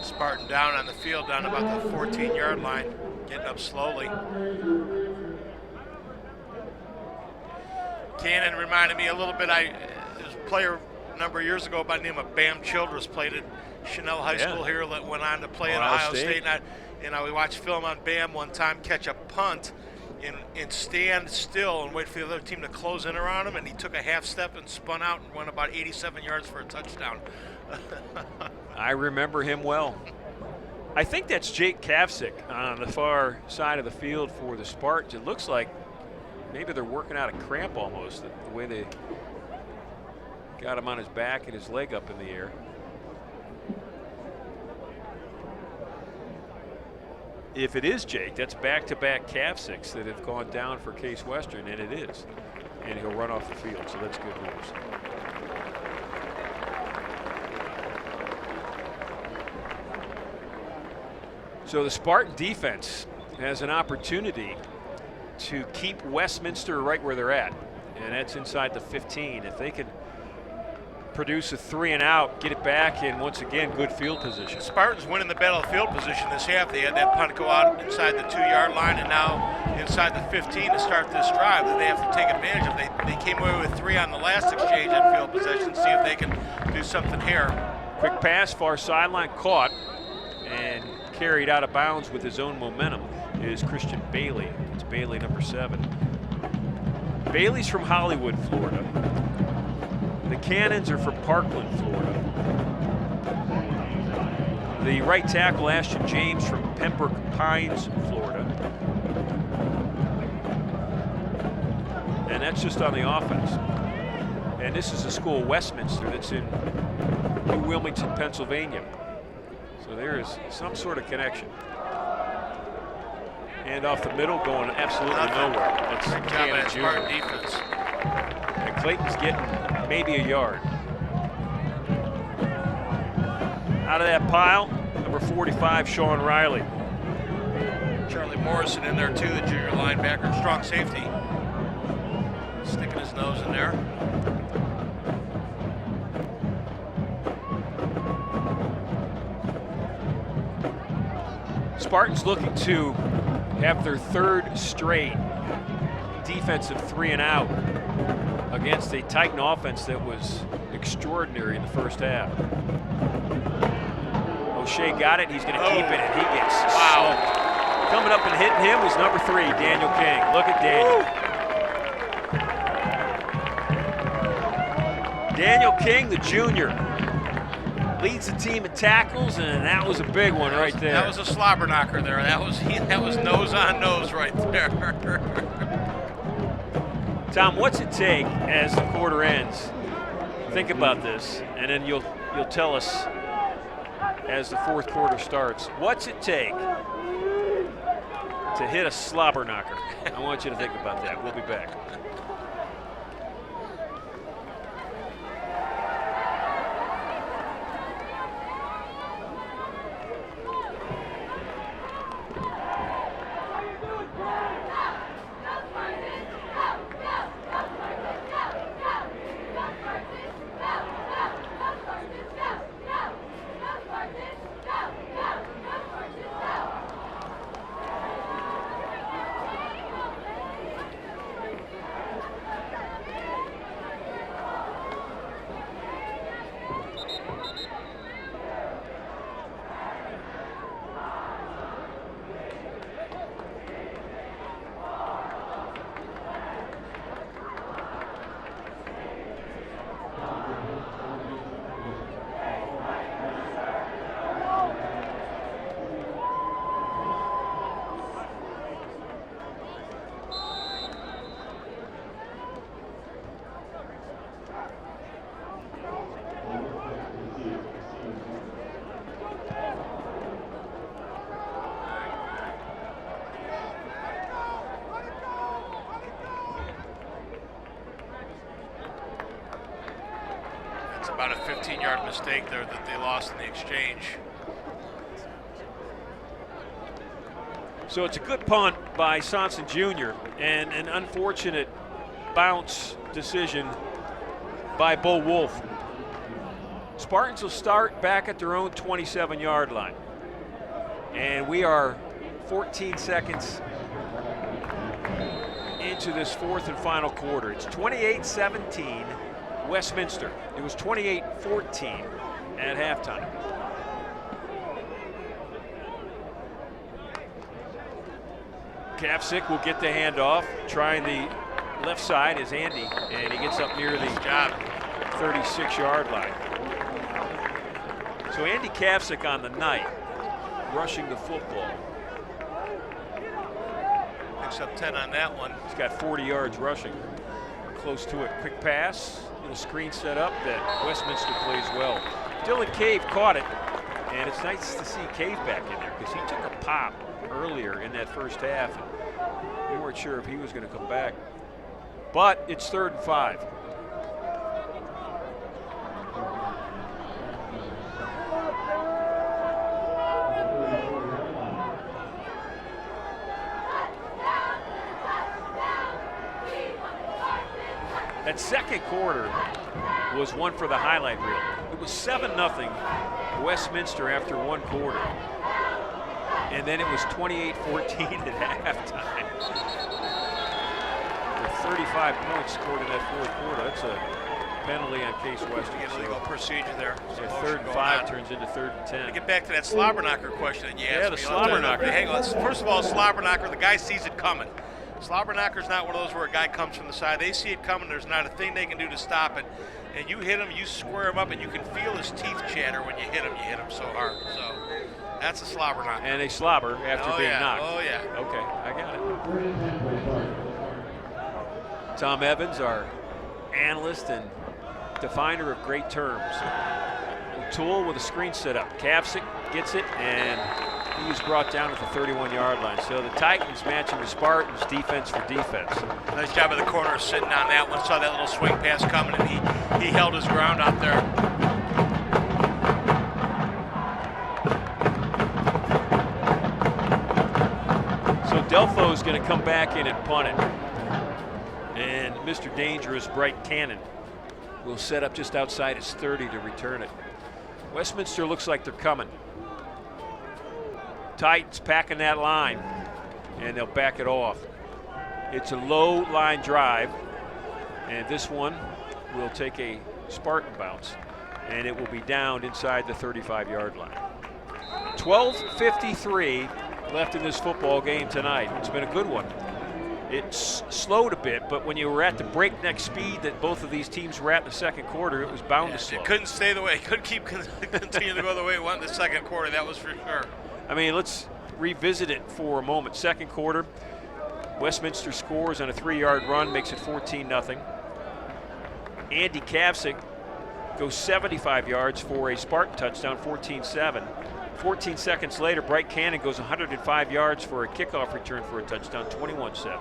Spartan down on the field, down about the 14-yard line, getting up slowly. Cannon reminded me a little bit. There's a player a number of years ago by the name of Bam Childress played at Chanel High School here, went on to play at Ohio State. And I watched film on Bam one time catch a punt and stand still and wait for the other team to close in around him, and he took a half step and spun out and went about 87 yards for a touchdown. I remember him well. I think that's Jake Kapsick on the far side of the field for the Spartans. It looks like maybe they're working out a cramp almost, the way they got him on his back and his leg up in the air. if it is Jake, that's back-to-back calf sticks that have gone down for Case Western, and it is. And he'll run off the field, so that's good news. So the Spartan defense has an opportunity to keep Westminster right where they're at, and that's inside the 15. If they can produce a 3 and out, get it back, and once again, good field position. Spartans winning the battle of field position this half. They had that punt go out inside the 2-yard line and now inside the 15 to start this drive that they have to take advantage of. They came away with 3 on the last exchange on field possession. See if they can do something here. Quick pass, far sideline, caught, and carried out of bounds with his own momentum is Christian Bailey. It's Bailey, number 7. Bailey's from Hollywood, Florida. The Cannons are from Parkland, Florida. The right tackle, Ashton James, from Pembroke Pines, Florida. And that's just on the offense. And this is a school, Westminster, that's in New Wilmington, Pennsylvania. So there is some sort of connection. And off the middle, going absolutely nowhere. That's Great job Cannon by that Spartan Jr. defense. And Clayton's getting maybe a yard. Out of that pile, number 45, Sean Riley. Charlie Morrison in there too, the junior linebacker, strong safety. Sticking his nose in there. Spartans looking to have their 3rd straight defensive 3 and out against a Titan offense that was extraordinary in the first half. O'Shea got it, he's going to keep it, and he gets smoked. Coming up and hitting him was number 3, Daniel King. Look at Daniel. Daniel King, the junior, leads the team in tackles, and that was a big one right there. That was a slobber knocker there. That was nose on nose right there. Tom, what's it take as the quarter ends? Think about this, and then you'll tell us as the 4th quarter starts. What's it take to hit a slobber knocker? I want you to think about that. We'll be back. About a 15-yard mistake there that they lost in the exchange. So it's a good punt by Sonson Jr. and an unfortunate bounce decision by Bo Wolf. Spartans will start back at their own 27-yard line. And we are 14 seconds into this 4th and final quarter. It's 28-17 Westminster. It was 28-14 at halftime. Kavcik will get the handoff, trying the left side is Andy, and he gets up near the 36-yard line. So Andy Kavcik on the night, rushing the football. Picks up 10 on that one. He's got 40 yards rushing, close to it. Quick pass, little screen set up that Westminster plays well. Dylan Cave caught it, and it's nice to see Cave back in there because he took a pop earlier in that first half. And we weren't sure if he was going to come back. But it's 3rd and 5. That second quarter was one for the highlight reel. It was 7-0 Westminster after one quarter. And then it was 28-14 at halftime. With 35 points scored in that fourth quarter. That's a penalty on Case Western. Illegal procedure there. So 3rd and 5 turns into 3rd and 10. To get back to that slobber knocker question that you asked me. Yeah, the slobber knocker. Hang on. First of all, slobber knocker, the guy sees it coming. Slobber knocker's not one of those where a guy comes from the side. They see it coming. There's not a thing they can do to stop it. And you hit him, you square him up, and you can feel his teeth chatter when you hit him. You hit him so hard. So that's a slobber knocker. And they slobber after being knocked. Oh, yeah. Okay, I got it. Tom Evans, our analyst and definer of great terms. O'Toole with a screen set up. Kavcik gets it, and he was brought down at the 31-yard line. So the Titans matching the Spartans defense for defense. Nice job of the corner sitting on that one. Saw that little swing pass coming, and he held his ground out there. So Delfo's going to come back in and punt it. And Mr. Dangerous, Bright Cannon, will set up just outside his 30 to return it. Westminster looks like they're coming. Titans packing that line, and they'll back it off. It's a low line drive, and this one will take a Spartan bounce, and it will be down inside the 35-yard line. 12:53 left in this football game tonight. It's been a good one. It's slowed a bit, but when you were at the breakneck speed that both of these teams were at in the second quarter, it was bound to slow. It couldn't stay the way. It couldn't continue to go the way it went in the second quarter. That was for sure. I mean, let's revisit it for a moment. Second quarter, Westminster scores on a 3-yard run, makes it 14-0. Andy Kavcik goes 75 yards for a Spartan touchdown, 14-7. 14 seconds later, Bright Cannon goes 105 yards for a kickoff return for a touchdown, 21-7.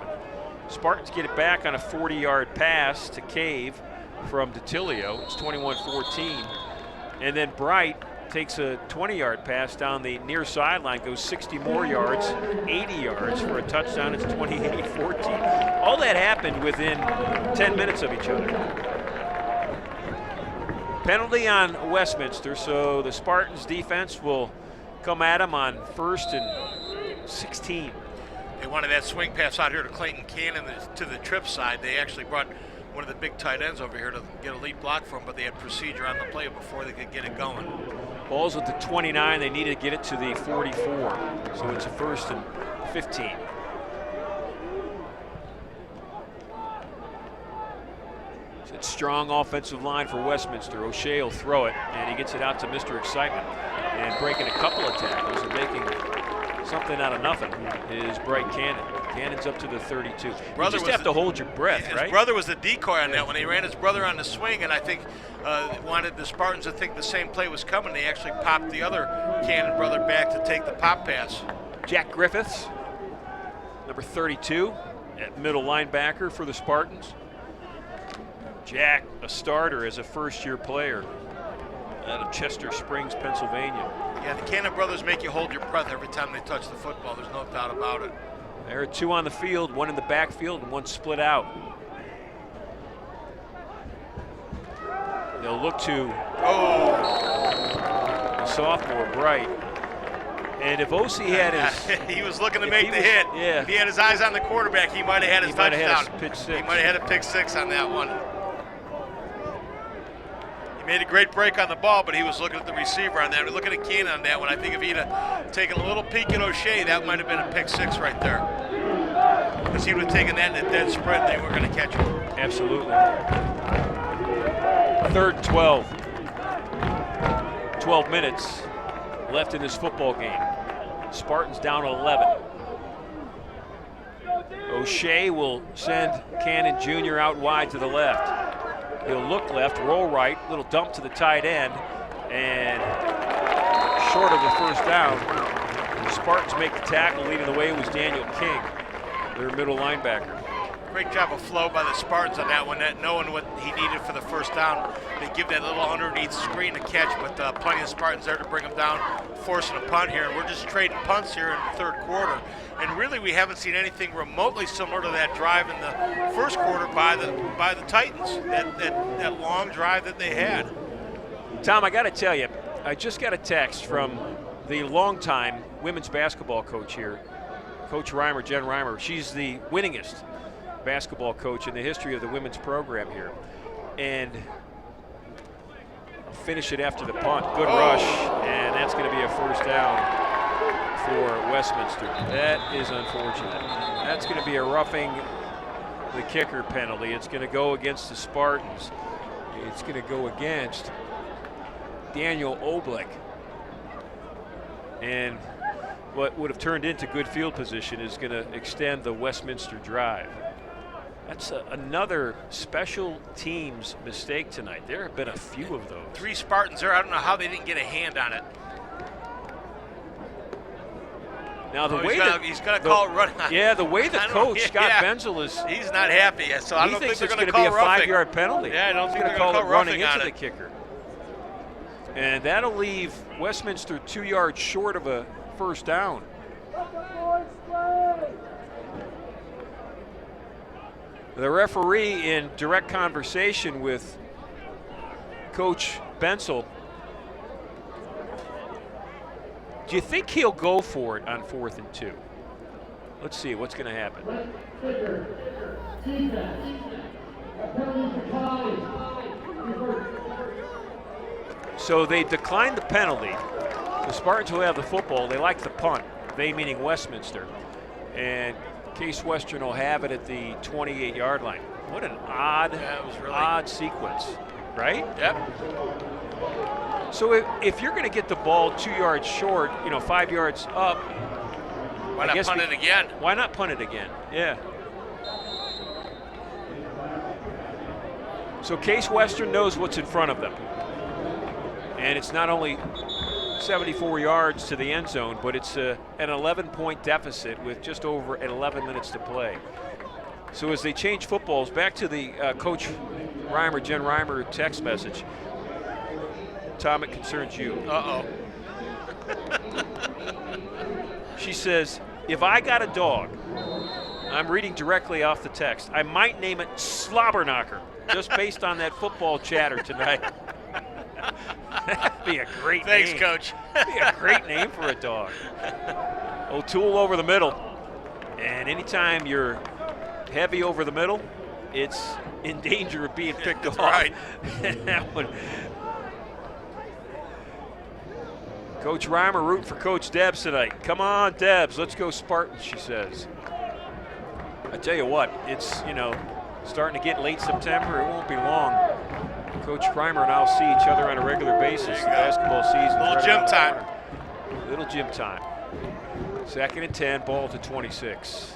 Spartans get it back on a 40-yard pass to Cave from DeTilio. It's 21-14. And then Bright takes a 20-yard pass down the near sideline, goes 60 more yards, 80 yards for a touchdown. It's 28-14. All that happened within 10 minutes of each other. Penalty on Westminster, so the Spartans defense will come at him on 1st and 16. They wanted that swing pass out here to Clayton Cannon to the trip side. They actually brought one of the big tight ends over here to get a lead block for him, but they had procedure on the play before they could get it going. Ball's at the 29. They needed to get it to the 44. So it's a 1st and 15. So it's strong offensive line for Westminster. O'Shea will throw it, and he gets it out to Mr. Excitement. And breaking a couple of tackles and making something out of nothing is Bright Cannon. Cannon's up to the 32. You just have to hold your breath, right? His brother was the decoy on that one. He ran his brother on the swing, and I think wanted the Spartans to think the same play was coming. They actually popped the other Cannon brother back to take the pop pass. Jack Griffiths, number 32, at middle linebacker for the Spartans. Jack, a starter as a first-year player out of Chester Springs, Pennsylvania. Yeah, the Cannon brothers make you hold your breath every time they touch the football. There's no doubt about it. There are 2 on the field, 1 in the backfield, and 1 split out. They'll look to the sophomore Bright. And if O.C. had his... he was looking to make the hit. Yeah. If he had his eyes on the quarterback, he might have had his touchdown. Had pitch 6. He might have had a pick 6 on that one. He made a great break on the ball, but he was looking at the receiver on that. We're looking at Cannon on that one. I think if he'd have taken a little peek at O'Shea, that might have been a pick 6 right there. Because he would have taken that in a dead spread, they were going to catch him. Absolutely. 3rd and 12. 12 minutes left in this football game. Spartans down 11. O'Shea will send Cannon Jr. out wide to the left. He'll look left, roll right, little dump to the tight end, and short of the first down. The Spartans make the tackle. Leading the way was Daniel King, their middle linebacker. Great job of flow by the Spartans on that one, knowing what he needed for the first down. They give that little underneath screen to catch, but plenty of Spartans there to bring them down, forcing a punt here. And we're just trading punts here in the third quarter. And really, we haven't seen anything remotely similar to that drive in the first quarter by the Titans, that long drive that they had. Tom, I got to tell you, I just got a text from the longtime women's basketball coach here, Coach Reimer, Jen Reimer. She's the winningest basketball coach in the history of the women's program here. And finish it after the punt. Good rush, and that's going to be a first down for Westminster. That is unfortunate. That's going to be a roughing the kicker penalty. It's going to go against the Spartans. It's going to go against Daniel Oblick. And what would have turned into good field position is going to extend the Westminster drive. That's another special teams mistake tonight. There have been a few of those. 3 Spartans there. I don't know how they didn't get a hand on it. Now the way he's going to call it running. Yeah, the way the coach Scott Benzel is, he's not happy. So I don't think they're going to be call a roughing. 5-yard penalty. Yeah, I don't think they're they're going to call it running roughing into the kicker. And that'll leave Westminster 2 yards short of a first down. The referee, in direct conversation with Coach Benzel, do you think he'll go for it on 4th and 2? Let's see what's going to happen. So they declined the penalty. The Spartans will have the football. They like the punt. They meaning Westminster. And Case Western will have it at the 28-yard line. What an odd, odd sequence, right? Yep. So if you're going to get the ball 2 yards short, 5 yards up, why not punt it again? Why not punt it again? Yeah. So Case Western knows what's in front of them. And it's not only 74 yards to the end zone, but it's an 11-point deficit with just over 11 minutes to play. So as they change footballs, back to the Coach Reimer, Jen Reimer text message. Tom, it concerns you. Uh-oh. She says, if I got a dog, I'm reading directly off the text, I might name it Slobberknocker, just based on that football chatter tonight. That'd be a great name. Thanks, Coach. That'd be a great name for a dog. O'Toole over the middle. And anytime you're heavy over the middle, it's in danger of being picked off. Right. That one. Coach Reimer rooting for Coach Debs tonight. Come on, Debs, let's go Spartans, she says. I tell you what, it's, starting to get late September. It won't be long. Coach Reimer and I'll see each other on a regular basis. The basketball season. Little gym time. Little gym time. 2nd and 10, ball to 26.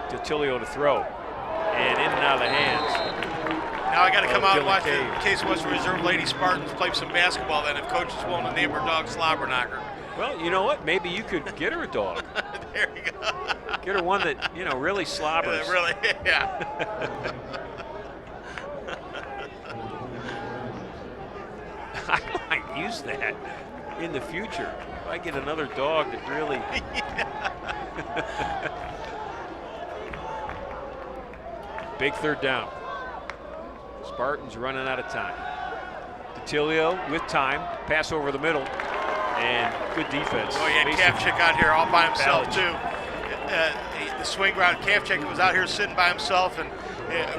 DiTilio to throw. And in and out of the hands. Now I got to come out and watch the Case Western Reserve Lady Spartans play some basketball then if Coach is willing to name her dog Slobberknocker. Well, you know what? Maybe you could get her a dog. There you go. Get her one that, really slobbers. Really, yeah. I might use that in the future. If I get another dog that really. Big 3rd down. Spartans running out of time. DiTilio with time. Pass over the middle. And good defense. Oh, yeah, Kavchik out here all by himself, too. The swing route, Kavchik was out here sitting by himself and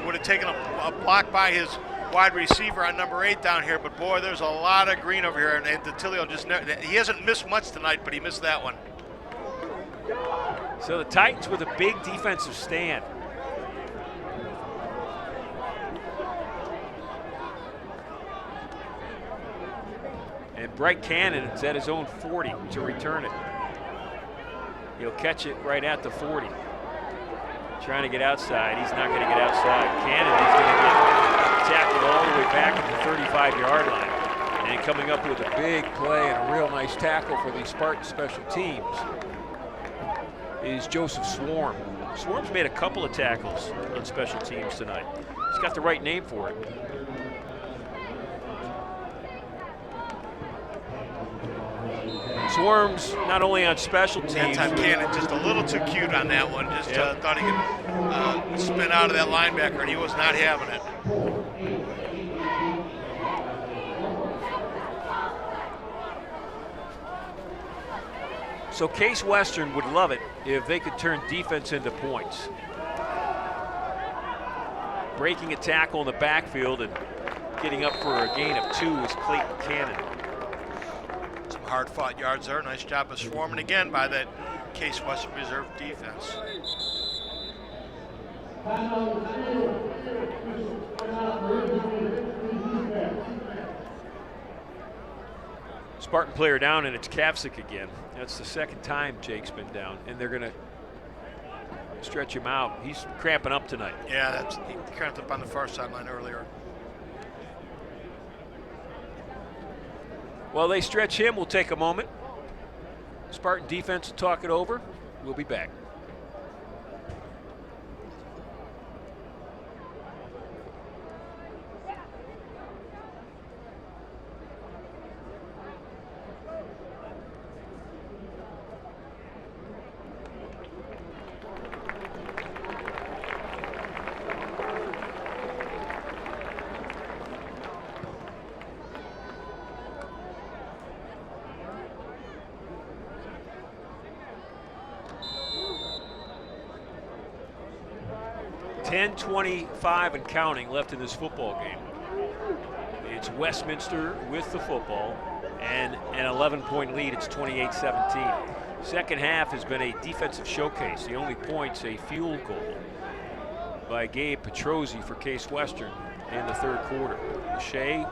would have taken a block by his wide receiver on number 8 down here, but boy, there's a lot of green over here, and DiTilio he hasn't missed much tonight, but he missed that one. So the Titans with a big defensive stand. And Bright Cannon is at his own 40 to return it. He'll catch it right at the 40. Trying to get outside. He's not going to get outside. Cannon is going to get tackled all the way back at the 35-yard line. And coming up with a big play and a real nice tackle for the Spartan special teams is Joseph Swarm. Swarm's made a couple of tackles on special teams tonight. He's got the right name for it. Swarm's not only on special teams. That time Cannon just a little too cute on that one. Just thought he could spin out of that linebacker, and he was not having it. So Case Western would love it if they could turn defense into points. Breaking a tackle in the backfield and getting up for a gain of 2 is Clayton Cannon. Some hard-fought yards there. Nice job of swarming again by that Case Western Reserve defense. Spartan player down, and it's Kavcik again. That's the second time Jake's been down, and they're going to stretch him out. He's cramping up tonight. Yeah, he cramped up on the far sideline earlier. While they stretch him, we'll take a moment. Spartan defense will talk it over. We'll be back. .25 and counting left in this football game. It's Westminster with the football and an 11-point lead. It's 28-17. Second half has been a defensive showcase. The only points, a field goal by Gabe Petrozzi for Case Western in the third quarter. Shea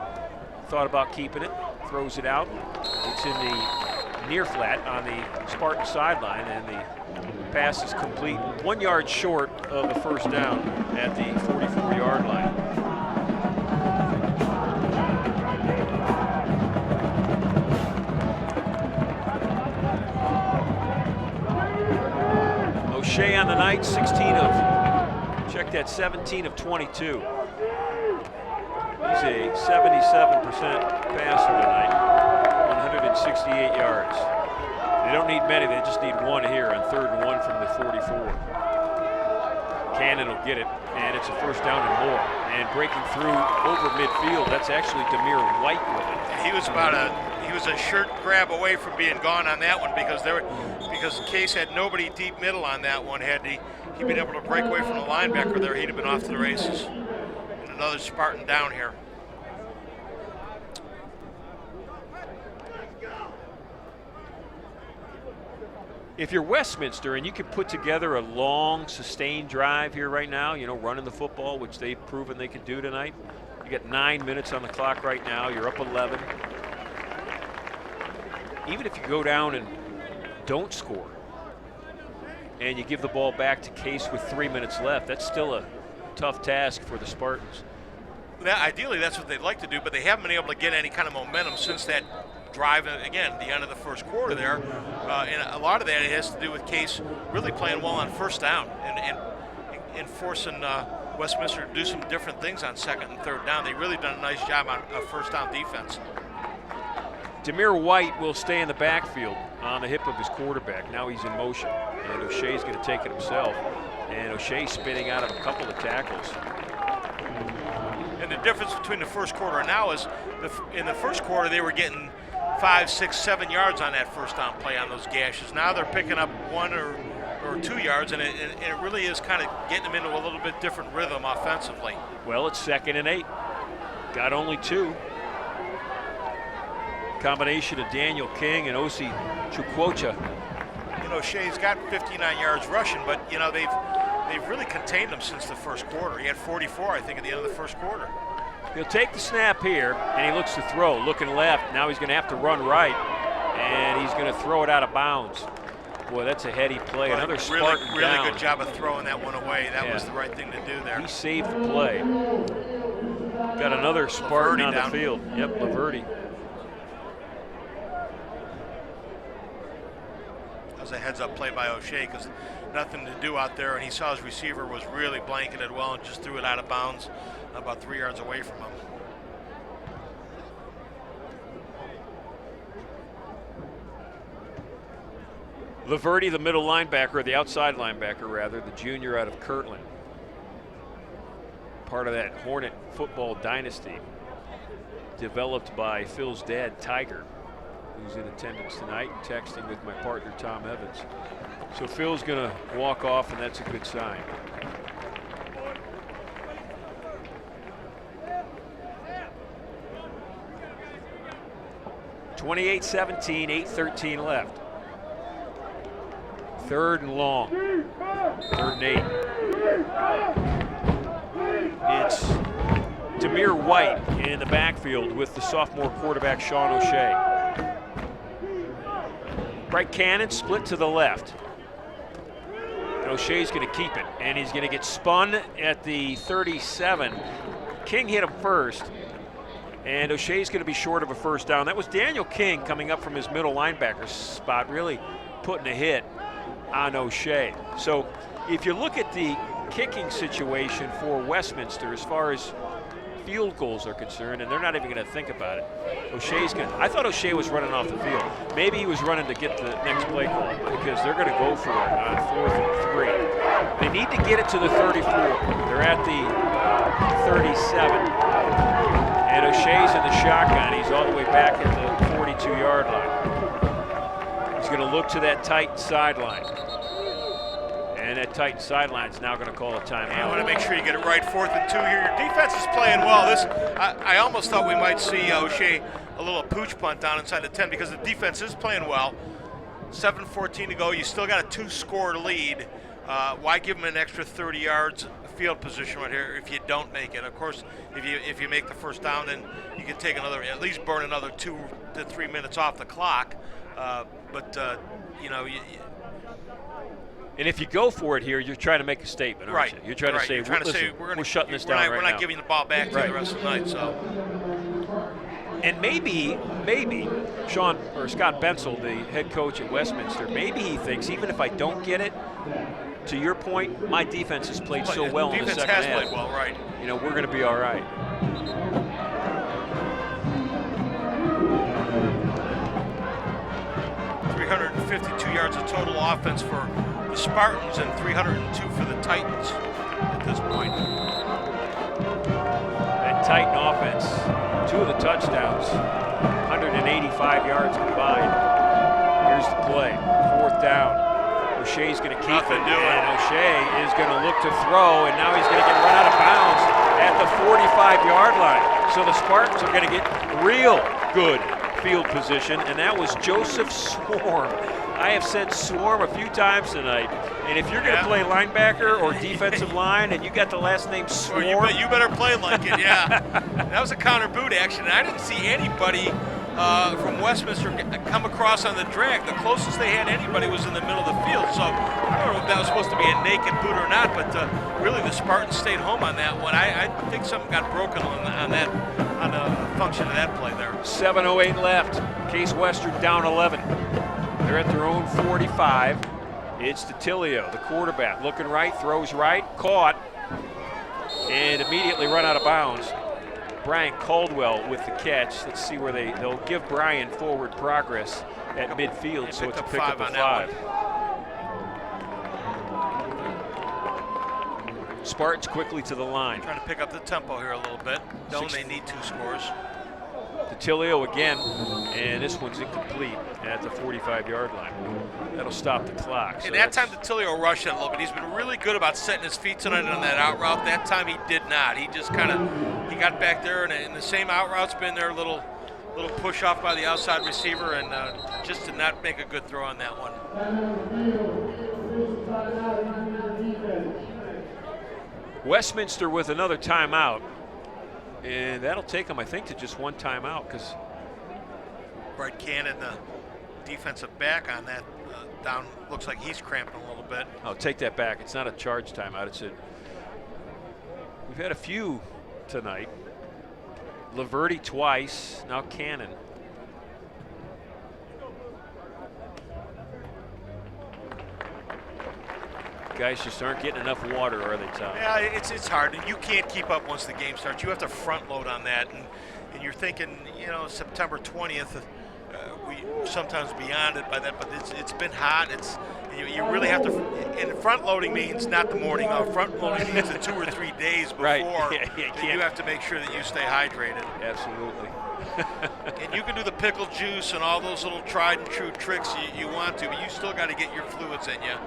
thought about keeping it, throws it out. It's in the near flat on the Spartan sideline, and the pass is complete 1 yard short of the first down at the 44-yard line. O'Shea on the night, 17 of 22. He's a 77% passer tonight, 168 yards. They don't need many, they just need one here on 3rd and 1 from the 44. Cannon will get it, and it's a first down and more. And breaking through over midfield, that's actually Demir White with it. He was a shirt grab away from being gone on that one because Case had nobody deep middle on that one. Had he been able to break away from the linebacker there, he'd have been off to the races. And another Spartan down here. If you're Westminster and you can put together a long, sustained drive here right now, you know, running the football, which they've proven they can do tonight. You got 9 minutes on the clock right now. You're up 11. Even if you go down and don't score and you give the ball back to Case with 3 minutes left, that's still a tough task for the Spartans. Ideally, that's what they'd like to do, but they haven't been able to get any kind of momentum since that drive, again, the end of the first quarter there. And a lot of that has to do with Case really playing well on first down and forcing Westminster to do some different things on second and third down. They've really done a nice job on first down defense. Demir White will stay in the backfield on the hip of his quarterback. Now he's in motion, and O'Shea's going to take it himself. And O'Shea spinning out of a couple of tackles. And the difference between the first quarter and now is in the first quarter they were getting 5, 6, 7 yards on that first down play on those gashes. Now they're picking up 1 or 2 yards, and it really is kind of getting them into a little bit different rhythm offensively. Well, it's 2nd and 8. Got only 2. Combination of Daniel King and Osi Chukwuocha. You know, Shea's got 59 yards rushing, but you know they've really contained him since the first quarter. He had 44, I think, at the end of the first quarter. He'll take the snap here, and he looks to throw, looking left. Now he's going to have to run right, and he's going to throw it out of bounds. Boy, that's a heady play. Well, Another Spartan really down. good job of throwing that one away. That was the right thing to do there. He saved the play. Got another Spartan on the field. Yep, Laverty. was a heads-up play by O'Shea because nothing to do out there, and he saw his receiver was really blanketed well and just threw it out of bounds about 3 yards away from him. Laverty, the middle linebacker, the outside linebacker rather, the junior out of Kirtland. Part of that Hornet football dynasty developed by Phil's dad, Tiger, who's in attendance tonight, texting with my partner, Tom Evans. So Phil's going to walk off, and that's a good sign. (28-17), 8:13 left. 3rd and long. 3rd and 8. It's Demir White in the backfield with the sophomore quarterback Sean O'Shea. Right cannon split to the left. And O'Shea's going to keep it, and he's going to get spun at the 37. King hit him first, and O'Shea's going to be short of a first down. That was Daniel King coming up from his middle linebacker spot, really putting a hit on O'Shea. So if you look at the kicking situation for Westminster as far as field goals are concerned, and they're not even going to think about it, O'Shea's going to, I thought O'Shea was running off the field. Maybe he was running to get the next play call because they're going to go for it on 4th and 3. They need to get it to the 34. They're at the 37. And O'Shea's in the shotgun. He's all the way back at the 42-yard line. He's going to look to that tight sideline. And that tight sideline is now going to call a timeout. Yeah, I want to make sure you get it right. 4th and 2 here. Your defense is playing well. I almost thought we might see O'Shea a little pooch punt down inside the 10 because the defense is playing well. 7:14 to go. You still got a 2-score lead. Why give them an extra 30 yards field position right here if you don't make it? Of course, if you make the first down, then you can take another, at least burn another 2 to 3 minutes off the clock. You know. And if you go for it here, you're trying to make a statement, aren't you? You're trying to say, we're shutting this down right now. We're not giving the ball back to the rest of the night. So. And maybe Sean or Scott Bensel, the head coach at Westminster, maybe he thinks even if I don't get it, to your point, my defense has played so well in the second half. Defense has played well, right? You know, we're going to be all right. .352 yards of total offense for the Spartans and 302 for the Titans at this point. That Titan offense, 2 of the touchdowns, 185 yards combined. Here's the play, 4th down. O'Shea's going to keep it, and O'Shea is going to look to throw, and now he's going to get run out of bounds at the 45-yard line. So the Spartans are going to get real good field position, and that was Joseph Swarm. I have said Swarm a few times tonight, and if you're going to play linebacker or defensive line and you got the last name Swarm, you better play like it, yeah. That was a counter boot action. I didn't see anybody from Westminster come across on the drag. The closest they had anybody was in the middle of the field, so I don't know if that was supposed to be a naked boot or not, but really the Spartans stayed home on that one. I think something got broken on the function of that play there. 7:08 left. Case Western down 11. They're at their own 45. It's DiTilio, the quarterback, looking right, throws right, caught, and immediately run out of bounds. Brian Caldwell with the catch. Let's see where they'll give Brian forward progress at midfield, so it's a pickup of 5. Spartans quickly to the line. Trying to pick up the tempo here a little bit. They need 2 scores. DiTilio again, and this one's incomplete at the 45-yard line. That'll stop the clock. And that time DiTilio rushed it a little bit. He's been really good about setting his feet tonight on that out route. That time he did not. He just he got back there, and the same out route's been there, little push off by the outside receiver, and just did not make a good throw on that one. Westminster with another timeout. And that'll take them, I think, to just 1 timeout because Brett Cannon, the defensive back on that down, looks like he's cramping a little bit. I'll take that back. It's not a charge timeout. We've had a few tonight. Laverty twice, now Cannon. Guys just aren't getting enough water, are they, Tom? Yeah, it's hard, and you can't keep up once the game starts. You have to front load on that, and you're thinking, September 20th. We sometimes beyond it by that, but it's been hot. You really have to. And front loading means not the morning of. Front loading means the 2 or 3 days before. Right. You have to make sure that you stay hydrated. Absolutely. And you can do the pickle juice and all those little tried and true tricks you want to, but you still got to get your fluids in you,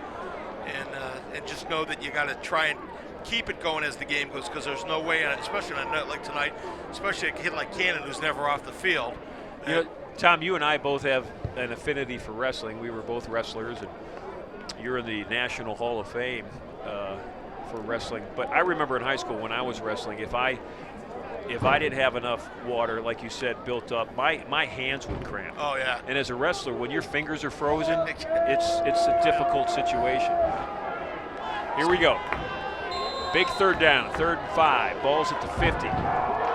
and just know that you got to try and keep it going as the game goes, because there's no way, especially on a night like tonight, especially a kid like Cannon who's never off the field. Tom, you and I both have an affinity for wrestling. We were both wrestlers, and you're in the National Hall of Fame for wrestling. But I remember in high school when I was wrestling, if I didn't have enough water, like you said, built up, my hands would cramp. Oh yeah. And as a wrestler, when your fingers are frozen, it's a difficult situation. Here we go. Big third down, 3rd and 5. Ball's at the 50.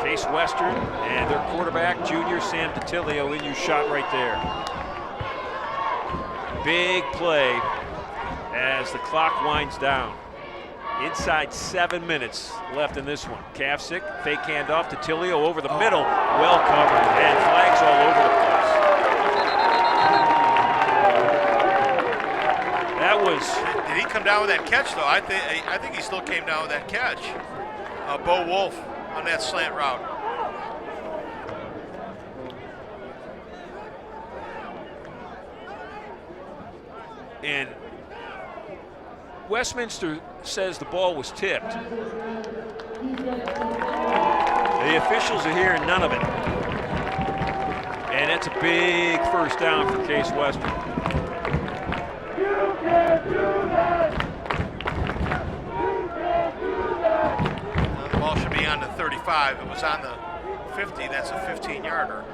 Case Western and their quarterback, junior Sam DiTilio, in your shot right there. Big play as the clock winds down. Inside 7 minutes left in this one. Kavcik, fake handoff to DiTilio over the middle. Well covered, and flags all over the place. That was... Did he come down with that catch, though? I think he still came down with that catch. Bo Wolf on that slant route. And Westminster says the ball was tipped. The officials are hearing none of it. And it's a big first down for Case Western. The ball should be on the 35. It was on the 50. That's a 15-yarder.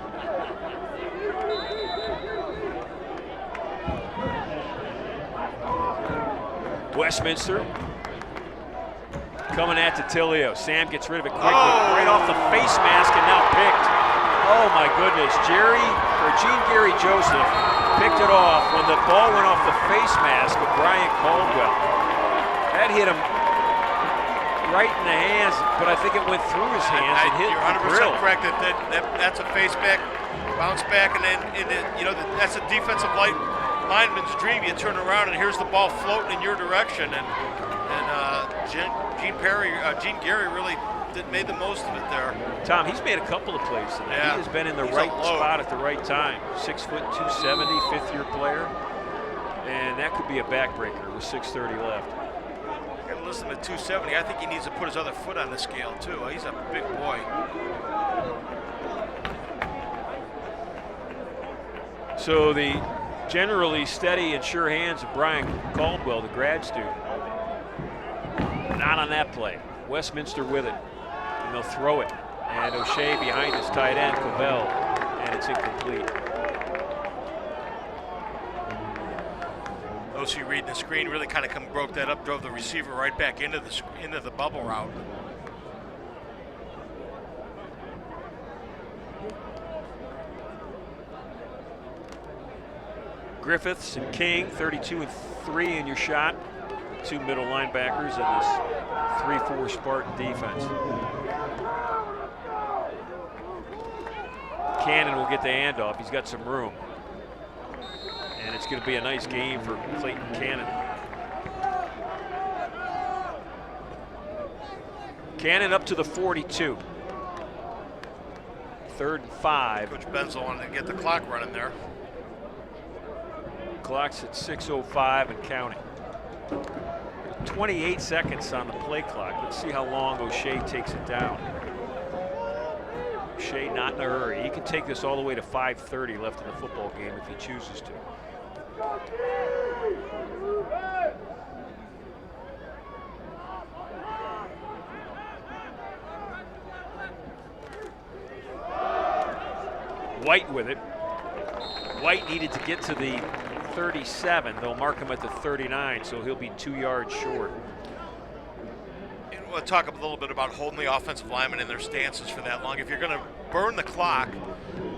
Westminster coming at DiTilio. Sam gets rid of it quickly, right off the face mask, and now picked. Oh my goodness, Gene Gary Joseph picked it off when the ball went off the face mask of Brian Caldwell. That hit him right in the hands, but I think it went through his hands and hit You're the 100% grill. correct. That's a face back, bounce back, and then that's a defensive lineman's dream. You turn around and here's the ball floating in your direction, and Gene Gary really made the most of it there. Tom, he's made a couple of plays tonight. Yeah. He has been in the He's right a load. spot at the right time. 6 foot 270, fifth-year player, and that could be a backbreaker with 6:30 left. Got to listen to 270. I think he needs to put his other foot on the scale too. He's a big boy. So the generally steady and sure hands of Brian Caldwell, the grad student, not on that play. Westminster with it, and they'll throw it. And O'Shea behind his tight end, Cobell, and it's incomplete. OC reading the screen really kind of broke that up, drove the receiver right back into the bubble route. Griffiths and King, 32 and 3 in your shot. 2 middle linebackers in this 3-4 Spartan defense. Cannon will get the handoff. He's got some room. And it's going to be a nice game for Clayton Cannon. Cannon up to the 42. 3rd and 5. Coach Benzel wanted to get the clock running there. Clock's at 6:05 and counting. 28 seconds on the play clock. Let's see how long O'Shea takes it down. O'Shea not in a hurry. He can take this all the way to 5:30 left in the football game if he chooses to. White with it. White needed to get to the 37. They'll mark him at the 39, so he'll be 2 yards short. And we'll talk a little bit about holding the offensive linemen in their stances for that long. If you're going to burn the clock,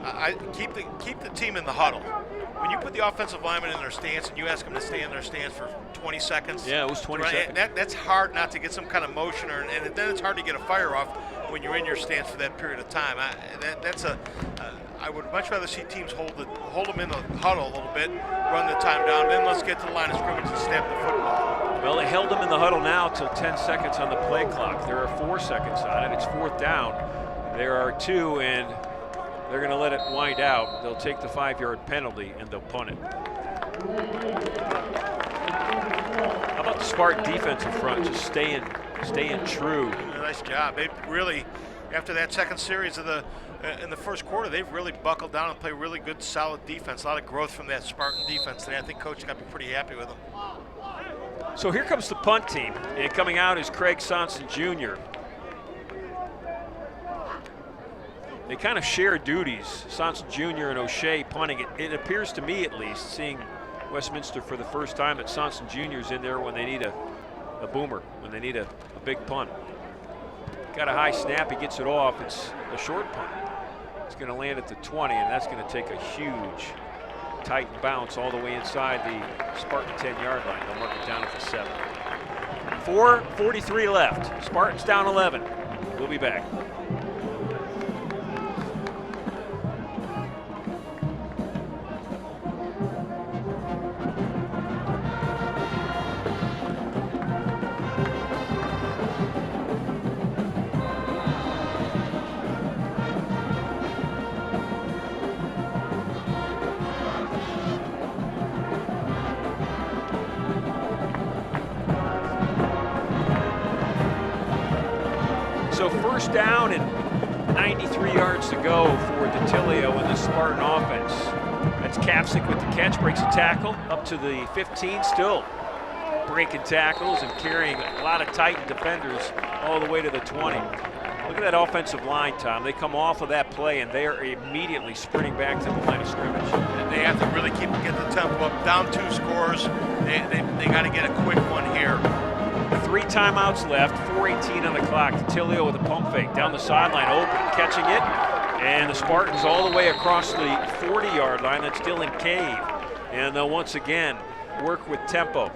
I keep the team in the huddle. When you put the offensive lineman in their stance and you ask them to stay in their stance for 20 seconds. Yeah, it was 20 seconds. That's hard not to get some kind of motion, and then it's hard to get a fire off when you're in your stance for that period of time. I would much rather see teams hold them in the huddle a little bit, run the time down, then let's get to the line of scrimmage and snap the football. Well, they held them in the huddle now till 10 seconds on the play clock. There are 4 seconds on it. It's 4th down. There are 2, and they're going to let it wind out. They'll take the 5-yard penalty, and they'll punt it. How about the Spartan defensive front just staying true? Nice job. They really, after that second series of in the first quarter, they've really buckled down and played really good, solid defense. A lot of growth from that Spartan defense today. I think Coach got to be pretty happy with them. So here comes the punt team, and coming out is Craig Sonson Jr. They kind of share duties, Sonson Jr. and O'Shea punting it. It appears to me, at least, seeing Westminster for the first time, that Sonson Jr. is in there when they need a boomer, when they need a big punt. Got a high snap, he gets it off. It's a short punt. It's going to land at the 20, and that's going to take a huge, tight bounce all the way inside the Spartan 10-yard line. They'll mark it down at the 7. 4:43 left. Spartans down 11. We'll be back. So first down and 93 yards to go for DeTilio and the Spartan offense. That's Kapsick with the catch, breaks a tackle up to the 15, still breaking tackles and carrying a lot of tight defenders all the way to the 20. Look at that offensive line, Tom. They come off of that play and they are immediately sprinting back to the line of scrimmage. And they have to really get the tempo up. Down 2 scores. They got to get a quick one here. 3 timeouts left, 4:18 on the clock. DeTilio with a pump fake down the sideline, open, catching it. And the Spartans all the way across the 40-yard line. That's Dylan Cave. And they'll once again work with tempo.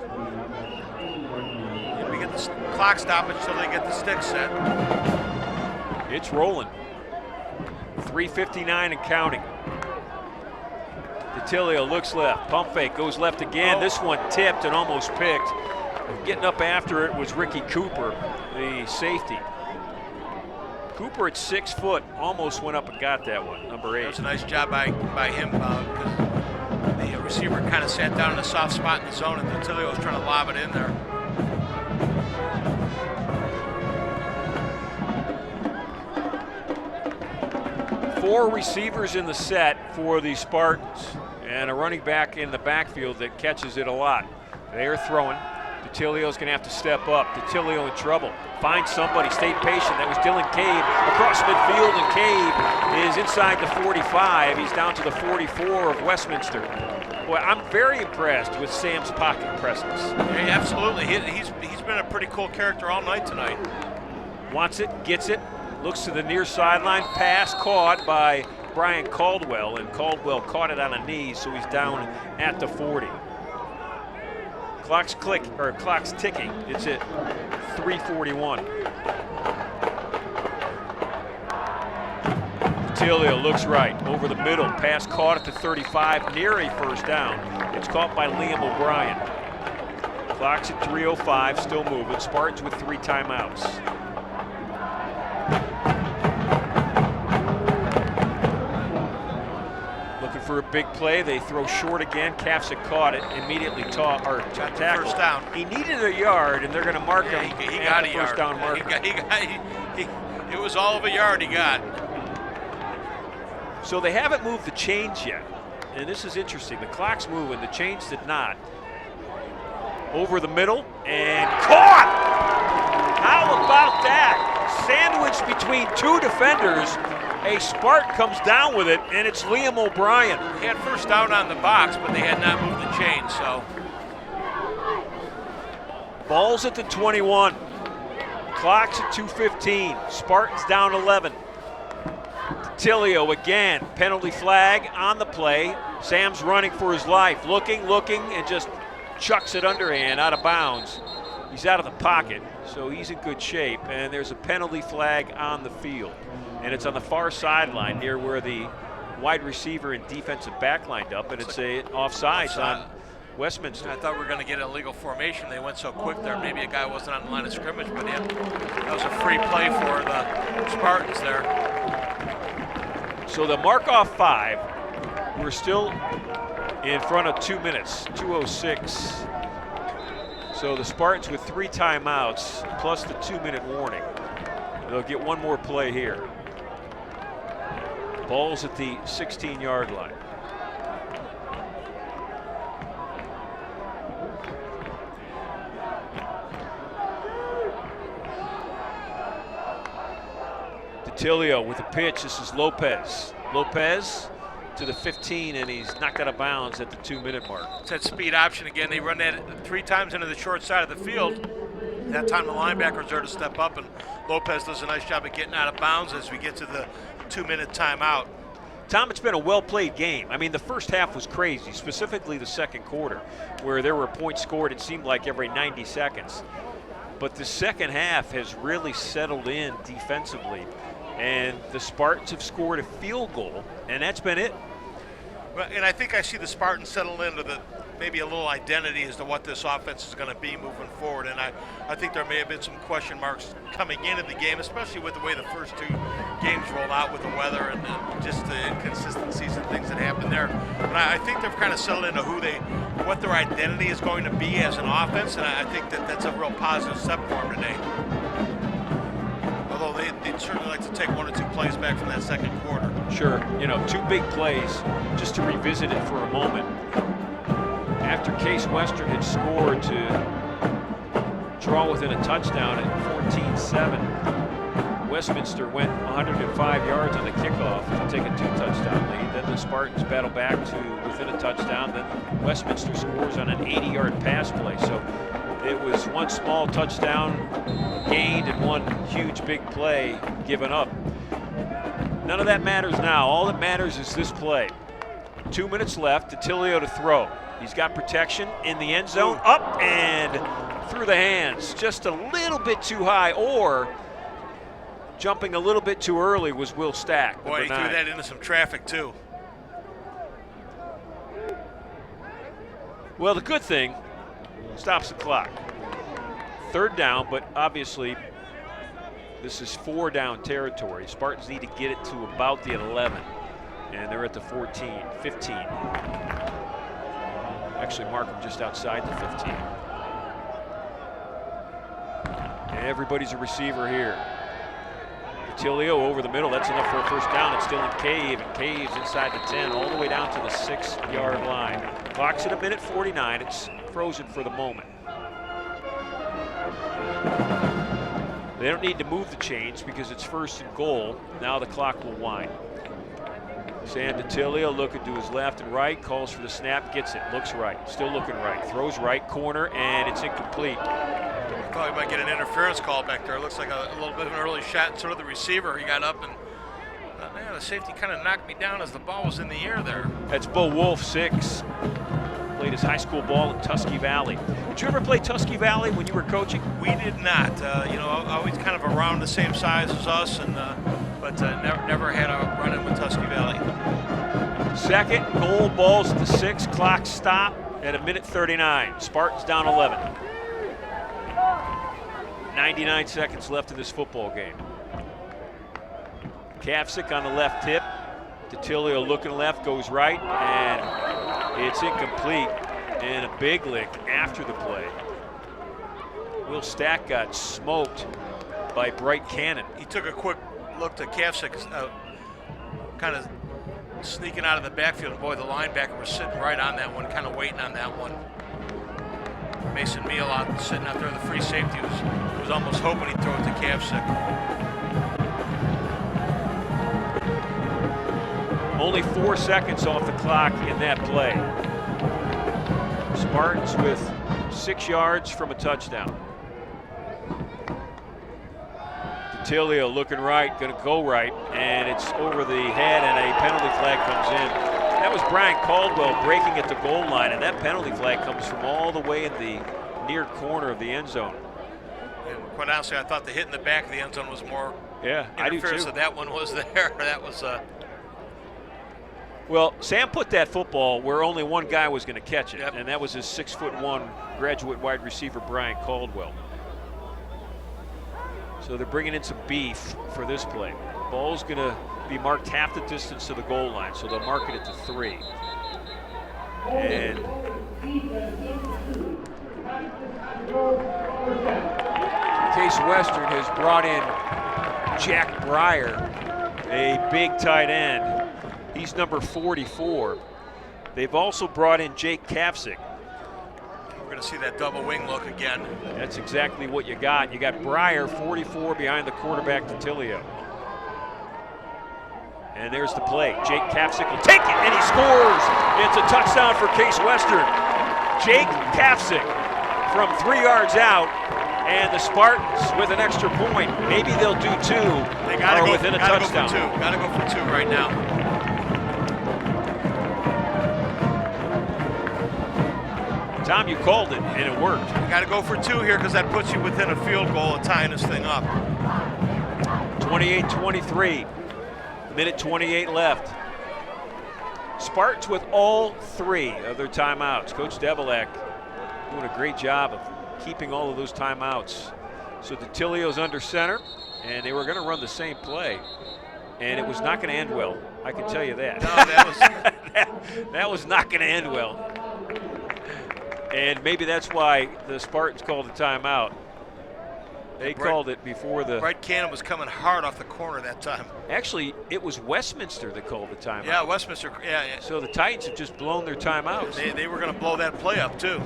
We get the clock stoppage until they get the stick set. It's rolling. 3:59 and counting. DeTilio looks left, pump fake, goes left again. This one tipped and almost picked. Getting up after it was Ricky Cooper, the safety. Cooper at 6 foot almost went up and got that one, number 8. That was a nice job by him because the receiver kind of sat down in a soft spot in the zone and DeTilio was trying to lob it in there. Four receivers in the set for the Spartans and a running back in the backfield that catches it a lot. They are throwing. DeTilio's going to have to step up. DeTilio in trouble. Find somebody. Stay patient. That was Dylan Cave across midfield, and Cave is inside the 45. He's down to the 44 of Westminster. Boy, I'm very impressed with Sam's pocket presence. Yeah, absolutely. He's been a pretty cool character all night tonight. Wants it, gets it, looks to the near sideline. Pass caught by Brian Caldwell, and Caldwell caught it on a knee, so he's down at the 40. Clock's ticking. It's at 3:41. DeTilio looks right over the middle. Pass caught at the 35, near a first down. It's caught by Liam O'Brien. Clock's at 3:05, still moving. Spartans with 3 timeouts. For a big play, they throw short again. Kapsick caught it, immediately tackled. First down. He needed a yard, and they're going to mark him. He got a yard. First down marker. It was all of a yard he got. So they haven't moved the chains yet, and this is interesting. The clock's moving, the chains did not. Over the middle and caught. How about that? Sandwiched between 2 defenders. A Spartan comes down with it, and it's Liam O'Brien. He had first down on the box, but they had not moved the chain, so. Ball's at the 21. Clock's at 2:15. Spartans down 11. Tilio again, penalty flag on the play. Sam's running for his life, looking, and just chucks it underhand out of bounds. He's out of the pocket, so he's in good shape. And there's a penalty flag on the field. And it's on the far sideline near where the wide receiver and defensive back lined up, and it's a offsides on Westminster. I thought we were going to get an illegal formation. They went so quick there. Maybe a guy wasn't on the line of scrimmage, but yeah, that was a free play for the Spartans there. So the mark off 5. We're still in front of 2 minutes, 2:06. So the Spartans with 3 timeouts plus the 2-minute warning. They'll get one more play here. Ball's at the 16-yard line. DeTilio with a pitch. This is Lopez. Lopez to the 15, and he's knocked out of bounds at the 2-minute mark. It's that speed option again. They run that 3 times into the short side of the field. That time the linebackers are to step up, and Lopez does a nice job of getting out of bounds as we get to the 2-minute timeout. Tom, it's been a well-played game. I mean, the first half was crazy, specifically the second quarter, where there were points scored, it seemed like, every 90 seconds. But the second half has really settled in defensively, and the Spartans have scored a field goal, and that's been it. And I think I see the Spartans settle into maybe a little identity as to what this offense is going to be moving forward. And I think there may have been some question marks coming into the game, especially with the way the first 2 games rolled out with the weather and just the inconsistencies and things that happened there. But I think they've kind of settled into what their identity is going to be as an offense, and I think that's a real positive step for them today. Although they'd certainly like to take 1 or 2 plays back from that second quarter. Sure, 2 big plays, just to revisit it for a moment. After Case Western had scored to draw within a touchdown at 14-7, Westminster went 105 yards on the kickoff to take a 2-touchdown lead. Then the Spartans battle back to within a touchdown. Then Westminster scores on an 80-yard pass play. So it was 1 small touchdown gained and 1 huge big play given up. None of that matters now. All that matters is this play. 2 minutes left. DeTilio to throw. He's got protection in the end zone. Up and through the hands. Just a little bit too high, or jumping a little bit too early was Will Stack. Boy, he threw that into some traffic too. Well, the good thing, stops the clock. 3rd down, but obviously this is 4-down territory. Spartans need to get it to about the 11, and they're at the 14, 15. Actually, mark them just outside the 15. Everybody's a receiver here. DeTilio over the middle. That's enough for a first down. It's still in Cave, and Cave's inside the 10, all the way down to the 6-yard line. Clock's at 1:49. It's frozen for the moment. They don't need to move the chains because it's 1st and goal. Now the clock will wind. Sam DeTilio looking to his left and right, calls for the snap, gets it, looks right, still looking right, throws right corner, and it's incomplete. I thought he might get an interference call back there. It looks like a little bit of an early shot, sort of the receiver. He got up and the safety kind of knocked me down as the ball was in the air there. That's Bo Wolf, 6. Played his high school ball in Tusky Valley. Did you ever play Tusky Valley when you were coaching? We did not. Always kind of around the same size as us, and but never had a run-in with Tusky Valley. 2nd goal, balls at the 6. Clock stop at 1:39. Spartans down 11. 99 seconds left in this football game. Kavcik on the left hip. DeTilio looking left, goes right, and it's incomplete. And a big lick after the play. Will Stack got smoked by Bright Cannon. He took a quick look to Kavcik, kind of sneaking out of the backfield. Boy, the linebacker was sitting right on that one, kind of waiting on that one. Mason Meal sitting out there, the free safety was almost hoping he'd throw it to Kavcik. Only 4 seconds off the clock in that play. Spartans with 6 yards from a touchdown. Tilio looking right, going to go right, and it's over the head, and a penalty flag comes in. That was Brian Caldwell breaking at the goal line, and that penalty flag comes from all the way in the near corner of the end zone. And quite honestly, I thought the hit in the back of the end zone was more I do too. So that one was there. That was Well, Sam put that football where only one guy was going to catch it, and that was his 6'1" graduate wide receiver, Brian Caldwell. So they're bringing in some beef for this play. Ball's going to be marked half the distance to the goal line, so they'll mark it at the 3. And Case Western has brought in Jack Breyer, a big tight end. He's number 44. They've also brought in Jake Kapsick. We're going to see that double wing look again. That's exactly what you got. You got Breyer, 44, behind the quarterback, Tilio. And there's the play. Jake Kapsick will take it, and he scores. It's a touchdown for Case Western. Jake Kapsick from 3 yards out, and the Spartans with an extra point. Maybe they'll do 2 They gotta or go, within a gotta touchdown. Go for 2. Gotta go for 2 right now. Tom, you called it, and it worked. You got to go for 2 here because that puts you within a field goal of tying this thing up. 28-23, minute 28 left. Spartans with all 3 of their timeouts. Coach Devilak doing a great job of keeping all of those timeouts. So Tilio's under center, and they were going to run the same play, and it was not going to end well. I can tell you that. No, that was that was not going to end well. And maybe that's why the Spartans called a timeout. They called it before the... Brett Cannon was coming hard off the corner that time. Actually, it was Westminster that called the timeout. Yeah, Westminster. Yeah. So the Titans have just blown their timeouts. They were going to blow that play up too.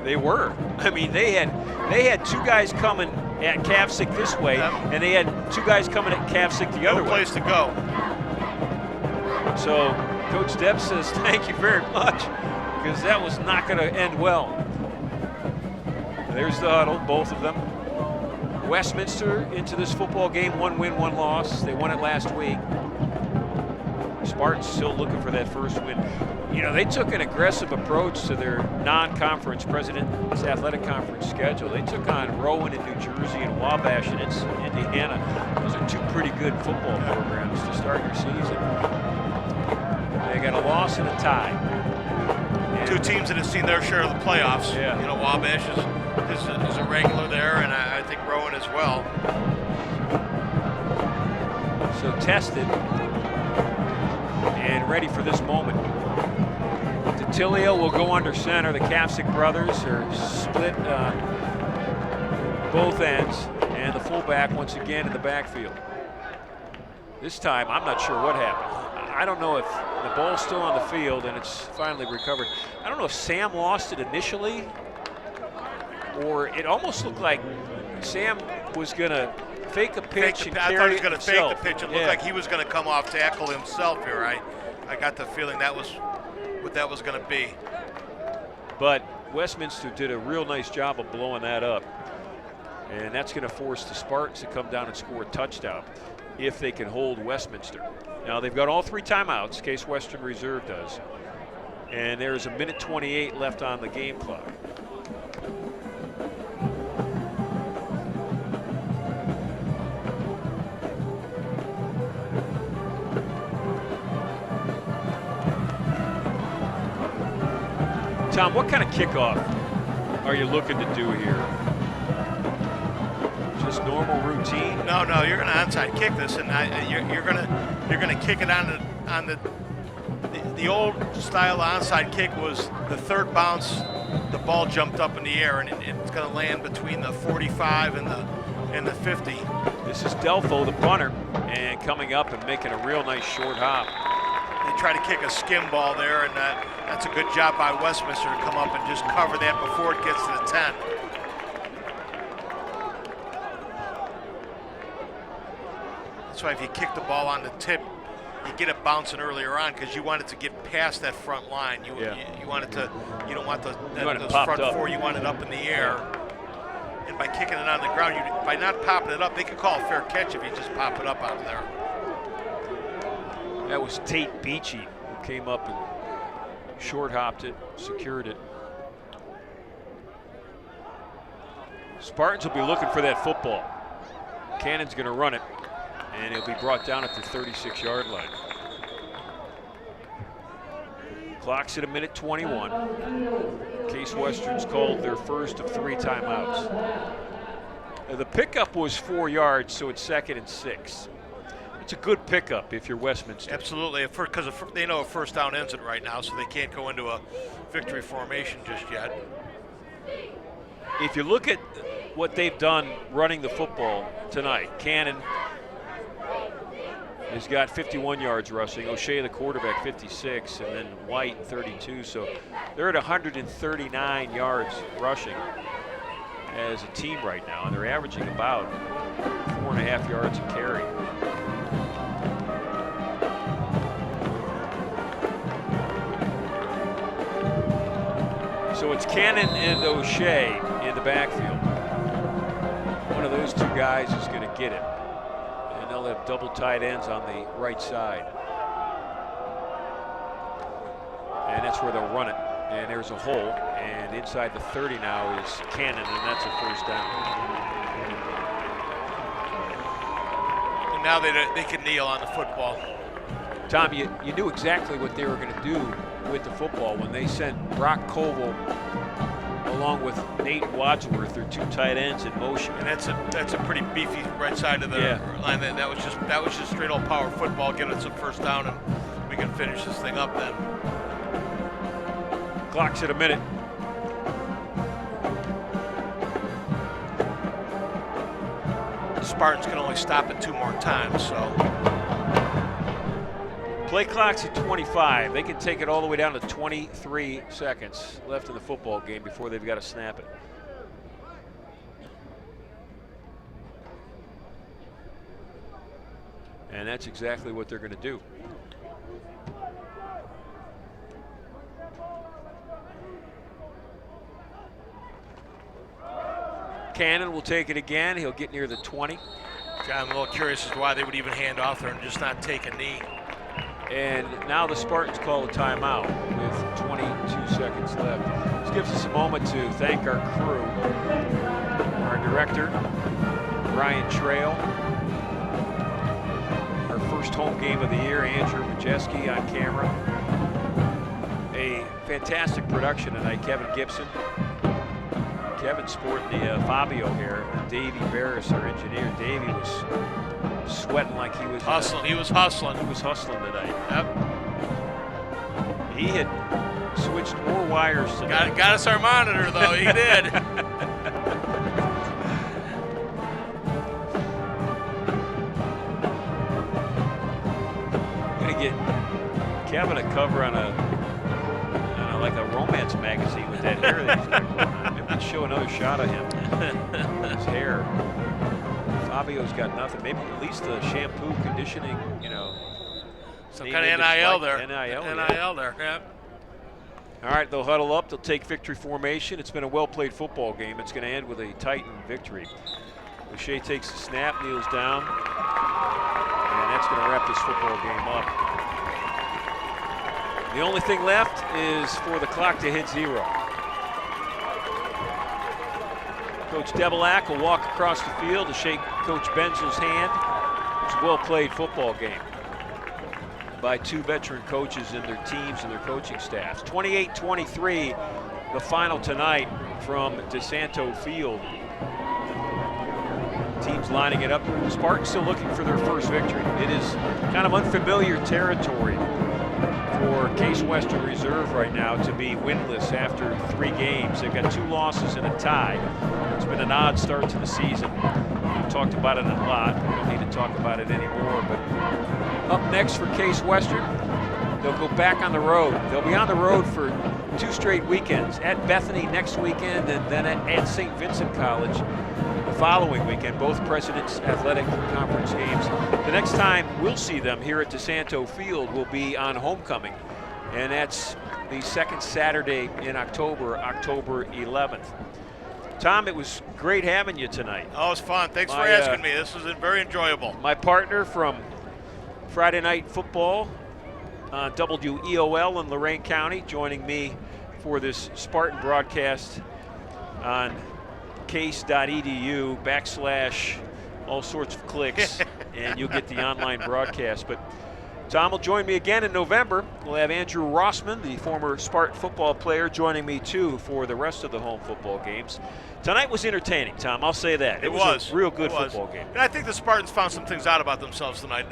They were. I mean, they had 2 guys coming at Kapsick this way, and they had 2 guys coming at Kapsick the other way. No place to go. So Coach Deb says, thank you very much, because that was not going to end well. There's the huddle, both of them. Westminster into this football game, 1 win, 1 loss. They won it last week. Spartans still looking for that first win. You know, they took an aggressive approach to their non-conference President's Athletic Conference schedule. They took on Rowan in New Jersey and Wabash in Indiana. Those are 2 pretty good football programs to start your season. They got a loss and a tie. And 2 teams that have seen their share of the playoffs. Yeah. You know, Wabash is a regular there, and I think Rowan as well. So tested and ready for this moment. Tilio will go under center. The Kapsick brothers are split both ends, and the fullback once again in the backfield. This time, I'm not sure what happened. I don't know if the ball's still on the field and it's finally recovered. I don't know if Sam lost it initially, or it almost looked like Sam was going to fake a pitch and carry it. I thought he was going to fake himself. the pitch. It looked like he was going to come off tackle himself here. I got the feeling that was what that was going to be. But Westminster did a real nice job of blowing that up. And that's going to force the Spartans to come down and score a touchdown if they can hold Westminster. Now, they've got all 3 timeouts, Case Western Reserve does. And there's a minute 28 left on the game clock. Tom, what kind of kickoff are you looking to do here? Just normal routine? No, you're going to onside kick this, and you're going to kick it on the old style onside kick was the 3rd bounce, the ball jumped up in the air, and it's going to land between the 45 and the 50. This is Delfo, the punter, and coming up and making a real nice short hop. They try to kick a skim ball there, and that's a good job by Westminster to come up and just cover that before it gets to the 10. That's why if you kick the ball on the tip, you get it bouncing earlier on because you want it to get past that front line. You want it to. You don't want those front 4. You want it up in the air. and by kicking it on the ground, by not popping it up, they could call a fair catch if you just pop it up out of there. That was Tate Beachy who came up and short hopped it, secured it. Spartans will be looking for that football. Cannon's going to run it, and it'll be brought down at the 36-yard line. Clock's at a minute 21. Case Western's called their first of 3 timeouts. The pickup was 4 yards, so it's 2nd and 6. It's a good pickup if you're Westminster. Absolutely, because they know a first down ends it right now, so they can't go into a victory formation just yet. If you look at what they've done running the football tonight, Cannon has got 51 yards rushing, O'Shea the quarterback 56, and then White 32. So they're at 139 yards rushing as a team right now, and they're averaging about 4.5 yards a carry. So it's Cannon and O'Shea in the backfield. One of those 2 guys is going to get it. And they'll have double tight ends on the right side. And that's where they'll run it. And there's a hole. And inside the 30 now is Cannon, and that's a first down. And now they can kneel on the football. Tom, you knew exactly what they were going to do with the football when they sent Brock Koval along with Nate Wadsworth, their 2 tight ends, in motion. And that's a pretty beefy right side of the line. That was just straight old power football. Get us a first down, and we can finish this thing up then. Clock's at a minute. The Spartans can only stop it 2 more times, so. Play clock's at 25. They can take it all the way down to 23 seconds left in the football game before they've got to snap it. And that's exactly what they're going to do. Cannon will take it again. He'll get near the 20. I'm a little curious as to why they would even hand off there and just not take a knee. And now the Spartans call a timeout with 22 seconds left. This gives us a moment to thank our crew, our director, Ryan Trail, our first home game of the year, Andrew Majeski on camera. A fantastic production tonight, Kevin Gibson. Kevin sporting the Fabio hair, and Davey Barris, our engineer. Davey was sweating like he was hustling. He was hustling. He was hustling tonight. Yep. He had switched more wires tonight. Got us our monitor though. He did. Gonna get Kevin a cover on a like a romance magazine with that hair that he's got going on. Maybe we can show another shot of him. His hair. Fabio's got nothing. Maybe at least the shampoo, conditioning, some kind of NIL there. NIL there, yeah. All right, they'll huddle up. They'll take victory formation. It's been a well-played football game. It's going to end with a Titan victory. O'Shea takes the snap, kneels down, and that's going to wrap this football game up. The only thing left is for the clock to hit 0. Coach Debelak will walk across the field to shake Coach Benzel's hand. It's a well-played football game by 2 veteran coaches and their teams and their coaching staffs. 28-23, the final tonight from DeSanto Field. Teams lining it up. Spartans still looking for their first victory. It is kind of unfamiliar territory for Case Western Reserve right now to be winless after 3 games. They've got 2 losses and a tie. It's been an odd start to the season. We've talked about it a lot. We don't need to talk about it anymore. But up next for Case Western, they'll go back on the road. They'll be on the road for 2 straight weekends. At Bethany next weekend, and then at St. Vincent College the following weekend, both President's Athletic Conference games. The next time we'll see them here at DeSanto Field will be on homecoming, and that's the second Saturday in October, October 11th. Tom, it was great having you tonight. Oh, it's fun. Thanks for My, asking me. This was very enjoyable. My partner from Friday Night Football on WEOL in Lorain County, joining me for this Spartan broadcast on case.edu / all sorts of clicks, and you'll get the online broadcast. But Tom will join me again in November. We'll have Andrew Rossman, the former Spartan football player, joining me too for the rest of the home football games. Tonight was entertaining, Tom. I'll say that. It was a real good football game. And I think the Spartans found some things out about themselves tonight.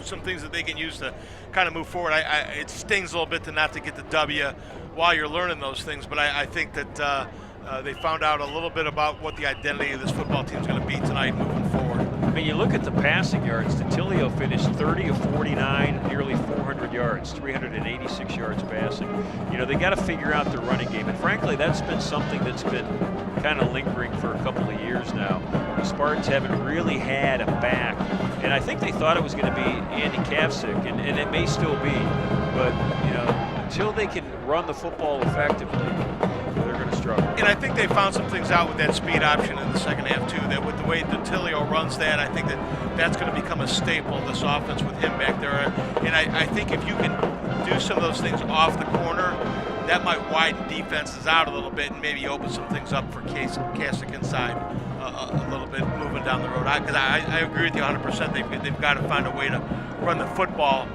Some things that they can use to kind of move forward. It stings a little bit to not to get the W while you're learning those things, but I think that they found out a little bit about what the identity of this football team is going to be tonight moving forward. I mean, you look at the passing yards. Detilio finished 30 of 49, nearly 400 yards, 386 yards passing. You know, they got to figure out their running game. And frankly, that's been something that's been kind of lingering for a couple of years now. The Spartans haven't really had a back. And I think they thought it was going to be Andy Kavcik, and it may still be. But, you know, until they can run the football effectively, they're going to struggle. And I think they found some things out with that speed option in the second half, too, that with the way Detilio runs that, I think that's going to become a staple of this offense with him back there. And I think if you can do some of those things off the corner, that might widen defenses out a little bit and maybe open some things up for Kavcik inside a little bit moving down the road. Because I agree with you 100%. They've got to find a way to run the football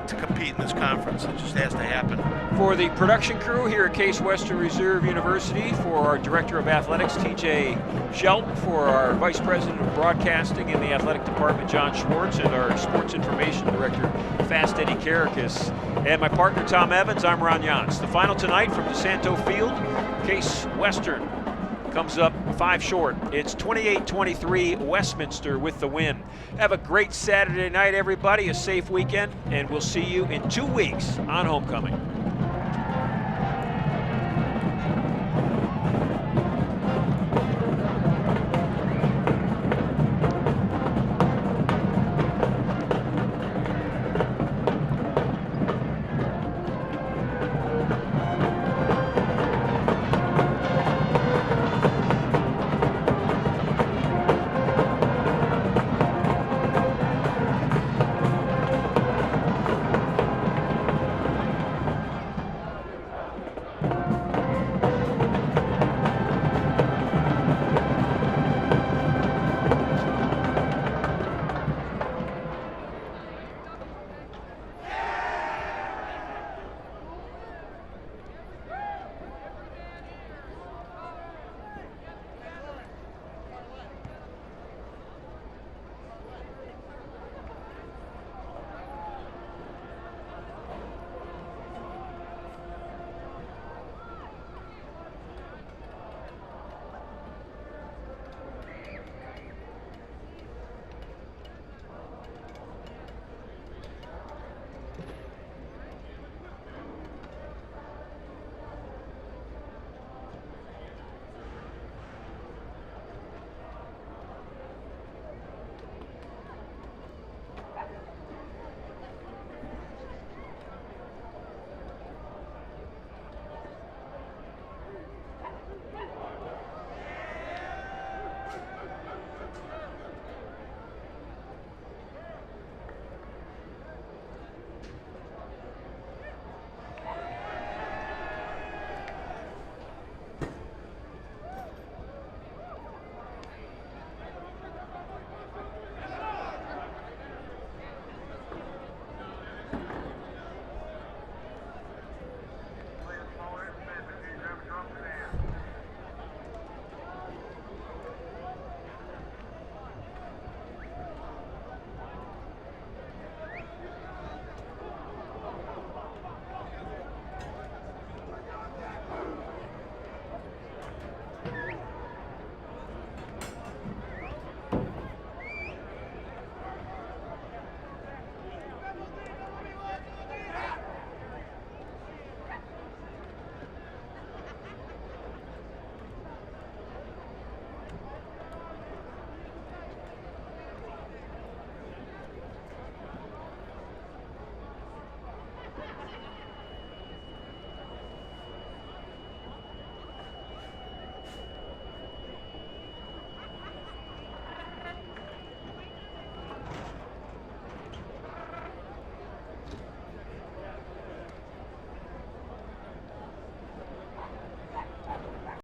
to compete in this conference. It just has to happen. For the production crew here at Case Western Reserve University, for our Director of Athletics, TJ Shelton, for our Vice President of Broadcasting in the Athletic Department, John Schwartz, and our Sports Information Director, Fast Eddie Karakis, and my partner, Tom Evans, I'm Ron Jans. The final tonight from DeSanto Field, Case Western comes up 5 short. It's 28-23 Westminster with the win. Have a great Saturday night, everybody, a safe weekend, and we'll see you in 2 weeks on Homecoming.